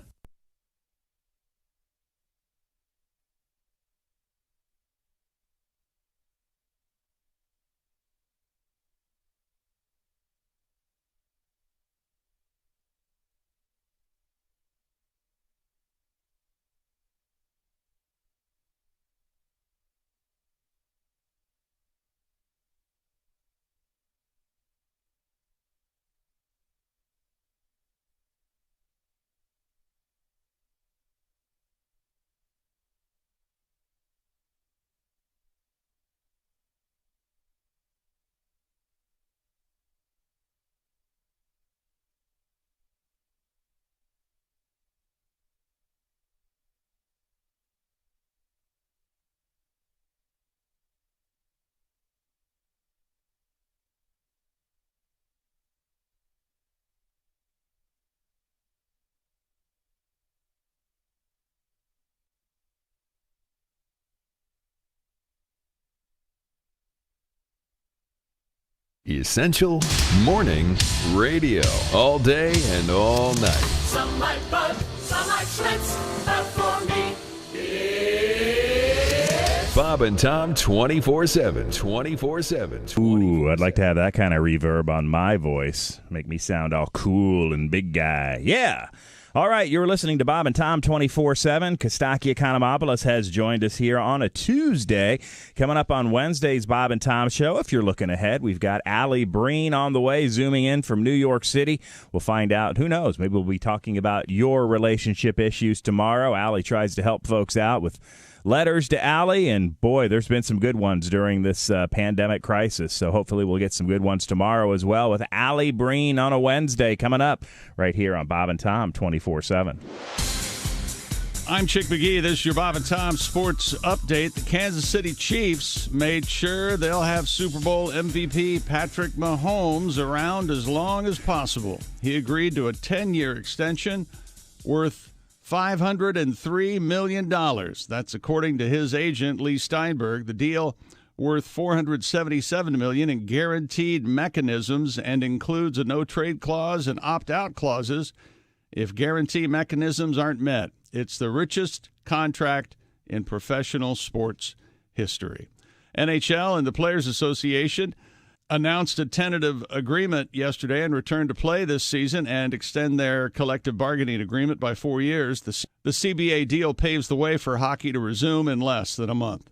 Essential Morning Radio. All day and all night. Some might bud, some might schmitz, but for me, it's Bob and Tom 24/7. 24/7. Ooh, I'd like to have that kind of reverb on my voice. Make me sound all cool and big guy. Yeah. All right, you're listening to Bob and Tom 24/7. Kostaki Economopoulos has joined us here on a Tuesday. Coming up on Wednesday's Bob and Tom Show, if you're looking ahead, we've got Allie Breen on the way, zooming in from New York City. We'll find out, who knows, maybe we'll be talking about your relationship issues tomorrow. Allie tries to help folks out with letters to Allie, and boy, there's been some good ones during this pandemic crisis. So hopefully we'll get some good ones tomorrow as well with Allie Breen on a Wednesday coming up right here on Bob and Tom 24/7. I'm Chick McGee. This is your Bob and Tom Sports Update. The Kansas City Chiefs made sure they'll have Super Bowl MVP Patrick Mahomes around as long as possible. He agreed to a 10-year extension worth $503 million. That's according to his agent, Lee Steinberg. The deal worth $477 million in guaranteed mechanisms and includes a no-trade clause and opt-out clauses if guarantee mechanisms aren't met. It's the richest contract in professional sports history. NHL and the Players Association announced a tentative agreement yesterday and return to play this season and extend their collective bargaining agreement by 4 years. The CBA deal paves the way for hockey to resume in less than a month.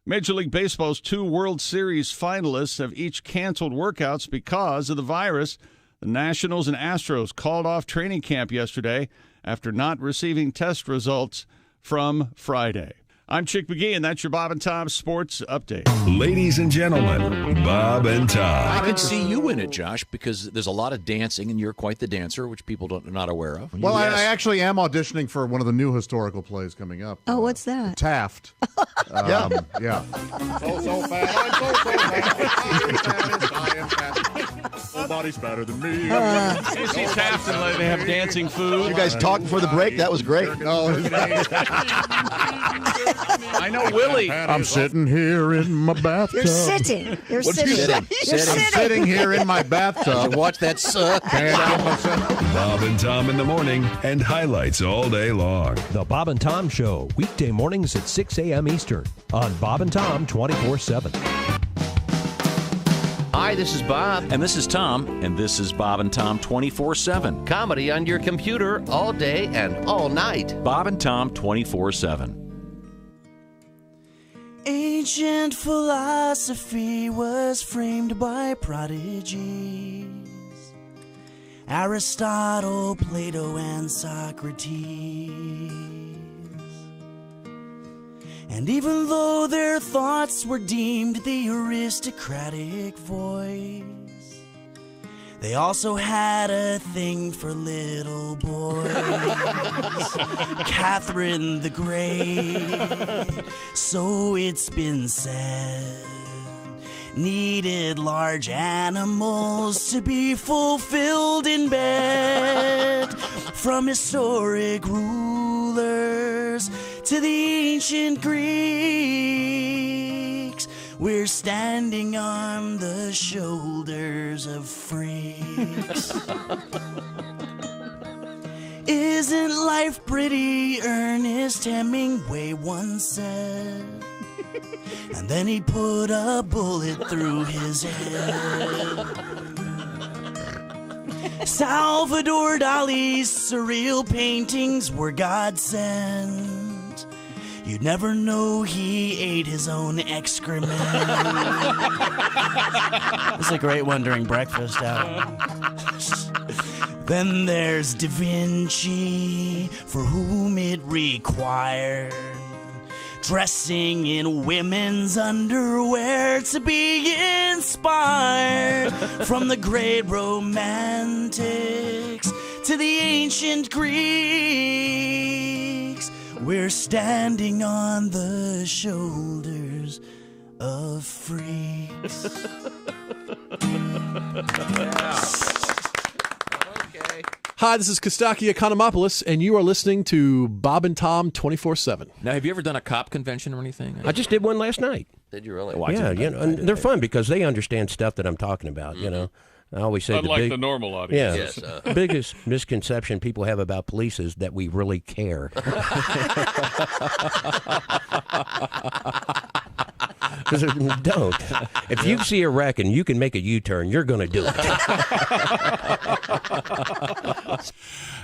Major League Baseball's 2 World Series finalists have each canceled workouts because of the virus. The Nationals and Astros called off training camp yesterday after not receiving test results from Friday. I'm Chick McGee, and that's your Bob and Tom Sports Update. Ladies and gentlemen, Bob and Tom. I could see you in it, Josh, because there's a lot of dancing, and you're quite the dancer, which people are not aware of. Well, I actually am auditioning for one of the new historical plays coming up. Oh, what's that? Taft. Yeah. So fat, I'm so fat. I am fat. Nobody's better than me. You see Taft and they have dancing food. You guys talked before the break. That was great. I know Willie. I'm sitting here in my bathtub. You're sitting. You're What'd sitting. you say? You're I'm sitting here in my bathtub. Watch that suck. Bob and Tom in the morning and highlights all day long. The Bob and Tom Show, weekday mornings at 6 a.m. Eastern on Bob and Tom 24/7. Hi, this is Bob. And this is Tom, and this is Bob and Tom 24/7. Comedy on your computer all day and all night. Bob and Tom 24/7. Ancient philosophy was framed by prodigies. Aristotle, Plato, and Socrates. And even though their thoughts were deemed the aristocratic voice, they also had a thing for little boys. Catherine the Great, so it's been said, needed large animals to be fulfilled in bed. From historic rulers to the ancient Greeks, we're standing on the shoulders of freaks. Isn't life pretty? Ernest Hemingway once said. And then he put a bullet through his head. Salvador Dali's surreal paintings were God-sent. You'd never know he ate his own excrement. It's a great one during breakfast hour. Then there's Da Vinci, for whom it required dressing in women's underwear to be inspired. From the great romantics to the ancient Greeks, we're standing on the shoulders of freaks. Hi, this is Kostaki Economopoulos, and you are listening to Bob and Tom 24/7. Now, have you ever done a cop convention or anything? I just did one last night. Did you really? Yeah, you know, and they're fun because they understand stuff that I'm talking about. You know, I always say Unlike the normal audience. Yeah, biggest misconception people have about police is that we really care. Don't. If you see a wreck and you can make a U-turn, you're going to do it.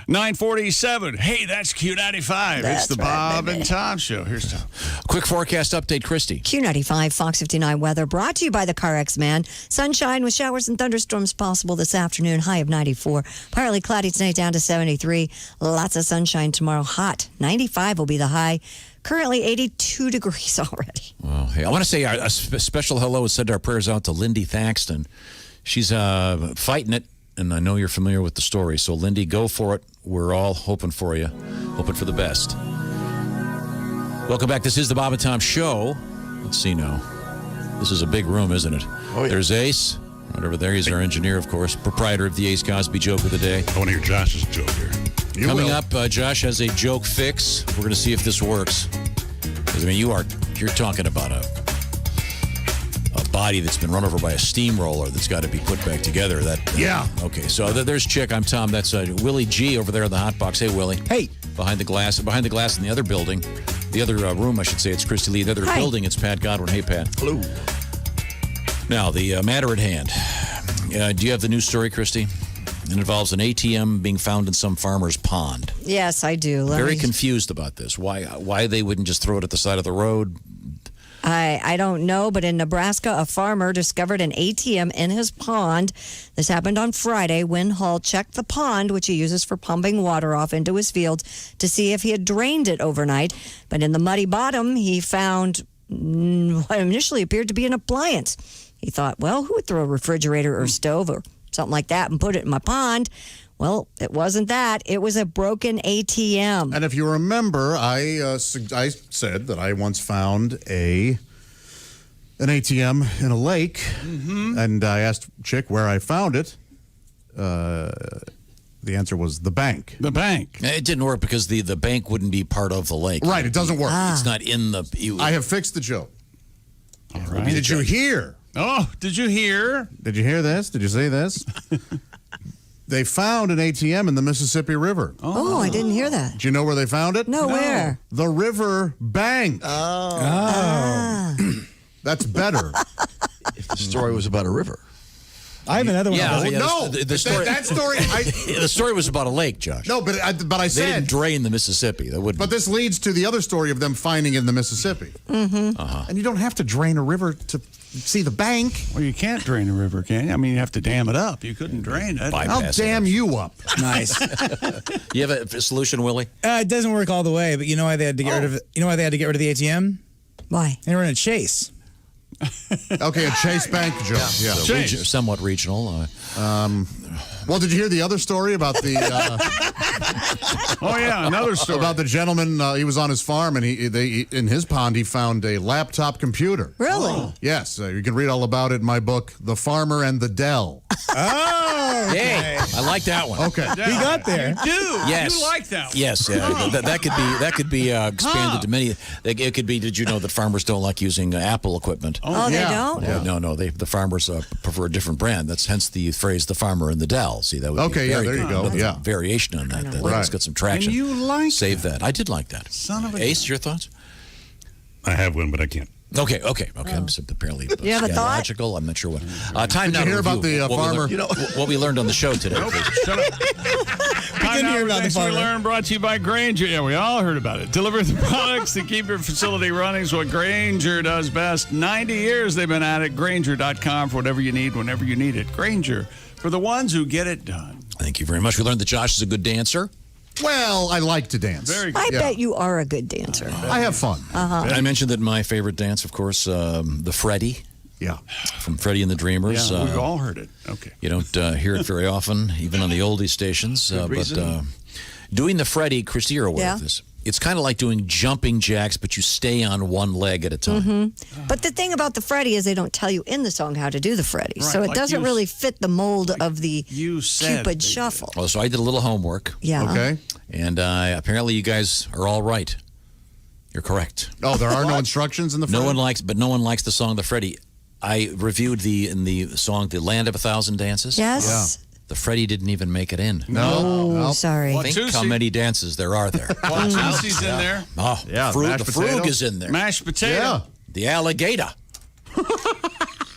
9:47. Hey, that's Q95. It's the Bob and Tom Show. Here's Tom. Quick forecast update, Christy. Q95 Fox 59 weather brought to you by the CarX Man. Sunshine with showers and thunderstorms possible this afternoon. High of 94. Partly cloudy tonight down to 73. Lots of sunshine tomorrow. Hot. 95 will be the high. Currently 82 degrees already. Well, hey, I want to say a special hello and send our prayers out to Lindy Thaxton. She's fighting it, and I know you're familiar with the story. So, Lindy, go for it. We're all hoping for you, hoping for the best. Welcome back. This is the Bob and Tom Show. Let's see now. This is a big room, isn't it? Oh, yeah. There's Ace. Right over there. He's our engineer, of course. Proprietor of the Ace Cosby joke of the day. I want to hear Josh's joke here. Coming up, Josh has a joke fix. We're going to see if this works. Because, I mean, you're talking about a body that's been run over by a steamroller that's got to be put back together. Yeah. Okay, so there's Chick. I'm Tom. That's Willie G over there in the hot box. Hey, Willie. Hey. Behind the glass in the other building, the other room, I should say, it's Christy Lee. The other building, it's Pat Godwin. Hey, Pat. Hello. Now, the matter at hand. Do you have the news story, Christy? It involves an ATM being found in some farmer's pond. Yes, I do. Very confused about this. Why they wouldn't just throw it at the side of the road? I don't know, but in Nebraska, a farmer discovered an ATM in his pond. This happened on Friday when Hall checked the pond, which he uses for pumping water off into his fields, to see if he had drained it overnight. But in the muddy bottom, he found what initially appeared to be an appliance. He thought, well, who would throw a refrigerator or stove or something like that and put it in my pond? Well, it wasn't that. It was a broken ATM. And if you remember, I said that I once found an ATM in a lake, and I asked Chick where I found it. The answer was the bank. The bank. It didn't work because the bank wouldn't be part of the lake. Right, it doesn't work. It's not in the... I have fixed the joke. All right. Did you hear? Oh, did you hear? Did you hear this? Did you see this? They found an ATM in the Mississippi River. Oh, I didn't hear that. Do you know where they found it? No, where? The river bank. That's better. If the story was about a river. I have another one. The story, that story. The story was about a lake, Josh. No, but I said they didn't drain the Mississippi. That wouldn't. But this leads to the other story of them finding it in the Mississippi. And you don't have to drain a river to see the bank. Well, you can't drain a river, can you? I mean, you have to dam it up. You couldn't drain it. I'll dam you up. Nice. You have a solution, Willie? It doesn't work all the way, but you know why they had to get rid of it? You know why they had to get rid of the ATM? Why? They were in a chase. Okay, a Chase Bank joke. Yeah. So somewhat regional. Well, did you hear the other story about the? Oh yeah, another story about the gentleman. He was on his farm, and in his pond he found a laptop computer. Really? Oh. Yes, you can read all about it in my book, The Farmer and the Dell. Oh, okay. Yay! I like that one. Okay, we got there. You do. Yes. You like that one. Yes, that could be expanded to many. It could be. Did you know that farmers don't like using Apple equipment? Oh, they don't? Yeah. No. The farmers prefer a different brand. That's hence the phrase "the farmer and the Dell." See, that would be there you go. Yeah, variation on that. That's got some traction. And you like Save that. I did like that. Son of a Ace, your thoughts? I have one, but I can't. Okay. I'm apparently You have a thought? logical. I'm not sure what. Time now Did you hear to about review the farmer? what we learned on the show today. Shut up. We didn't hear about the Things we farmer. learned brought to you by Grainger. Yeah, we all heard about it. Deliver the products to keep your facility running is what Grainger does best. 90 years they've been at it. Grainger.com for whatever you need, whenever you need it. Grainger, for the ones who get it done. Thank you very much. We learned that Josh is a good dancer. Well, I like to dance. Very good. I bet you are a good dancer. I have fun. I mentioned that my favorite dance, of course, the Freddie. Yeah. From Freddie and the Dreamers. Yeah, we've all heard it. Okay. You don't hear it very often, even on the oldie stations. But doing the Freddie, Christy, you're aware of this. It's kind of like doing jumping jacks, but you stay on one leg at a time. But the thing about the Freddie is they don't tell you in the song how to do the Freddie. Right, So it like doesn't really fit the mold of the Cupid they Shuffle. Well, so I did a little homework. Yeah. Okay. And apparently you guys are all right. You're correct. Oh, there are no instructions in the Freddie? No one likes the song The Freddie. I reviewed in the song The Land of a Thousand Dances. Yes. The Freddie didn't even make it in. No. Sorry. Think how many dances there are there. Watusi's in there. Oh, Yeah, the mashed Frug potato. is in there. Mashed potato. Yeah. The alligator.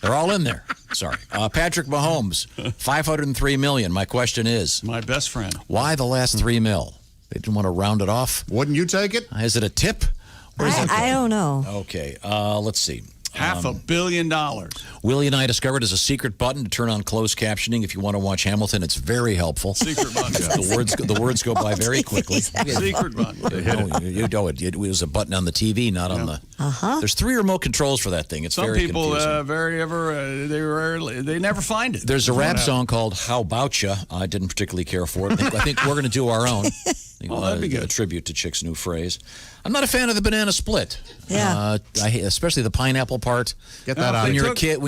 They're all in there. Sorry. Patrick Mahomes, $503 million. My question is, My best friend. why the last $3 million? They didn't want to round it off. Wouldn't you take it? Is it a tip? Or is it I don't know. Okay. Let's see. $500 million. Willie and I discovered is a secret button to turn on closed captioning if you want to watch Hamilton. It's very helpful. Secret button. The words go by very quickly. Secret button. You know it was a button on the TV, not on the. There's 3 remote controls for that thing. It's Some very people confusing. they never find it. There's a rap song called "How About Ya." I didn't particularly care for it. I think we're going to do our own. That'd be good. A tribute to Chick's new phrase. I'm not a fan of the banana split. Yeah. Especially the pineapple part. Get that out. When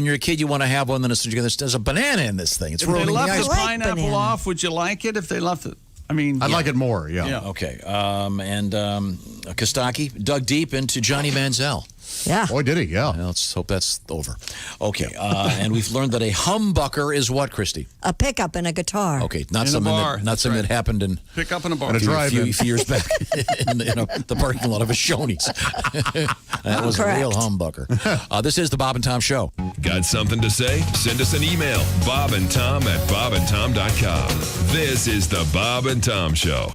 you're a kid, you want to have one. Then there's a banana in this thing. It's If they ruining the left ice the pineapple off, would you like it if they left it? I mean, I'd like it more, yeah. Okay. Kostaki dug deep into Johnny Manziel. Yeah. Boy, did he, yeah. Well, let's hope that's over. Okay. And we've learned that a humbucker is what, Christy? A pickup and a guitar. Okay. Not In a something bar. That happened in pick up in a bar. In a a few drive-in. years back in the parking lot of a Shoney's. That was Correct. a real humbucker. This is the Bob and Tom Show. Got something to say? Send us an email, bobandtom@bobandtom.com. This is the Bob and Tom Show.